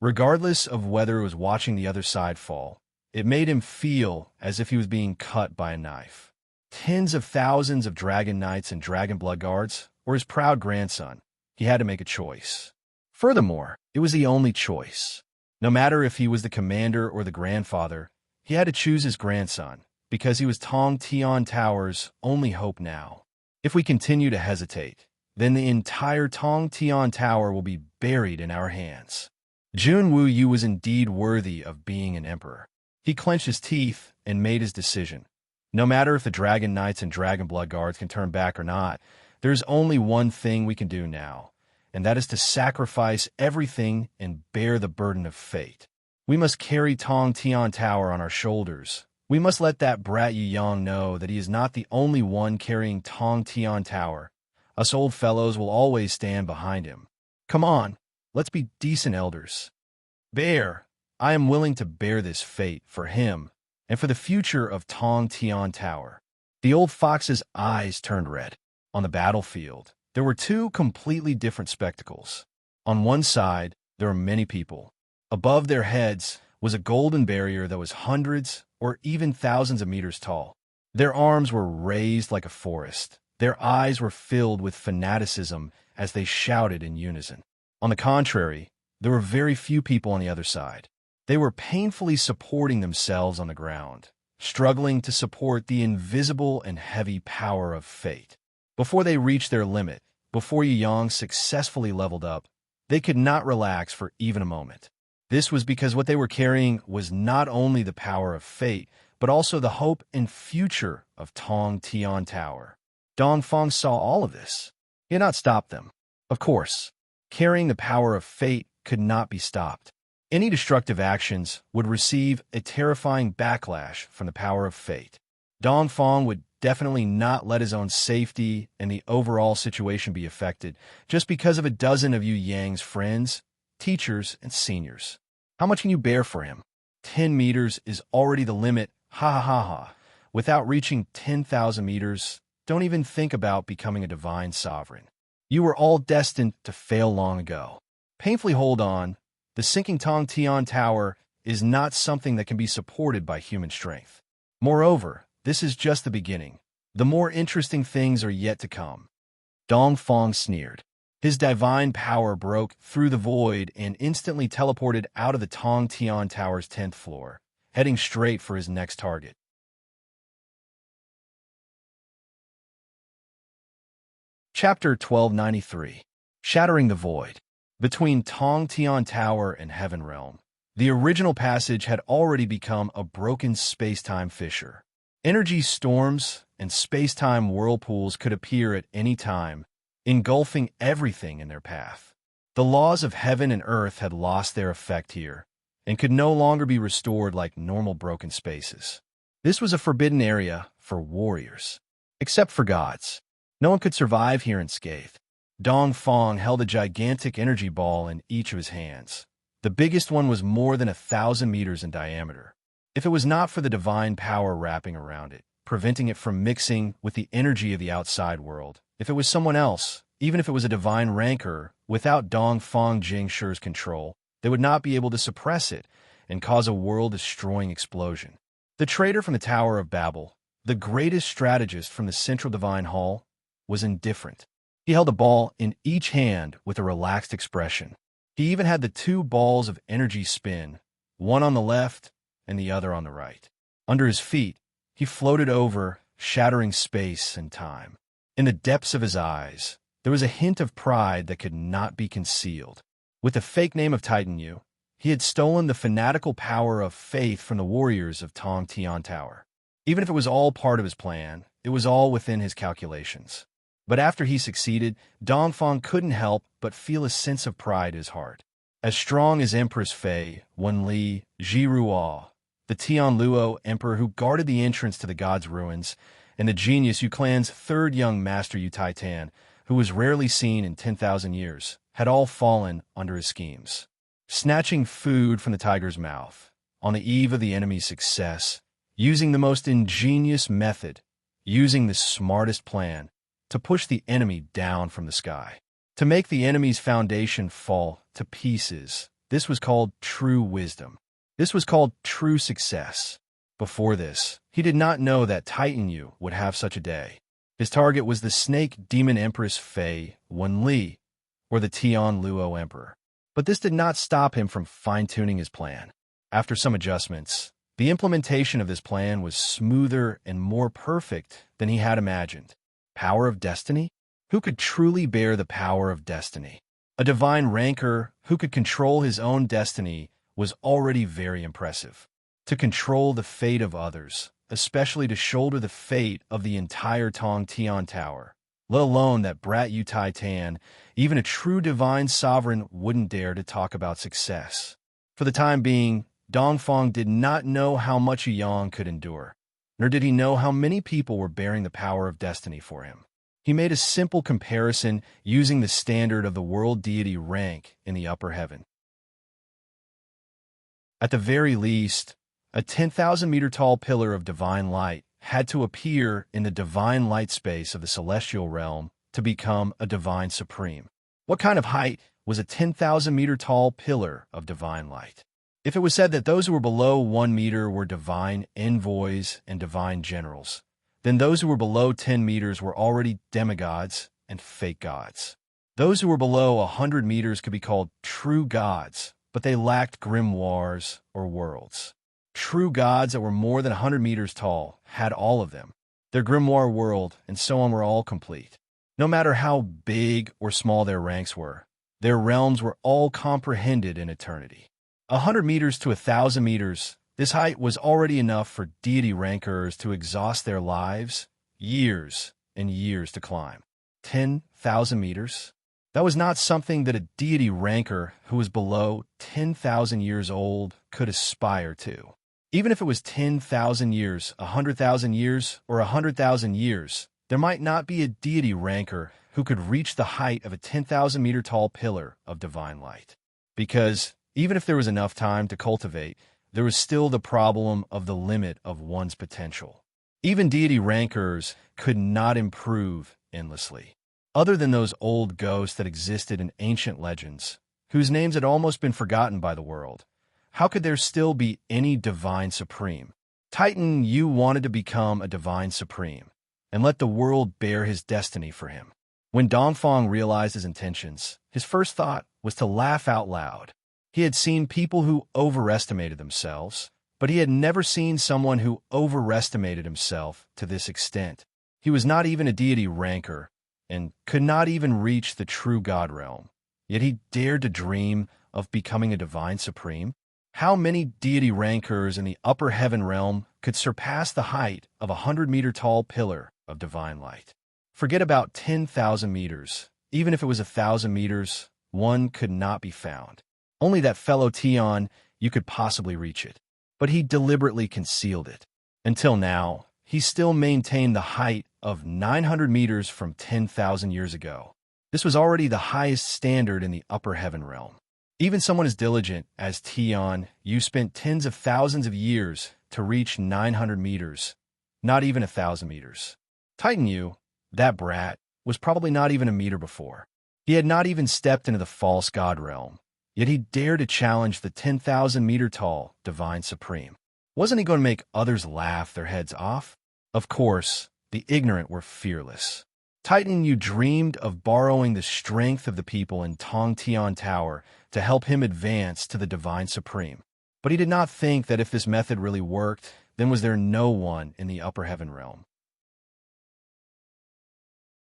Regardless of whether it was watching the other side fall, it made him feel as if he was being cut by a knife. Tens of thousands of Dragon Knights and Dragon Blood Guards, or his proud grandson, he had to make a choice. Furthermore, it was the only choice. No matter if he was the commander or the grandfather, he had to choose his grandson, because he was Tong Tian Tower's only hope now. If we continue to hesitate, then the entire Tong Tian Tower will be buried in our hands. Jun Wu Yu was indeed worthy of being an emperor. He clenched his teeth and made his decision. No matter if the Dragon Knights and Dragon Blood Guards can turn back or not, there's only one thing we can do now, and that is to sacrifice everything and bear the burden of fate. We must carry Tong Tian Tower on our shoulders. We must let that brat Yu Yang know that he is not the only one carrying Tong Tian Tower. Us old fellows will always stand behind him. Come on. Let's be decent elders. Bear, I am willing to bear this fate for him and for the future of Tong Tian Tower. The old fox's eyes turned red. On the battlefield, there were two completely different spectacles. On one side, there were many people. Above their heads was a golden barrier that was hundreds or even thousands of meters tall. Their arms were raised like a forest. Their eyes were filled with fanaticism as they shouted in unison. On the contrary, there were very few people on the other side. They were painfully supporting themselves on the ground, struggling to support the invisible and heavy power of fate. Before they reached their limit, before Yu Yang successfully leveled up, they could not relax for even a moment. This was because what they were carrying was not only the power of fate, but also the hope and future of Tong Tian Tower. Dongfang saw all of this. He had not stopped them. Of course, carrying the power of fate could not be stopped. Any destructive actions would receive a terrifying backlash from the power of fate. Dongfang would definitely not let his own safety and the overall situation be affected just because of a dozen of Yu Yang's friends, teachers, and seniors. How much can you bear for him? 10 meters is already the limit, ha ha ha ha. Without reaching 10,000 meters, don't even think about becoming a divine sovereign. You were all destined to fail long ago. Painfully hold on. The sinking Tong Tian Tower is not something that can be supported by human strength. Moreover, this is just the beginning. The more interesting things are yet to come. Dongfang sneered. His divine power broke through the void and instantly teleported out of the Tong Tian Tower's 10th floor, heading straight for his next target. Chapter 1293. Shattering the Void. Between Tong Tian Tower and Heaven Realm, The original passage had already become a broken space-time fissure. Energy storms and space-time whirlpools could appear at any time, engulfing everything in their path. The laws of heaven and earth had lost their effect here, and could no longer be restored like normal broken spaces. This was a forbidden area for warriors, except for gods. No one could survive here unscathed. Dongfang held a gigantic energy ball in each of his hands. The biggest one was more than 1,000 meters in diameter. If it was not for the divine power wrapping around it, preventing it from mixing with the energy of the outside world, if it was someone else, even if it was a divine rancor, without Dongfang Jingshi's control, they would not be able to suppress it and cause a world-destroying explosion. The trader from the Tower of Babel, the greatest strategist from the Central Divine Hall, was indifferent. He held a ball in each hand with a relaxed expression. He even had the two balls of energy spin, one on the left and the other on the right. Under his feet, he floated over, shattering space and time. In the depths of his eyes, there was a hint of pride that could not be concealed. With the fake name of Titan Yu, he had stolen the fanatical power of faith from the warriors of Tong Tian Tower. Even if it was all part of his plan, it was all within his calculations. But after he succeeded, Dongfang couldn't help but feel a sense of pride in his heart. As strong as Empress Fei, Wenli, Jiruo, the Tianluo emperor who guarded the entrance to the god's ruins, and the genius Yu clan's third young master Yu Taitan, who was rarely seen in 10,000 years, had all fallen under his schemes. Snatching food from the tiger's mouth, on the eve of the enemy's success, using the most ingenious method, using the smartest plan, to push the enemy down from the sky, to make the enemy's foundation fall to pieces. This was called true wisdom. This was called true success. Before this, he did not know that Titan Yu would have such a day. His target was the snake demon empress Fei Wenli, or the Tianluo emperor. But this did not stop him from fine-tuning his plan. After some adjustments, the implementation of this plan was smoother and more perfect than he had imagined. Power of destiny? Who could truly bear the power of destiny? A divine rancor who could control his own destiny was already very impressive. To control the fate of others, especially to shoulder the fate of the entire Tong Tian Tower, let alone that brat Yu Taitan, even a true divine sovereign wouldn't dare to talk about success. For the time being, Dongfang did not know how much Yang could endure, nor did he know how many people were bearing the power of destiny for him. He made a simple comparison using the standard of the world deity rank in the upper heaven. At the very least, a 10,000-meter tall pillar of divine light had to appear in the divine light space of the celestial realm to become a divine supreme. What kind of height was a 10,000-meter tall pillar of divine light? If it was said that those who were below 1 meter were divine envoys and divine generals, then those who were below 10 meters were already demigods and fake gods. Those who were below 100 meters could be called true gods, but they lacked grimoires or worlds. True gods that were more than 100 meters tall had all of them. Their grimoire world and so on were all complete. No matter how big or small their ranks were, their realms were all comprehended in eternity. 100 meters to 1,000 meters, this height was already enough for deity rancors to exhaust their lives, years and years to climb. 10,000 meters? That was not something that a deity rancor who was below 10,000 years old could aspire to. Even if it was 10,000 years, 100,000 years, or 100,000 years, there might not be a deity rancor who could reach the height of a 10,000-meter tall pillar of divine light. Because even if there was enough time to cultivate, there was still the problem of the limit of one's potential. Even deity rancors could not improve endlessly. Other than those old ghosts that existed in ancient legends, whose names had almost been forgotten by the world, how could there still be any divine supreme? Titan Yu wanted to become a divine supreme, and let the world bear his destiny for him. When Dongfang realized his intentions, his first thought was to laugh out loud. He had seen people who overestimated themselves, but he had never seen someone who overestimated himself to this extent. He was not even a deity rancor, and could not even reach the true God realm. Yet he dared to dream of becoming a divine supreme. How many deity rankers in the upper heaven realm could surpass the height of a 100-meter-tall pillar of divine light? Forget about 10,000 meters. Even if it was 1,000 meters, one could not be found. Only that fellow Tion, you could possibly reach it. But he deliberately concealed it. Until now, he still maintained the height of 900 meters from 10,000 years ago. This was already the highest standard in the upper heaven realm. Even someone as diligent as Tion, you spent tens of thousands of years to reach 900 meters, not even 1,000 meters. Titan Yu, that brat, was probably not even a meter before. He had not even stepped into the false god realm, yet he dared to challenge the 10,000-meter-tall Divine Supreme. Wasn't he going to make others laugh their heads off? Of course, the ignorant were fearless. Titan Yu dreamed of borrowing the strength of the people in Tong Tian Tower to help him advance to the Divine Supreme. But he did not think that if this method really worked, then was there no one in the upper heaven realm.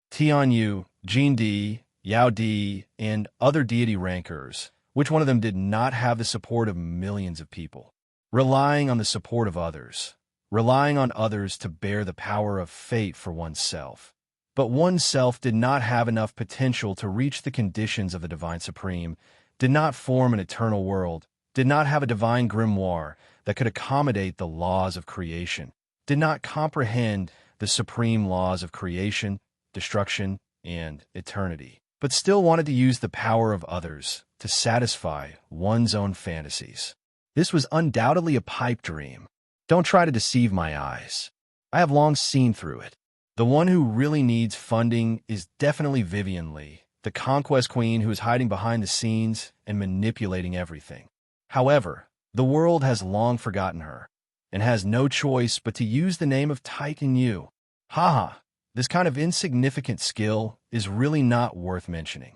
Tian Yu, Jin Di, Yao Di, and other deity rankers, which one of them did not have the support of millions of people? Relying on the support of others, relying on others to bear the power of fate for oneself. But oneself did not have enough potential to reach the conditions of the Divine Supreme, did not form an eternal world, did not have a divine grimoire that could accommodate the laws of creation, did not comprehend the supreme laws of creation, destruction, and eternity, but still wanted to use the power of others to satisfy one's own fantasies. This was undoubtedly a pipe dream. Don't try to deceive my eyes. I have long seen through it. The one who really needs funding is definitely Vivian Li, the conquest queen who is hiding behind the scenes and manipulating everything. However, the world has long forgotten her and has no choice but to use the name of Titan Yu. Haha, this kind of insignificant skill is really not worth mentioning.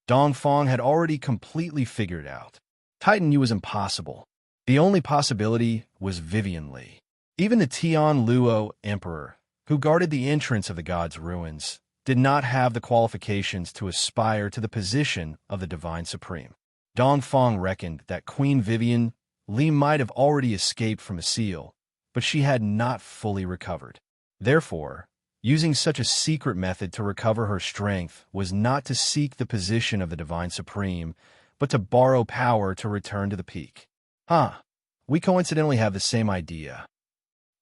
Dongfang had already completely figured out. Titan Yu was impossible. The only possibility was Vivian Li. Even the Tian Luo Emperor, who guarded the entrance of the god's ruins, did not have the qualifications to aspire to the position of the Divine Supreme. Dongfang reckoned that Queen Vivian Li might have already escaped from a seal, but she had not fully recovered. Therefore, using such a secret method to recover her strength was not to seek the position of the Divine Supreme, but to borrow power to return to the peak. We coincidentally have the same idea.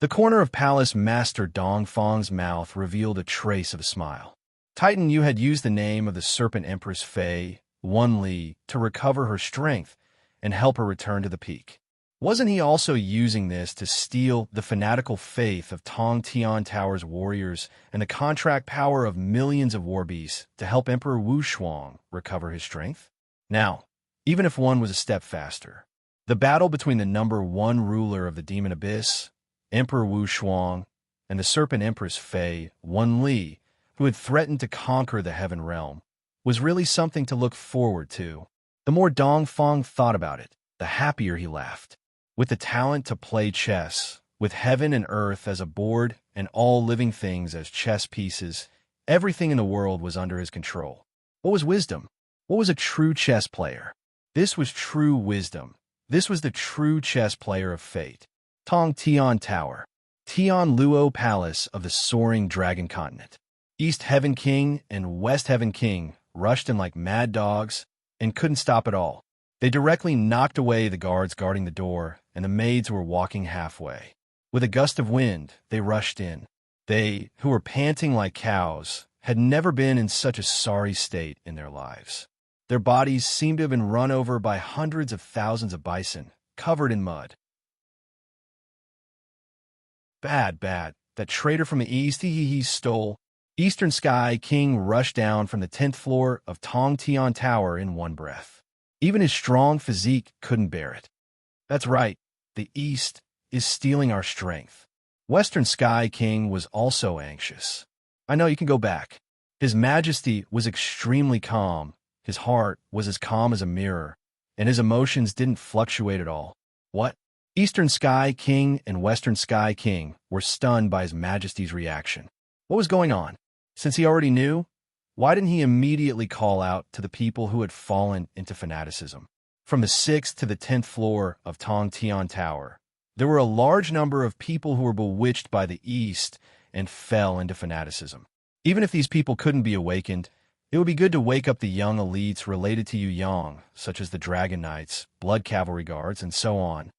The corner of Palace Master Dongfang's mouth revealed a trace of a smile. Titan Yu had used the name of the Serpent Empress Fei, Wan Li, to recover her strength and help her return to the peak. Wasn't he also using this to steal the fanatical faith of Tong Tian Tower's warriors and the contract power of millions of war beasts to help Emperor Wu Shuang recover his strength? Now, even if one was a step faster, the battle between the number one ruler of the Demon Abyss, Emperor Wu Shuang, and the Serpent Empress Fei, Wan Li, who had threatened to conquer the Heaven Realm, was really something to look forward to. The more Dongfang thought about it, the happier he laughed. With the talent to play chess, with heaven and earth as a board and all living things as chess pieces, everything in the world was under his control. What was wisdom? What was a true chess player? This was true wisdom. This was the true chess player of fate. Tong Tian Tower, Tian Luo Palace of the soaring dragon continent. East Heaven King and West Heaven King rushed in like mad dogs and couldn't stop at all. They directly knocked away the guards guarding the door, and the maids were walking halfway. With a gust of wind, they rushed in. They, who were panting like cows, had never been in such a sorry state in their lives. Their bodies seemed to have been run over by hundreds of thousands of bison, covered in mud. Bad. That traitor from the east, he stole. Eastern Sky King rushed down from the 10th floor of Tong Tian Tower in one breath. Even his strong physique couldn't bear it. That's right, the East is stealing our strength. Western Sky King was also anxious. I know, you can go back. His Majesty was extremely calm. His heart was as calm as a mirror, and his emotions didn't fluctuate at all. What? Eastern Sky King and Western Sky King were stunned by His Majesty's reaction. What was going on? Since he already knew, why didn't he immediately call out to the people who had fallen into fanaticism? From the 6th to the 10th floor of Tong Tian Tower, there were a large number of people who were bewitched by the East and fell into fanaticism. Even if these people couldn't be awakened, it would be good to wake up the young elites related to Yu Yang, such as the Dragon Knights, Blood Cavalry Guards, and so on.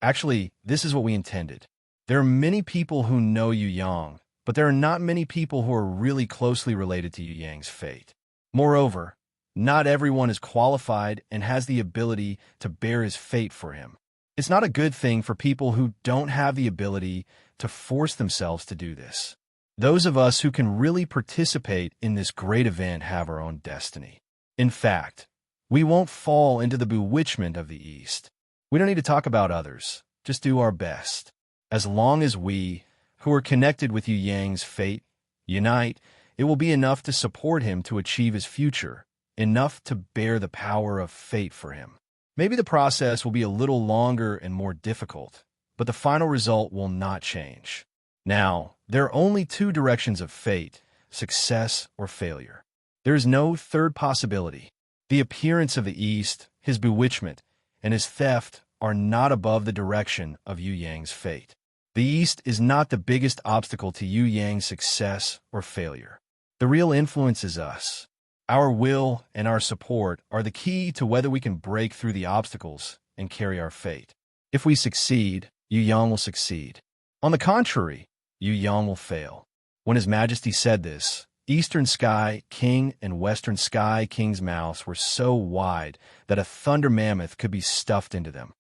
Actually, this is what we intended. There are many people who know Yu Yang, but there are not many people who are really closely related to Yu Yang's fate. Moreover, not everyone is qualified and has the ability to bear his fate for him. It's not a good thing for people who don't have the ability to force themselves to do this. Those of us who can really participate in this great event have our own destiny. In fact, we won't fall into the bewitchment of the East. We don't need to talk about others, just do our best. As long as we, who are connected with Yu Yang's fate, unite, it will be enough to support him to achieve his future, enough to bear the power of fate for him. Maybe the process will be a little longer and more difficult, but the final result will not change. Now, there are only two directions of fate, success or failure. There is no third possibility. The appearance of the East, his bewitchment, and his theft are not above the direction of Yu Yang's fate. The East is not the biggest obstacle to Yu Yang's success or failure. The real influence is us. Our will and our support are the key to whether we can break through the obstacles and carry our fate. If we succeed, Yu Yang will succeed. On the contrary, Yu Yang will fail. When His Majesty said this, Eastern Sky King and Western Sky King's mouths were so wide that a thunder mammoth could be stuffed into them.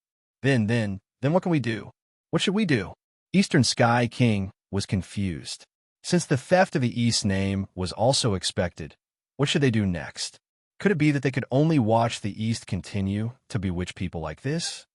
Then what can we do? What should we do? Eastern Sky King was confused. Since the theft of the East's name was also expected, what should they do next? Could it be that they could only watch the East continue to bewitch people like this?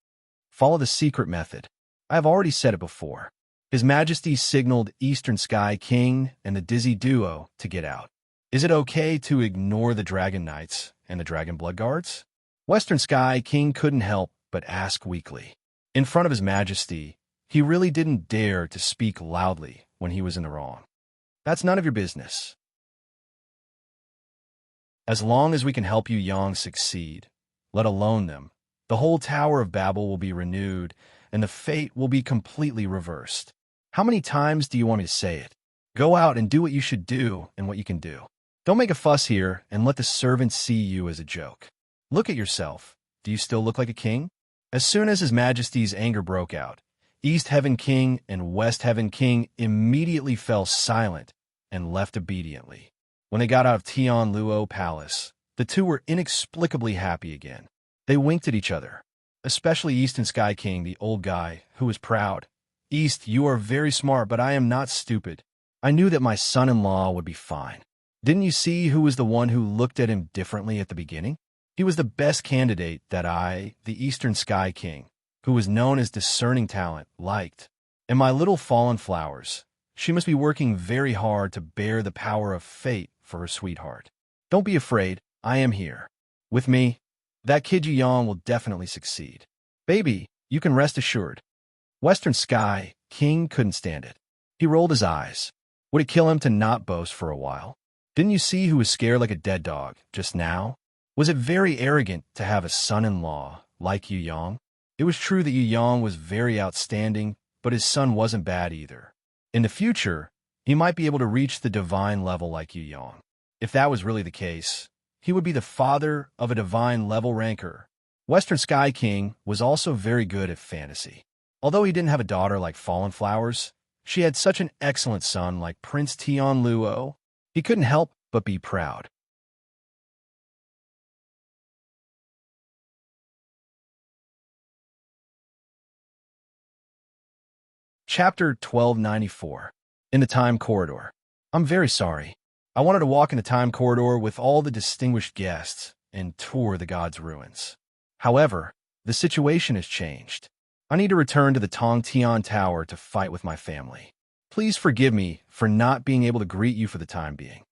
Follow the secret method. I have already said it before. His Majesty signaled Eastern Sky King and the Dizzy Duo to get out. Is it okay to ignore the Dragon Knights and the Dragon Blood Guards? Western Sky King couldn't help but ask weakly. In front of His Majesty, he really didn't dare to speak loudly when he was in the wrong. That's none of your business. As long as we can help Yu Yang succeed, let alone them, the whole Tower of Babel will be renewed and the fate will be completely reversed. How many times do you want me to say it? Go out and do what you should do and what you can do. Don't make a fuss here and let the servants see you as a joke. Look at yourself. Do you still look like a king? As soon as His Majesty's anger broke out, East Heaven King and West Heaven King immediately fell silent and left obediently. When they got out of Tian Luo Palace, the two were inexplicably happy again. They winked at each other, especially Eastern Sky King, the old guy, who was proud. East, you are very smart, but I am not stupid. I knew that my son-in-law would be fine. Didn't you see who was the one who looked at him differently at the beginning? He was the best candidate that I, the Eastern Sky King, who was known as discerning talent, liked. And my little fallen flowers, she must be working very hard to bear the power of fate for her sweetheart. Don't be afraid, I am here. With me, that kid Yu Yang will definitely succeed. Baby, you can rest assured. Western Sky King couldn't stand it. He rolled his eyes. Would it kill him to not boast for a while? Didn't you see who was scared like a dead dog just now? Was it very arrogant to have a son-in-law like Yu Yang? It was true that Yu Yang was very outstanding, but his son wasn't bad either. In the future, he might be able to reach the divine level like Yu Yang. If that was really the case, he would be the father of a divine level ranker. Western Sky King was also very good at fantasy. Although he didn't have a daughter like Fallen Flowers, she had such an excellent son like Prince Tian Luo. He couldn't help but be proud. Chapter 1294. In the Time Corridor. I'm very sorry. I wanted to walk in the Time Corridor with all the distinguished guests and tour the gods' ruins. However, the situation has changed. I need to return to the Tong Tian Tower to fight with my family. Please forgive me for not being able to greet you for the time being.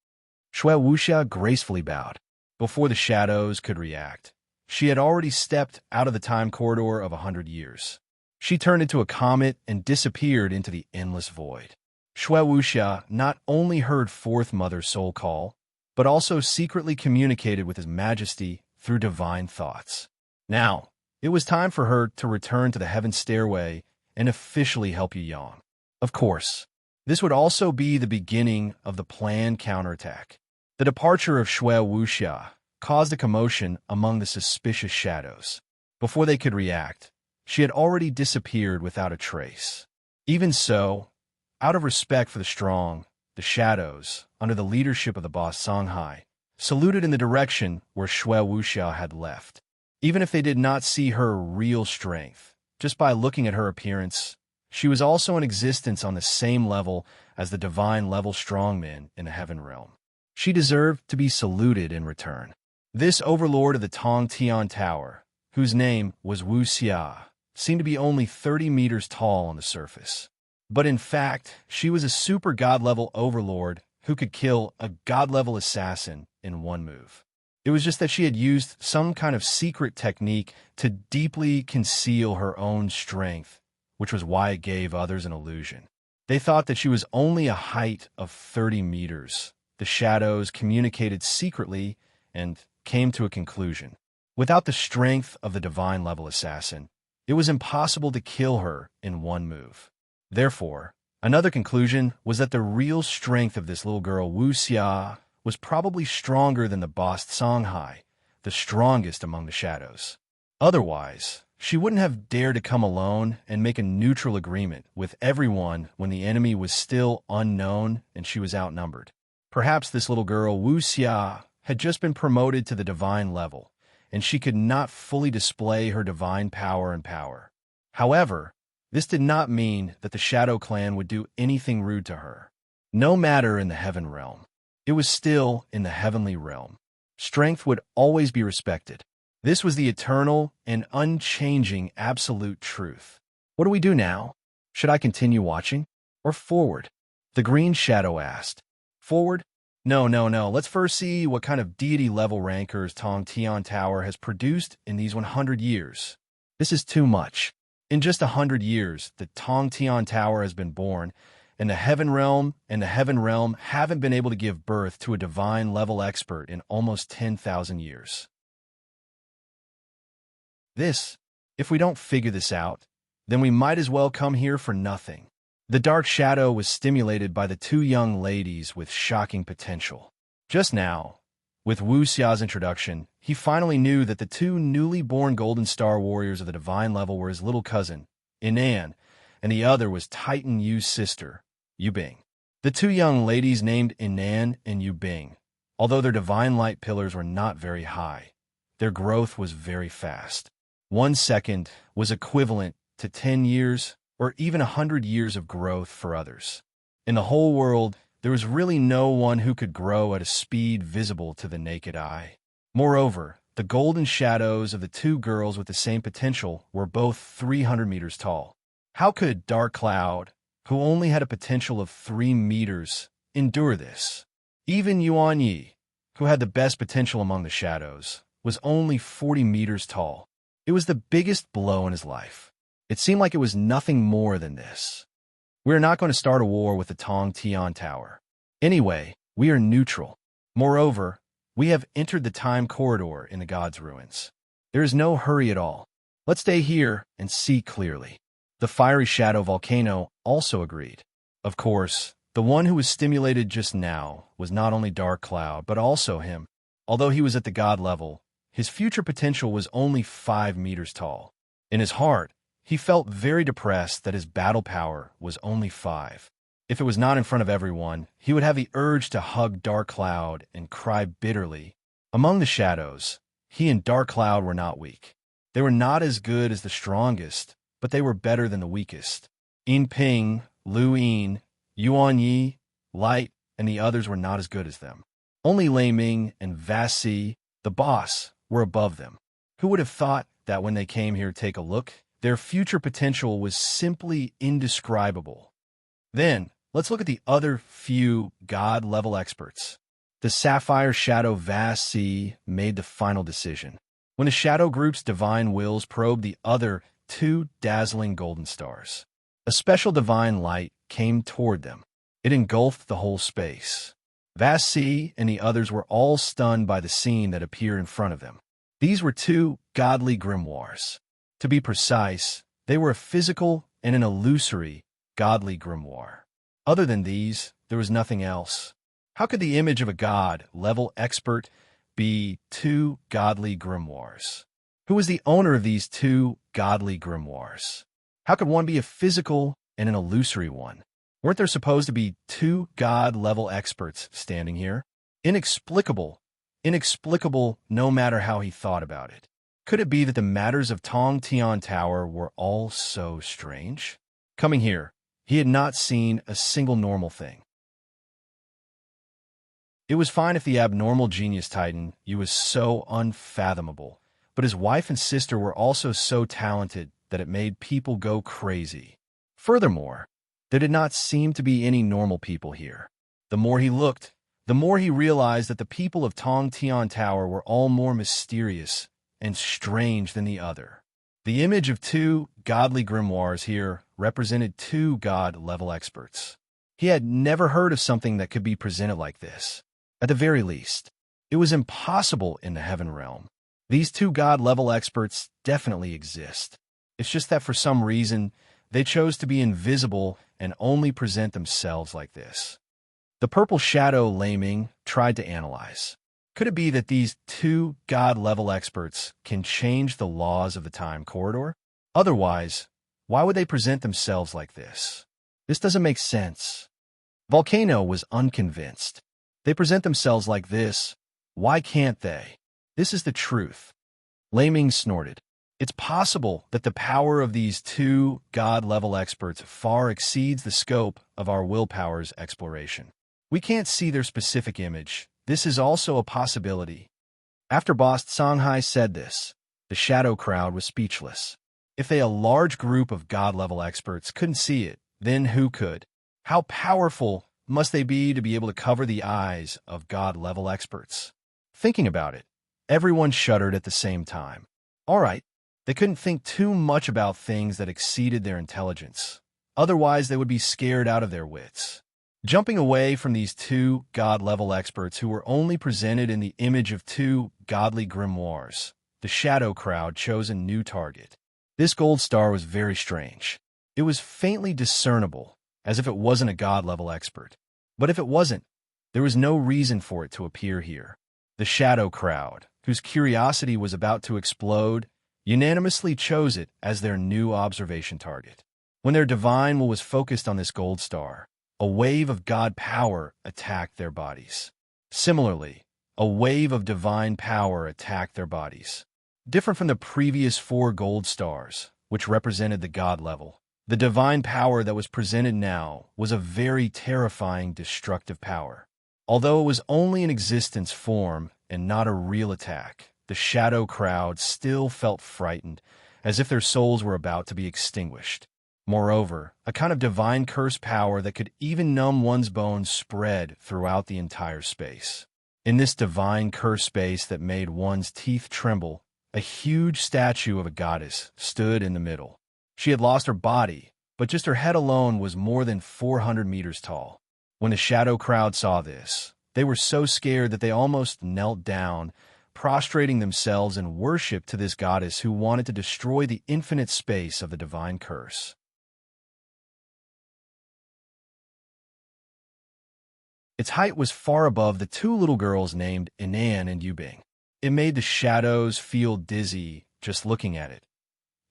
Shui Wuxia gracefully bowed. Before the shadows could react, she had already stepped out of the time corridor of 100 years. She turned into a comet and disappeared into the endless void. Shui Wuxia not only heard Fourth Mother's soul call, but also secretly communicated with His Majesty through divine thoughts. Now, it was time for her to return to the heaven stairway and officially help Yu Yang. Of course, this would also be the beginning of the planned counterattack. The departure of Shui Wuxia caused a commotion among the suspicious shadows. Before they could react, she had already disappeared without a trace. Even so, out of respect for the strong, the shadows, under the leadership of the boss Songhai, saluted in the direction where Shui Wuxia had left. Even if they did not see her real strength, just by looking at her appearance, she was also in existence on the same level as the divine-level strongmen in the heaven realm. She deserved to be saluted in return. This overlord of the Tong Tian Tower, whose name was Wu Xia, seemed to be only 30 meters tall on the surface. But in fact, she was a super god-level overlord who could kill a god-level assassin in one move. It was just that she had used some kind of secret technique to deeply conceal her own strength, which was why it gave others an illusion. They thought that she was only a height of 30 meters. The shadows communicated secretly and came to a conclusion. Without the strength of the divine-level assassin, it was impossible to kill her in one move. Therefore, another conclusion was that the real strength of this little girl Wu Xia was probably stronger than the boss Songhai, the strongest among the shadows. Otherwise, she wouldn't have dared to come alone and make a neutral agreement with everyone when the enemy was still unknown and she was outnumbered. Perhaps this little girl Wu Xia had just been promoted to the divine level, and she could not fully display her divine power and power. However, this did not mean that the Shadow Clan would do anything rude to her. No matter in the heaven realm, it was still in the heavenly realm. Strength would always be respected. This was the eternal and unchanging absolute truth. What do we do now? Should I continue watching? Or forward? The Green Shadow asked. Forward? No. Let's first see what kind of deity-level rankers Tong Tian Tower has produced in these 100 years. This is too much. In just 100 years, the Tong Tian Tower has been born, and the heaven realm haven't been able to give birth to a divine-level expert in almost 10,000 years. If we don't figure this out, then we might as well come here for nothing. The dark shadow was stimulated by the two young ladies with shocking potential. Just now, with Wu Xia's introduction, he finally knew that the two newly born Golden Star warriors of the divine level were his little cousin, Inan, and the other was Titan Yu's sister, Yu Bing. The two young ladies named Inan and Yu Bing, although their divine light pillars were not very high, their growth was very fast. 1 second was equivalent to 10 years or even 100 years of growth for others. In the whole world, there was really no one who could grow at a speed visible to the naked eye. Moreover, the golden shadows of the two girls with the same potential were both 300 meters tall. How could Dark Cloud, who only had a potential of 3 meters, endure this? Even Yuan Yi, who had the best potential among the shadows, was only 40 meters tall. It was the biggest blow in his life. It seemed like it was nothing more than this. We are not going to start a war with the Tong Tian Tower. Anyway, we are neutral. Moreover, we have entered the time corridor in the God's ruins. There is no hurry at all. Let's stay here and see clearly. The fiery shadow volcano also agreed. Of course, the one who was stimulated just now was not only Dark Cloud, but also him. Although he was at the God level, his future potential was only 5 meters tall. In his heart, he felt very depressed that his battle power was only 5. If it was not in front of everyone, he would have the urge to hug Dark Cloud and cry bitterly. Among the shadows, he and Dark Cloud were not weak. They were not as good as the strongest, but they were better than the weakest. Yin Ping, Lu Yin, Yuan Yi, Light, and the others were not as good as them. Only Lei Ming and Vasi, the boss, were above them. Who would have thought that when they came here to take a look, their future potential was simply indescribable? Then, let's look at the other few God-level experts. The Sapphire Shadow Vasi made the final decision. When the Shadow Group's divine wills probed the other 2 dazzling golden stars, a special divine light came toward them. It engulfed the whole space. Vasi and the others were all stunned by the scene that appeared in front of them. These were two godly grimoires. To be precise, they were a physical and an illusory godly grimoire. Other than these, there was nothing else. How could the image of a god-level expert be two godly grimoires? Who was the owner of these two godly grimoires? How could one be a physical and an illusory one? Weren't there supposed to be two god-level experts standing here? Inexplicable. Inexplicable no matter how he thought about it. Could it be that the matters of Tong Tian Tower were all so strange? Coming here, he had not seen a single normal thing. It was fine if the abnormal genius titan was so unfathomable, but his wife and sister were also so talented that it made people go crazy. Furthermore, there did not seem to be any normal people here. The more he looked, the more he realized that the people of Tong Tian Tower were all more mysterious and strange than the other. The image of two godly grimoires here represented two god-level experts. He had never heard of something that could be presented like this. At the very least, it was impossible in the heaven realm. These two god-level experts definitely exist. It's just that for some reason, they chose to be invisible and only present themselves like this. The purple shadow Laming tried to analyze. Could it be that these two god-level experts can change the laws of the time corridor? Otherwise, why would they present themselves like this? This doesn't make sense. Volcano was unconvinced. They present themselves like this. Why can't they? This is the truth. Laming snorted. It's possible that the power of these two god-level experts far exceeds the scope of our willpower's exploration. We can't see their specific image. This is also a possibility. After Boss Songhai said this, the shadow crowd was speechless. If a large group of god-level experts couldn't see it, then who could? How powerful must they be to be able to cover the eyes of god-level experts? Thinking about it, everyone shuddered at the same time. All right, they couldn't think too much about things that exceeded their intelligence. Otherwise, they would be scared out of their wits. Jumping away from these two god-level experts who were only presented in the image of two godly grimoires, the shadow crowd chose a new target. This gold star was very strange. It was faintly discernible, as if it wasn't a god-level expert. But if it wasn't, there was no reason for it to appear here. The shadow crowd, whose curiosity was about to explode, unanimously chose it as their new observation target. When their divine will was focused on this gold star, a wave of God power attacked their bodies. Similarly, a wave of divine power attacked their bodies. Different from the previous 4 gold stars, which represented the God level, the divine power that was presented now was a very terrifying, destructive power. Although it was only an existence form and not a real attack, the shadow crowd still felt frightened, as if their souls were about to be extinguished. Moreover, a kind of divine curse power that could even numb one's bones spread throughout the entire space. In this divine curse space that made one's teeth tremble, a huge statue of a goddess stood in the middle. She had lost her body, but just her head alone was more than 400 meters tall. When the shadow crowd saw this, they were so scared that they almost knelt down, prostrating themselves in worship to this goddess who wanted to destroy the infinite space of the divine curse. Its height was far above the 2 little girls named Inan and Yubing. It made the shadows feel dizzy just looking at it.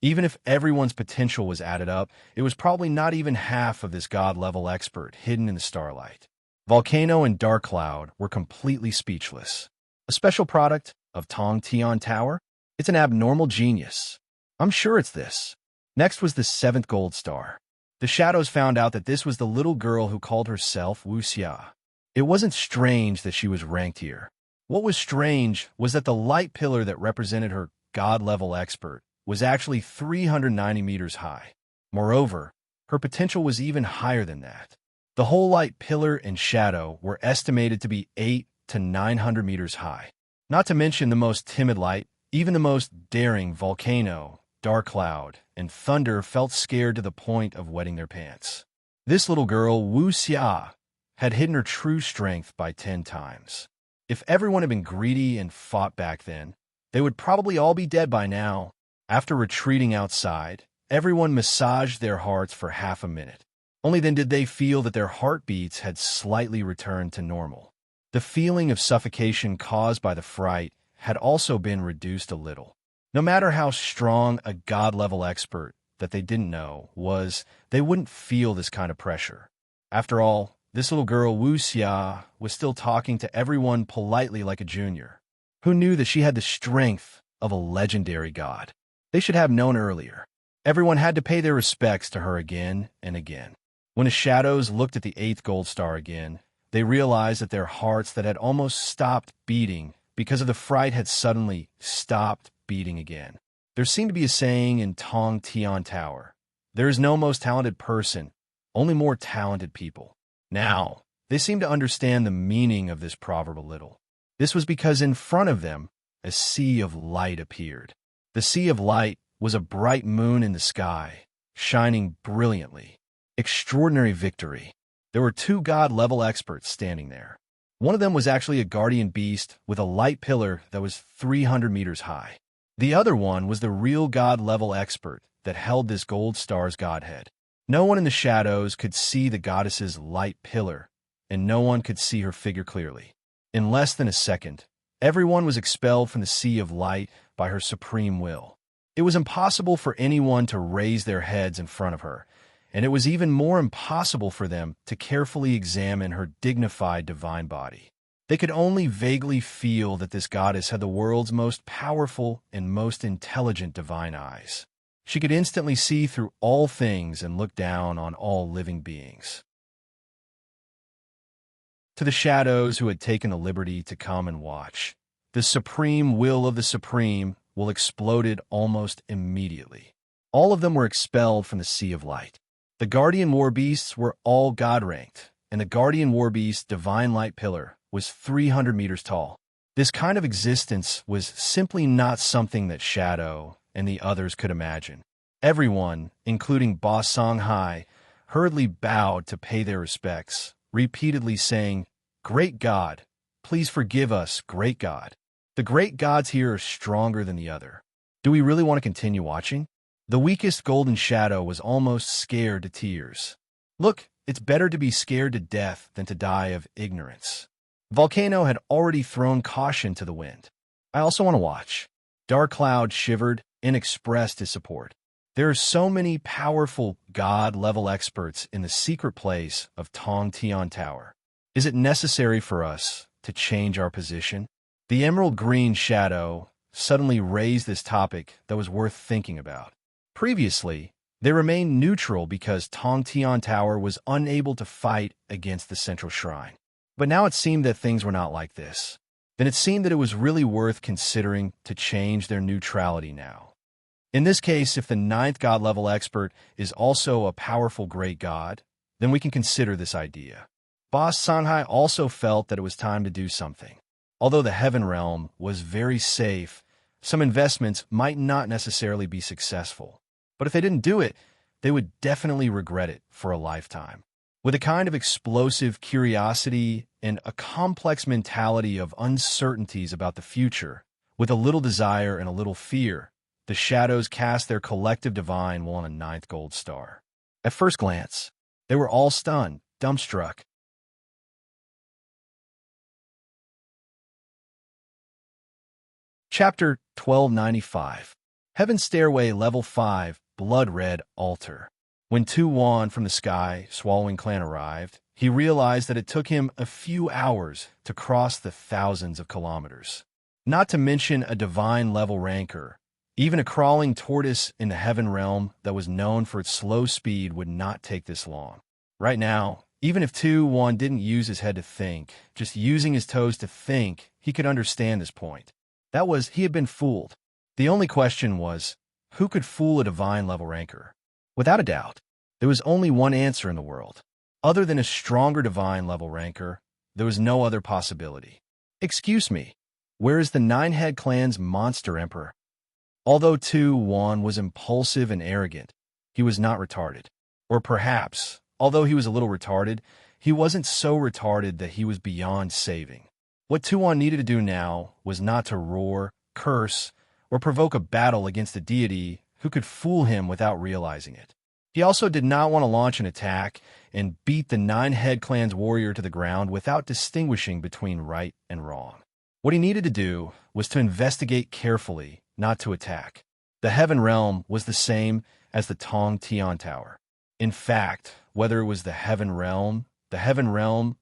Even if everyone's potential was added up, it was probably not even half of this god-level expert hidden in the starlight. Volcano and Dark Cloud were completely speechless. A special product of Tong Tian Tower? It's an abnormal genius. I'm sure it's this. Next was the 7th gold star. The shadows found out that this was the little girl who called herself Wu Xia. It wasn't strange that she was ranked here. What was strange was that the light pillar that represented her god-level expert was actually 390 meters high. Moreover, her potential was even higher than that. The whole light pillar and shadow were estimated to be 800 to 900 meters high. Not to mention the most timid light, even the most daring volcano, Dark Cloud, and Thunder felt scared to the point of wetting their pants. This little girl, Wu Xia, had hidden her true strength by 10 times. If everyone had been greedy and fought back then, They would probably all be dead by now. After retreating outside, everyone massaged their hearts for half a minute. Only then did they feel that their heartbeats had slightly returned to normal. The feeling of suffocation caused by the fright had also been reduced a little. No matter how strong a God-level expert that they didn't know was, they wouldn't feel this kind of pressure. After all, this little girl, Wu Xia, was still talking to everyone politely like a junior. Who knew that she had the strength of a legendary god? They should have known earlier. Everyone had to pay their respects to her again and again. When the shadows looked at the 8th gold star again, they realized that their hearts that had almost stopped beating because of the fright had suddenly stopped beating again. There seemed to be a saying in Tong Tian Tower: there is no most talented person, only more talented people. Now, they seemed to understand the meaning of this proverb a little. This was because in front of them, a sea of light appeared. The sea of light was a bright moon in the sky, shining brilliantly. Extraordinary victory. There were 2 god-level experts standing there. One of them was actually a guardian beast with a light pillar that was 300 meters high. The other one was the real god-level expert that held this gold star's godhead. No one in the shadows could see the goddess's light pillar, and no one could see her figure clearly. In less than a second, everyone was expelled from the sea of light by her supreme will. It was impossible for anyone to raise their heads in front of her, and it was even more impossible for them to carefully examine her dignified divine body. They could only vaguely feel that this goddess had the world's most powerful and most intelligent divine eyes. She could instantly see through all things and look down on all living beings. To the shadows who had taken the liberty to come and watch, the supreme will of the Supreme will exploded almost immediately. All of them were expelled from the Sea of Light. The Guardian War Beasts were all God-ranked, and the Guardian War Beast Divine Light Pillar was 300 meters tall. This kind of existence was simply not something that Shadow and the others could imagine. Everyone, including Boss Songhai, hurriedly bowed to pay their respects, repeatedly saying, "Great God, please forgive us, great God." The great gods here are stronger than the other. Do we really want to continue watching? The weakest golden shadow was almost scared to tears. Look, it's better to be scared to death than to die of ignorance. Volcano had already thrown caution to the wind. I also want to watch. Dark Cloud shivered and expressed his support. There are so many powerful god-level experts in the secret place of Tong Tian Tower. Is it necessary for us to change our position? The emerald green shadow suddenly raised this topic that was worth thinking about. Previously, they remained neutral because Tong Tian Tower was unable to fight against the central shrine. But now it seemed that things were not like this. Then it seemed that it was really worth considering to change their neutrality now. In this case, if the 9th god-level expert is also a powerful great god, then we can consider this idea. Boss Songhai also felt that it was time to do something. Although the Heaven Realm was very safe, some investments might not necessarily be successful. But if they didn't do it, they would definitely regret it for a lifetime. With a kind of explosive curiosity and a complex mentality of uncertainties about the future, with a little desire and a little fear, the shadows cast their collective divine will on a 9th gold star. At first glance, they were all stunned, dumbstruck. Chapter 1295. Heaven's Stairway Level 5 Blood Red Altar. When Tu Wan from the sky, Swallowing Clan arrived, he realized that it took him a few hours to cross the thousands of kilometers. Not to mention a divine level ranker. Even a crawling tortoise in the Heaven Realm that was known for its slow speed would not take this long. Right now, even if Tu Wan didn't use his head to think, just using his toes to think, he could understand this point. That was, he had been fooled. The only question was, who could fool a divine level ranker? Without a doubt, there was only one answer in the world. Other than a stronger divine level ranker, there was no other possibility. Excuse me, where is the Nine-Head Clan's monster emperor? Although Tu Wan was impulsive and arrogant, he was not retarded. Or perhaps, although he was a little retarded, he wasn't so retarded that he was beyond saving. What Tu Wan needed to do now was not to roar, curse, or provoke a battle against a deity who could fool him without realizing it. He also did not want to launch an attack and beat the Nine-Head Clan's warrior to the ground without distinguishing between right and wrong. What he needed to do was to investigate carefully, not to attack. The Heaven Realm was the same as the Tong Tian Tower. In fact, whether it was the Heaven Realm,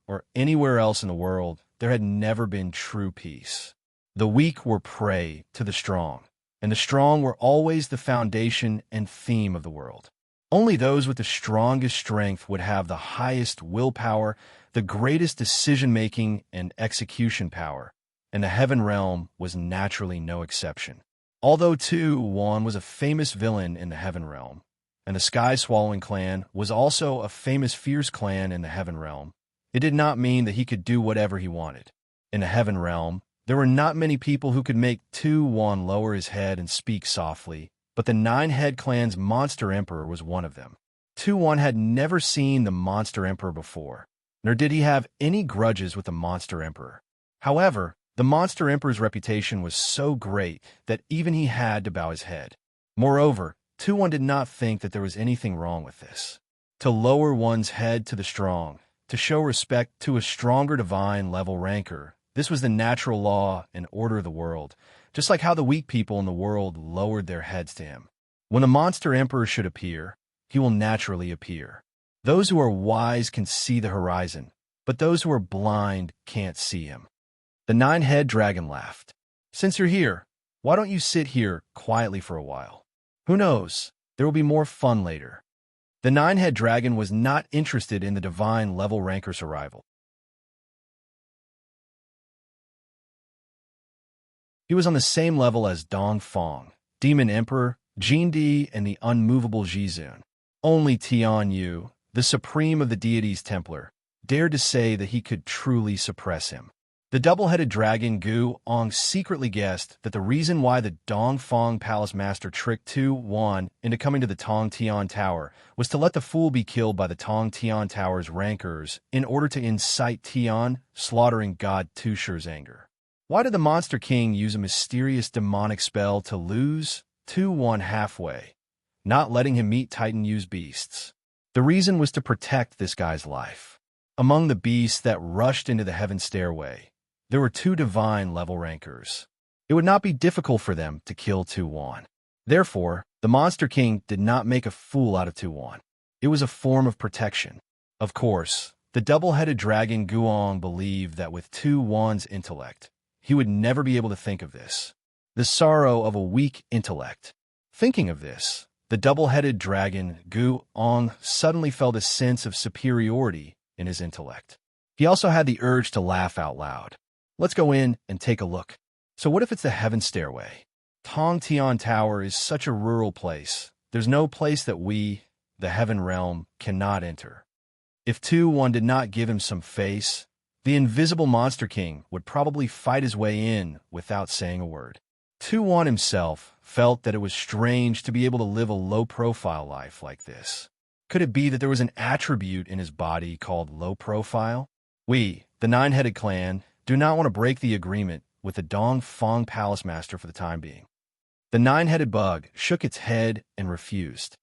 or anywhere else in the world, there had never been true peace. The weak were prey to the strong, and the strong were always the foundation and theme of the world. Only those with the strongest strength would have the highest willpower, the greatest decision-making and execution power, and the Heaven Realm was naturally no exception. Although Tu Wan was a famous villain in the Heaven Realm, and the Sky-Swallowing Clan was also a famous fierce clan in the Heaven Realm, it did not mean that he could do whatever he wanted. In the Heaven Realm, there were not many people who could make Tu Wan lower his head and speak softly, but the Nine-Head Clan's Monster Emperor was one of them. Tu Wan had never seen the Monster Emperor before, nor did he have any grudges with the Monster Emperor. However, the Monster Emperor's reputation was so great that even he had to bow his head. Moreover, Tu Wan did not think that there was anything wrong with this. To lower one's head to the strong, to show respect to a stronger divine-level ranker, this was the natural law and order of the world, just like how the weak people in the world lowered their heads to him. When the Monster Emperor should appear, he will naturally appear. Those who are wise can see the horizon, but those who are blind can't see him. The Nine-Head Dragon laughed. "Since you're here, why don't you sit here quietly for a while? Who knows, there will be more fun later." The Nine-Head Dragon was not interested in the divine-level ranker's arrival. He was on the same level as Dong Feng, Demon Emperor, Jin Di, and the unmovable Jizun. Only Tian Yu, the supreme of the deity's Templar, dared to say that he could truly suppress him. The double-headed dragon Gu Ong secretly guessed that the reason why the Dongfang Palace Master tricked Tu Wan into coming to the Tong Tian Tower was to let the fool be killed by the Tong Tian Tower's rankers in order to incite Tian, slaughtering God Tusher's anger. Why did the Monster King use a mysterious demonic spell to lose Tu Wan halfway, not letting him meet Titan Yu's beasts? The reason was to protect this guy's life. Among the beasts that rushed into the heaven stairway, there were two divine-level rankers. It would not be difficult for them to kill Tu Wan. Therefore, the Monster King did not make a fool out of Tu Wan. It was a form of protection. Of course, the double-headed dragon Guong believed that with Tu Wan's intellect, he would never be able to think of this. The sorrow of a weak intellect. Thinking of this, the double-headed dragon Guong suddenly felt a sense of superiority in his intellect. He also had the urge to laugh out loud. Let's go in and take a look. So what if it's the Heaven Stairway? Tong Tian Tower is such a rural place. There's no place that we, the Heaven Realm, cannot enter. If Tu Wan did not give him some face, the invisible Monster King would probably fight his way in without saying a word. Tu Wan himself felt that it was strange to be able to live a low-profile life like this. Could it be that there was an attribute in his body called low profile? We, the Nine-Headed Clan, do not want to break the agreement with the Dongfang Palace Master for the time being. The Nine-Headed Bug shook its head and refused.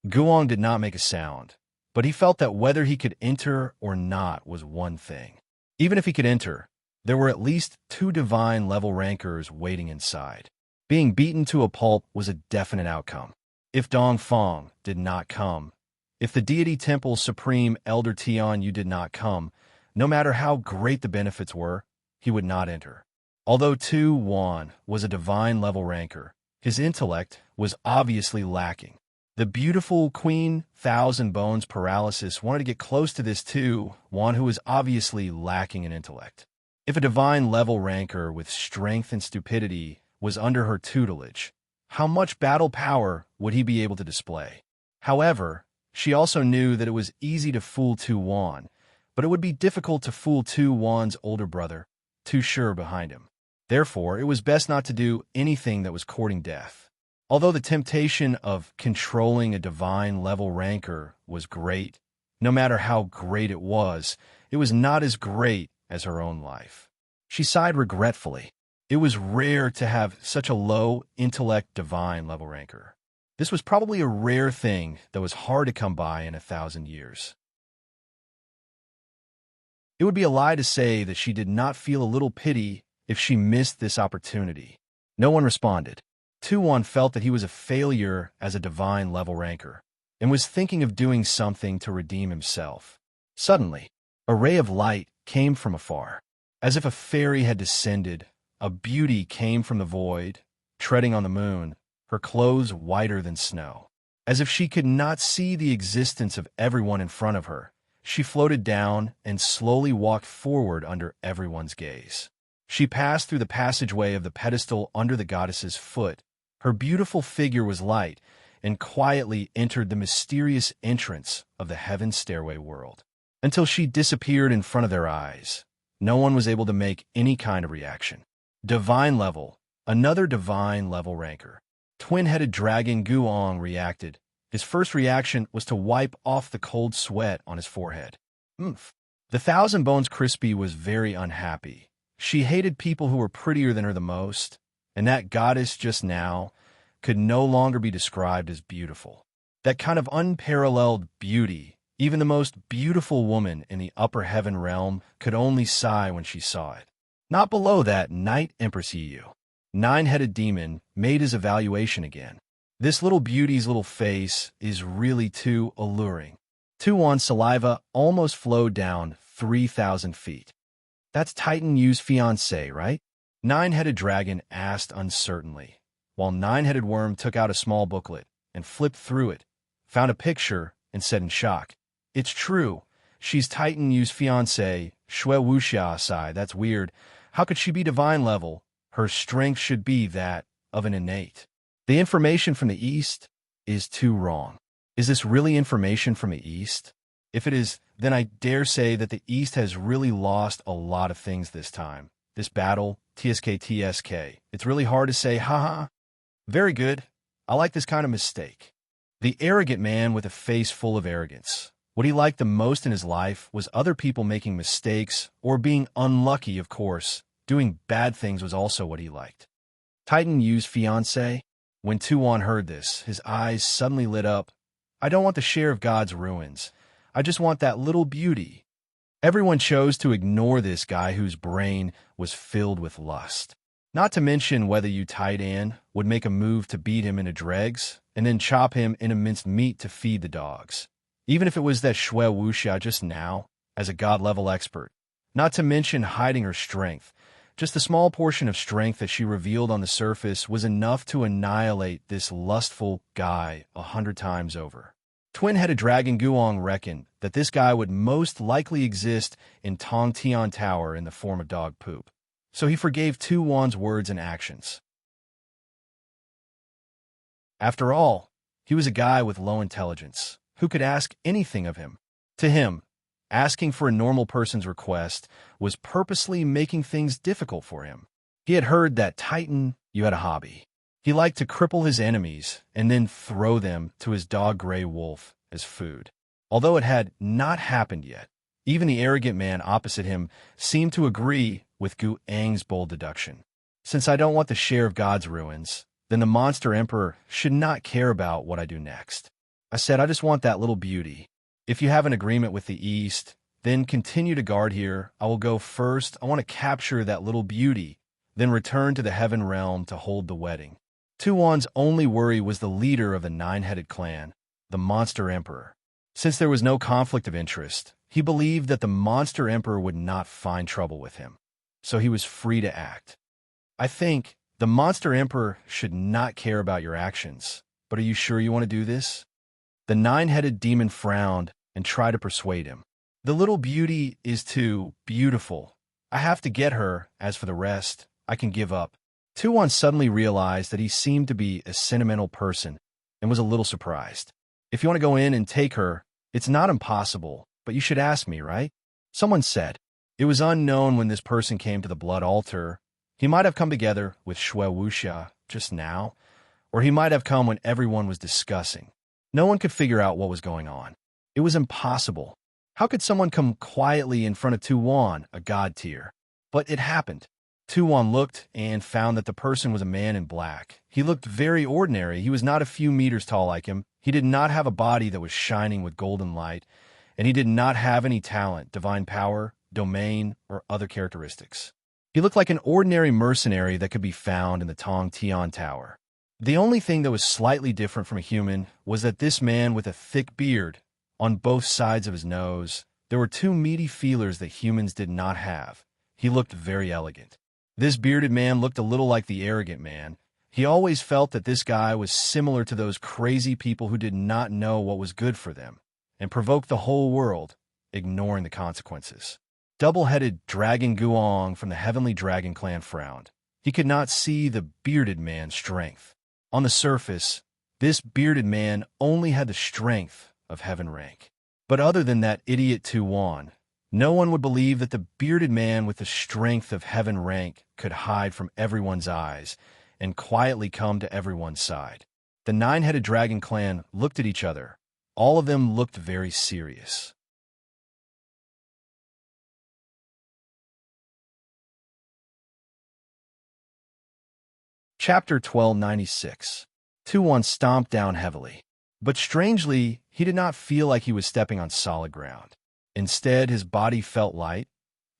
Guong did not make a sound, but he felt that whether he could enter or not was one thing. Even if he could enter, there were at least two divine-level rankers waiting inside. Being beaten to a pulp was a definite outcome. If Dongfang did not come, if the deity temple supreme Elder Tian Yu did not come, no matter how great the benefits were, he would not enter. Although Tu Wan was a divine-level ranker, his intellect was obviously lacking. The beautiful Queen Thousand Bones Paralysis wanted to get close to this Tu Wan who was obviously lacking in intellect. If a divine-level ranker with strength and stupidity was under her tutelage, how much battle power would he be able to display? However, she also knew that it was easy to fool Tu Wan, but it would be difficult to fool Tu Wan's older brother, Tu Shi, behind him. Therefore, it was best not to do anything that was courting death. Although the temptation of controlling a divine-level ranker was great, no matter how great it was not as great as her own life. She sighed regretfully. It was rare to have such a low intellect divine level ranker. This was probably a rare thing that was hard to come by in 1,000 years. It would be a lie to say that she did not feel a little pity if she missed this opportunity. No one responded. 2-1 felt that he was a failure as a divine level ranker and was thinking of doing something to redeem himself. Suddenly, a ray of light came from afar. As if a fairy had descended, a beauty came from the void, treading on the moon, her clothes whiter than snow. As if she could not see the existence of everyone in front of her, she floated down and slowly walked forward under everyone's gaze. She passed through the passageway of the pedestal under the goddess's foot. Her beautiful figure was light and quietly entered the mysterious entrance of the heaven stairway world. Until she disappeared in front of their eyes, no one was able to make any kind of reaction. Divine level, another divine level ranker. Twin-headed dragon Guong reacted. His first reaction was to wipe off the cold sweat on his forehead. Oomph. The Thousand Bones Crispy was very unhappy. She hated people who were prettier than her the most, and that goddess just now could no longer be described as beautiful. That kind of unparalleled beauty, even the most beautiful woman in the upper heaven realm could only sigh when she saw it. Not below that Night Empress EU. Nine-headed demon made his evaluation again. This little beauty's little face is really too alluring. 2-1 saliva almost flowed down 3,000 feet. That's Titan Yu's fiancé, right? Nine-headed dragon asked uncertainly, while Nine-headed worm took out a small booklet and flipped through it, found a picture, and said in shock, "It's true. She's Titan Yu's fiancé, Shui Wuxia Sai. That's weird. How could she be divine level? Her strength should be that of an innate." The information from the East is too wrong. Is this really information from the East? If it is, then I dare say that the East has really lost a lot of things this time. This battle, TSK. It's really hard to say, haha. Very good. I like this kind of mistake. The arrogant man with a face full of arrogance. What he liked the most in his life was other people making mistakes or being unlucky, of course. Doing bad things was also what he liked. Titan Yu's fiancé? When 2-1 heard this, his eyes suddenly lit up. I don't want the share of God's ruins. I just want that little beauty. Everyone chose to ignore this guy whose brain was filled with lust. Not to mention whether you Titan would make a move to beat him into dregs and then chop him into minced meat to feed the dogs. Even if it was that Shui Wuxia just now, as a god-level expert. Not to mention hiding her strength. Just the small portion of strength that she revealed on the surface was enough to annihilate this lustful guy 100 times over. Twin-headed dragon Guong reckoned that this guy would most likely exist in Tong Tian Tower in the form of dog poop. So he forgave 2-1's words and actions. After all, he was a guy with low intelligence, who could ask anything of him. To him, asking for a normal person's request was purposely making things difficult for him. He had heard that Titan, you had a hobby. He liked to cripple his enemies and then throw them to his dog gray wolf as food. Although it had not happened yet, even the arrogant man opposite him seemed to agree with Gu Ang's bold deduction. Since I don't want the share of God's ruins, then the monster emperor should not care about what I do next. I said, I just want that little beauty. If you have an agreement with the East, then continue to guard here. I will go first. I want to capture that little beauty, then return to the heaven realm to hold the wedding. 2-1's only worry was the leader of the nine-headed clan, the monster emperor. Since there was no conflict of interest, he believed that the monster emperor would not find trouble with him. So he was free to act. I think the monster emperor should not care about your actions, but are you sure you want to do this? The nine-headed demon frowned and tried to persuade him. The little beauty is too beautiful. I have to get her. As for the rest, I can give up. 2-1 suddenly realized that he seemed to be a sentimental person and was a little surprised. If you want to go in and take her, it's not impossible, but you should ask me, right? Someone said. It was unknown when this person came to the blood altar. He might have come together with Shui Wuxia just now, or he might have come when everyone was discussing. No one could figure out what was going on. It was impossible. How could someone come quietly in front of 2-1, a god tier? But it happened. Tuan looked and found that the person was a man in black. He looked very ordinary. He was not a few meters tall like him. He did not have a body that was shining with golden light, and he did not have any talent, divine power, domain, or other characteristics. He looked like an ordinary mercenary that could be found in the Tong Tian Tower. The only thing that was slightly different from a human was that this man with a thick beard on both sides of his nose, there were two meaty feelers that humans did not have. He looked very elegant. This bearded man looked a little like the arrogant man. He always felt that this guy was similar to those crazy people who did not know what was good for them and provoked the whole world, ignoring the consequences. Double-headed Dragon Guong from the Heavenly Dragon Clan frowned. He could not see the bearded man's strength. On the surface, this bearded man only had the strength of heaven rank. But other than that idiot Tuan, no one would believe that the bearded man with the strength of heaven rank could hide from everyone's eyes and quietly come to everyone's side. The nine-headed dragon clan looked at each other. All of them looked very serious. Chapter 1296. Tuan stomped down heavily. But strangely, he did not feel like he was stepping on solid ground. Instead, his body felt light,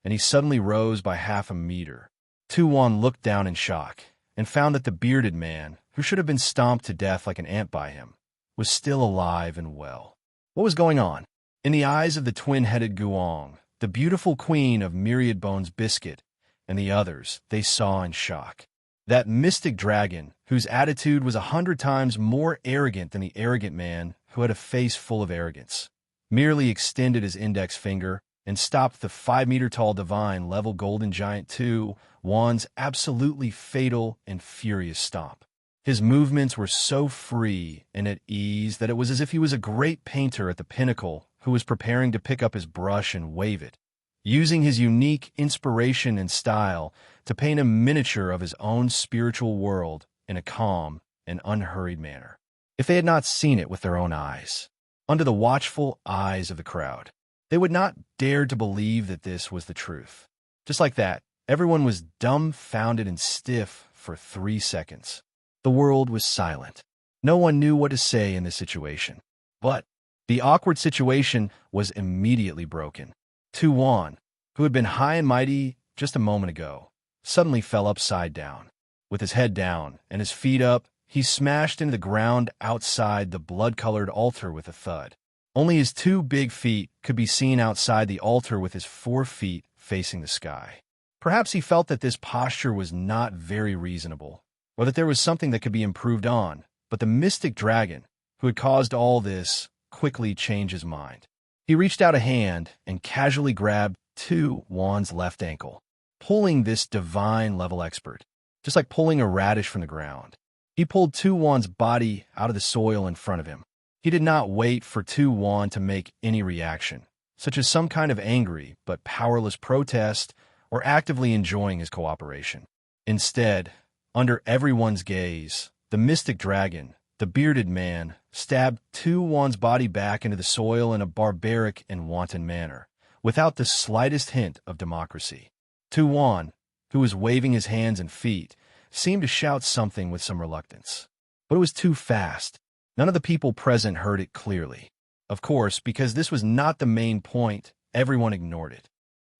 and he suddenly rose by half a meter. Tuan looked down in shock and found that the bearded man, who should have been stomped to death like an ant by him, was still alive and well. What was going on? In the eyes of the twin-headed Guong, the beautiful queen of Myriad Bones Biscuit, and the others, they saw in shock. That mystic dragon, whose attitude was 100 times more arrogant than the arrogant man who had a face full of arrogance, merely extended his index finger and stopped the 5-meter-tall divine-level golden giant Tuan's absolutely fatal and furious stomp. His movements were so free and at ease that it was as if he was a great painter at the pinnacle who was preparing to pick up his brush and wave it, using his unique inspiration and style to paint a miniature of his own spiritual world in a calm and unhurried manner. If they had not seen it with their own eyes, under the watchful eyes of the crowd, they would not dare to believe that this was the truth. Just like that, everyone was dumbfounded and stiff for 3 seconds. The world was silent. No one knew what to say in this situation. But the awkward situation was immediately broken. Tuan, who had been high and mighty just a moment ago, suddenly fell upside down. With his head down and his feet up, he smashed into the ground outside the blood-colored altar with a thud. Only his 2 big feet could be seen outside the altar with his 4 feet facing the sky. Perhaps he felt that this posture was not very reasonable, or that there was something that could be improved on, but the mystic dragon, who had caused all this, quickly changed his mind. He reached out a hand and casually grabbed Tuan's left ankle, pulling this divine-level expert, just like pulling a radish from the ground. He pulled Tuan's body out of the soil in front of him. He did not wait for Tuan to make any reaction, such as some kind of angry but powerless protest or actively enjoying his cooperation. Instead, under everyone's gaze, the mystic dragon, the bearded man, stabbed Tuan's body back into the soil in a barbaric and wanton manner, without the slightest hint of democracy. Tuan, who was waving his hands and feet, seemed to shout something with some reluctance. But it was too fast. None of the people present heard it clearly. Of course, because this was not the main point, everyone ignored it.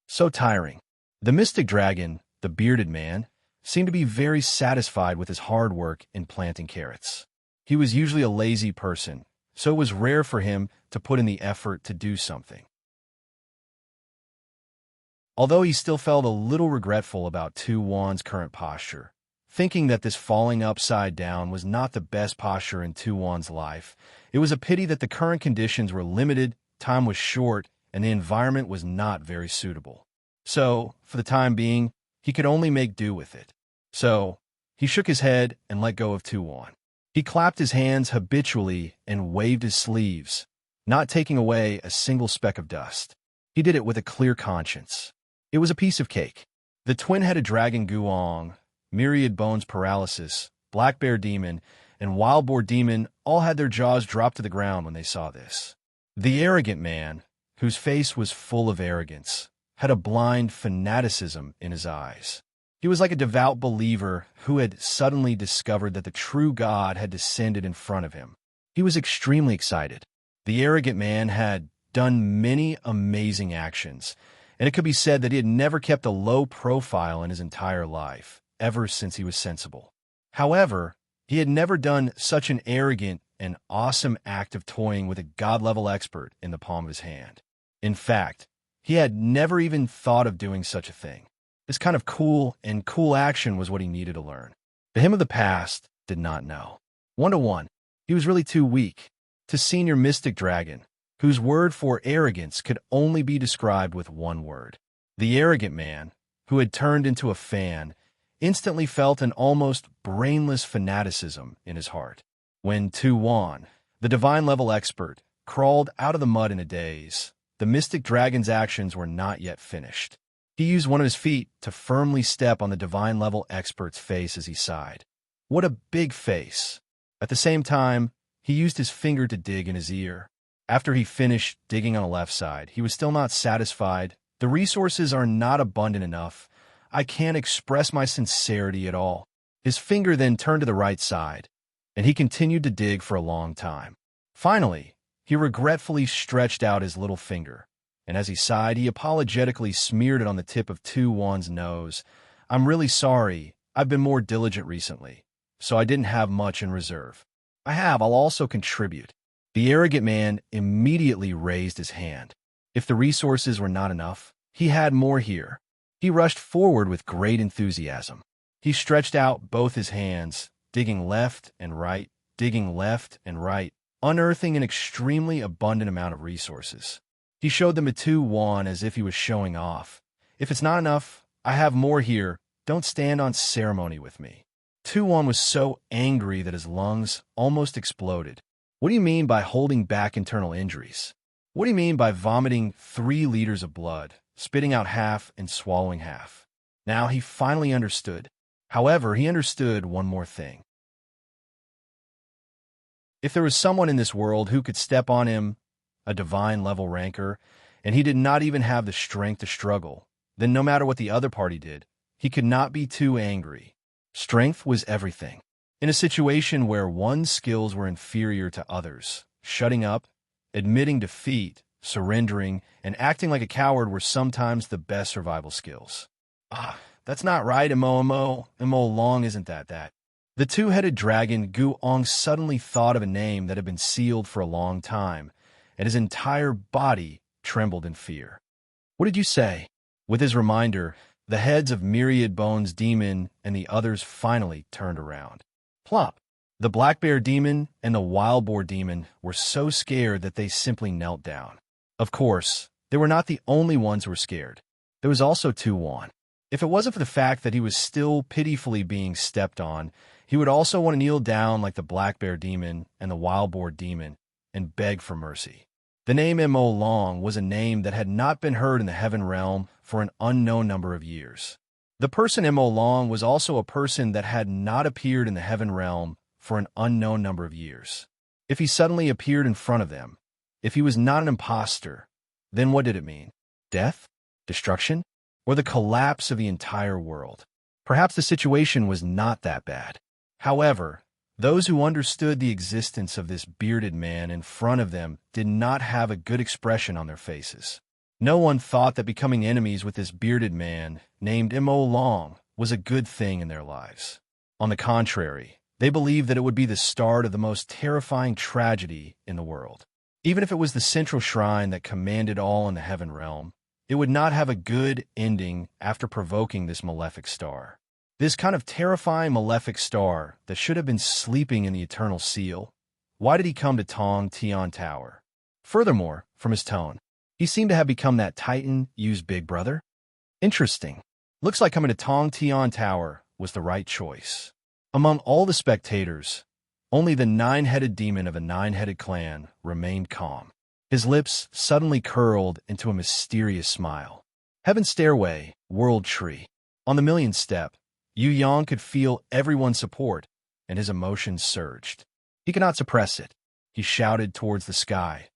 So tiring. The mystic dragon, the bearded man, seemed to be very satisfied with his hard work in planting carrots. He was usually a lazy person, so it was rare for him to put in the effort to do something. Although he still felt a little regretful about Tuan's current posture, thinking that this falling upside down was not the best posture in Tuan's life, it was a pity that the current conditions were limited, time was short, and the environment was not very suitable. So, for the time being, he could only make do with it. So, he shook his head and let go of Tuan. He clapped his hands habitually and waved his sleeves, not taking away a single speck of dust. He did it with a clear conscience. It was a piece of cake. The twin-headed dragon Guong, Myriad Bones Paralysis, Black Bear Demon, and Wild Boar Demon all had their jaws dropped to the ground when they saw this. The arrogant man, whose face was full of arrogance, had a blind fanaticism in his eyes. He was like a devout believer who had suddenly discovered that the true God had descended in front of him. He was extremely excited. The arrogant man had done many amazing actions, and it could be said that he had never kept a low profile in his entire life, ever since he was sensible. However, he had never done such an arrogant and awesome act of toying with a God-level expert in the palm of his hand. In fact, he had never even thought of doing such a thing. This kind of cool action was what he needed to learn. The him of the past did not know. 1-to-1, he was really too weak. To senior mystic dragon, whose word for arrogance could only be described with one word. The arrogant man, who had turned into a fan, instantly felt an almost brainless fanaticism in his heart. When 2-1, the divine-level expert, crawled out of the mud in a daze, the mystic dragon's actions were not yet finished. He used one of his feet to firmly step on the divine-level expert's face as he sighed. What a big face! At the same time, he used his finger to dig in his ear. After he finished digging on the left side, he was still not satisfied. The resources are not abundant enough. I can't express my sincerity at all. His finger then turned to the right side, and he continued to dig for a long time. Finally, he regretfully stretched out his little finger, and as he sighed, he apologetically smeared it on the tip of 2-1's nose. I'm really sorry. I've been more diligent recently, so I didn't have much in reserve. I'll also contribute. The arrogant man immediately raised his hand. If the resources were not enough, he had more here. He rushed forward with great enthusiasm. He stretched out both his hands, digging left and right, unearthing an extremely abundant amount of resources. He showed them to 2-1 as if he was showing off. If it's not enough, I have more here. Don't stand on ceremony with me. 2-1 was so angry that his lungs almost exploded. What do you mean by holding back internal injuries? What do you mean by vomiting 3 liters of blood, spitting out half and swallowing half? Now he finally understood. However, he understood one more thing. If there was someone in this world who could step on him, a divine-level ranker, and he did not even have the strength to struggle, then no matter what the other party did, he could not be too angry. Strength was everything. In a situation where one's skills were inferior to others, shutting up, admitting defeat, surrendering, and acting like a coward were sometimes the best survival skills. That's not right, Imo Long isn't that. The two-headed dragon Guong suddenly thought of a name that had been sealed for a long time, and his entire body trembled in fear. What did you say? With his reminder, the heads of Myriad Bones Demon and the others finally turned around. Plop! The Black Bear Demon and the Wild Boar Demon were so scared that they simply knelt down. Of course, they were not the only ones who were scared. There was also 2-1. If it wasn't for the fact that he was still pitifully being stepped on, he would also want to kneel down like the Black Bear Demon and the Wild Boar Demon and beg for mercy. The name Mo Long was a name that had not been heard in the heaven realm for an unknown number of years. The person Mo Long was also a person that had not appeared in the heaven realm for an unknown number of years. If he suddenly appeared in front of them, if he was not an imposter, then what did it mean? Death? Destruction? Or the collapse of the entire world? Perhaps the situation was not that bad. However, those who understood the existence of this bearded man in front of them did not have a good expression on their faces. No one thought that becoming enemies with this bearded man, named Mo Long, was a good thing in their lives. On the contrary, they believed that it would be the start of the most terrifying tragedy in the world. Even if it was the central shrine that commanded all in the heaven realm, it would not have a good ending after provoking this malefic star. This kind of terrifying malefic star that should have been sleeping in the eternal seal. Why did he come to Tong Tian Tower? Furthermore, from his tone, he seemed to have become that Titan used big brother. Interesting. Looks like coming to Tong Tian Tower was the right choice. Among all the spectators, only the 9-headed demon of a 9-headed clan remained calm. His lips suddenly curled into a mysterious smile. Heaven Stairway, World Tree. On the 1,000,000th step, Yu Yang could feel everyone's support, and his emotions surged. He could not suppress it. He shouted towards the sky.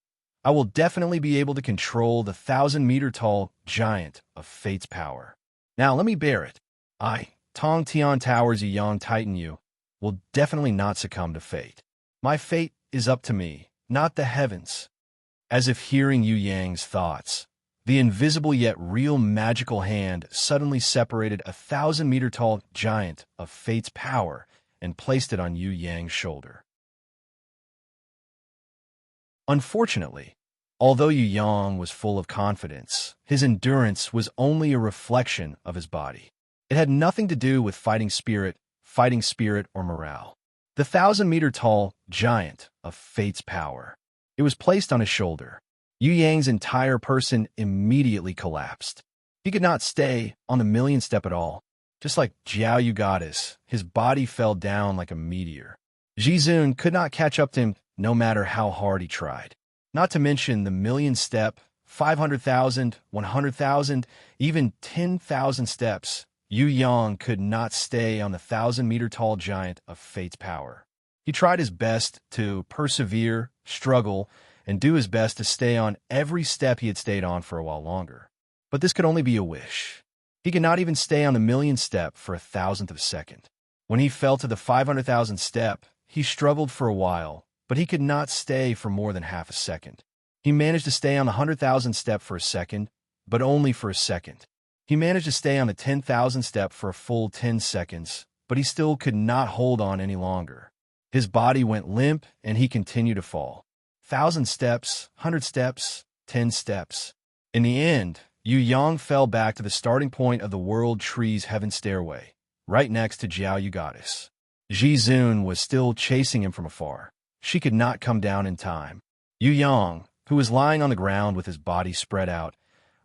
I will definitely be able to control the 1,000-meter-tall giant of fate's power. Now let me bear it. Tong Tian Tower's young Titan you will definitely not succumb to fate. My fate is up to me, not the heavens. As if hearing Yu Yang's thoughts, the invisible yet real magical hand suddenly separated a 1,000-meter-tall giant of fate's power and placed it on Yu Yang's shoulder. Unfortunately, although Yu Yang was full of confidence, his endurance was only a reflection of his body. It had nothing to do with fighting spirit, or morale. The 1,000-meter-tall giant of fate's power. It was placed on his shoulder. Yu Yang's entire person immediately collapsed. He could not stay on the million step at all. Just like Jiao Yu goddess, his body fell down like a meteor. Jizun could not catch up to him no matter how hard he tried. Not to mention the million step, 500,000, 100,000, even 10,000 steps. Yu Yang could not stay on the 1,000-meter-tall giant of fate's power. He tried his best to persevere, struggle, and do his best to stay on every step he had stayed on for a while longer. But this could only be a wish. He could not even stay on the million step for a thousandth of a second. When he fell to the 500,000 step, he struggled for a while, but he could not stay for more than half a second. He managed to stay on the 100,000 step for a second, but only for a second. He managed to stay on the 10,000 step for a full 10 seconds, but he still could not hold on any longer. His body went limp, and he continued to fall. 1,000 steps, 100 steps, 10 steps. In the end, Yu Yang fell back to the starting point of the World Tree's Heaven Stairway, right next to Jiao Yu Goddess. Jizun was still chasing him from afar. She could not come down in time. Yu Yang, who was lying on the ground with his body spread out,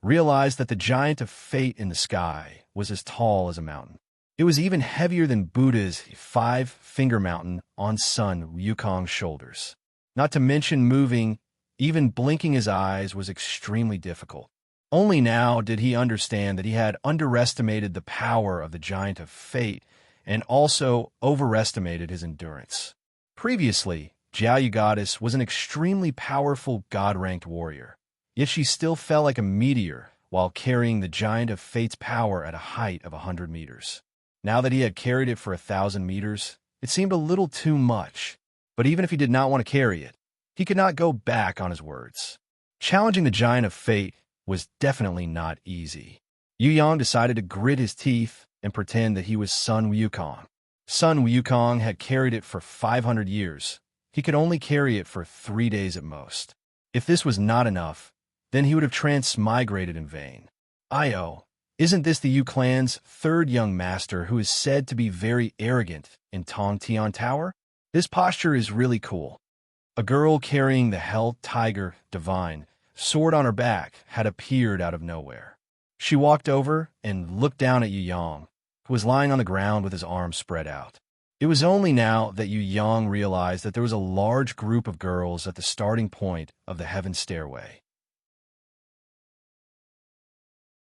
realized that the giant of fate in the sky was as tall as a mountain. It was even heavier than Buddha's five-finger mountain on Sun Wukong's shoulders. Not to mention moving, even blinking his eyes was extremely difficult. Only now did he understand that he had underestimated the power of the giant of fate and also overestimated his endurance. Previously, Jiao Yu Goddess was an extremely powerful god-ranked warrior, yet she still fell like a meteor while carrying the giant of fate's power at a height of 100 meters. Now that he had carried it for 1,000 meters, it seemed a little too much. But even if he did not want to carry it, he could not go back on his words. Challenging the giant of fate was definitely not easy. Yu Yang decided to grit his teeth and pretend that he was Sun Wukong. Sun Wukong had carried it for 500 years. He could only carry it for 3 days at most. If this was not enough, then he would have transmigrated in vain. Io, isn't this the Yu clan's third young master who is said to be very arrogant in Tong Tian Tower? This posture is really cool. A girl carrying the Hell Tiger Divine sword on her back had appeared out of nowhere. She walked over and looked down at Yu Yang, who was lying on the ground with his arms spread out. It was only now that Yu Yang realized that there was a large group of girls at the starting point of the Heaven Stairway.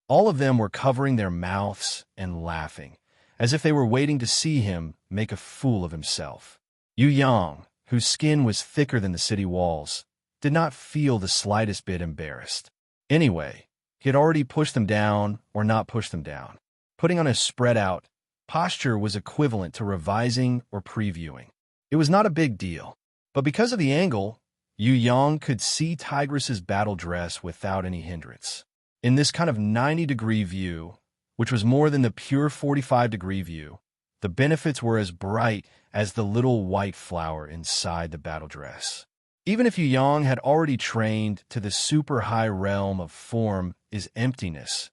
All of them were covering their mouths and laughing, as if they were waiting to see him make a fool of himself. Yu Yang, whose skin was thicker than the city walls, did not feel the slightest bit embarrassed. Anyway, he had already pushed them down or not pushed them down. Putting on a spread-out posture was equivalent to revising or previewing. It was not a big deal, but because of the angle, Yu Yang could see Tigress's battle dress without any hindrance. In this kind of 90-degree view, which was more than the pure 45-degree view, the benefits were as bright as the little white flower inside the battle dress. Even if Yu Yang had already trained to the super high realm of form is emptiness.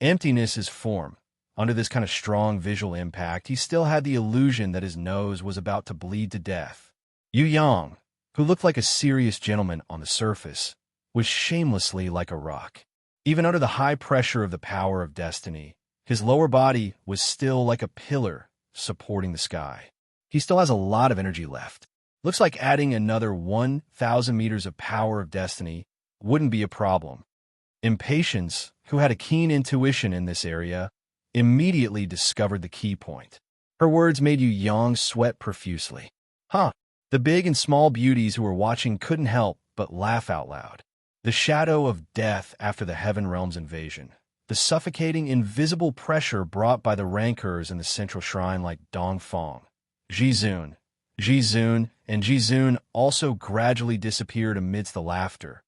Emptiness is form. Under this kind of strong visual impact, he still had the illusion that his nose was about to bleed to death. Yu Yang, who looked like a serious gentleman on the surface, was shamelessly like a rock. Even under the high pressure of the power of destiny, his lower body was still like a pillar supporting the sky. He still has a lot of energy left. Looks like adding another 1,000 meters of power of destiny wouldn't be a problem. Impatience, who had a keen intuition in this area, immediately discovered the key point. Her words made Yu Yang sweat profusely. The big and small beauties who were watching couldn't help but laugh out loud. The shadow of death after the Heaven Realm's invasion, the suffocating, invisible pressure brought by the rancors in the central shrine like Dongfeng. Jizun, and Jizun also gradually disappeared amidst the laughter.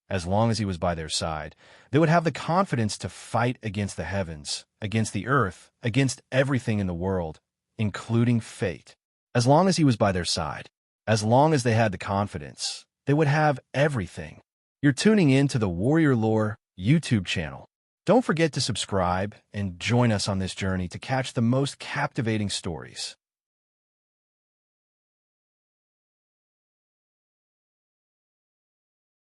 As long as he was by their side, they would have the confidence to fight against the heavens, against the earth, against everything in the world, including fate. As long as he was by their side, as long as they had the confidence, they would have everything. You're tuning in to the Warrior Lore YouTube channel. Don't forget to subscribe and join us on this journey to catch the most captivating stories.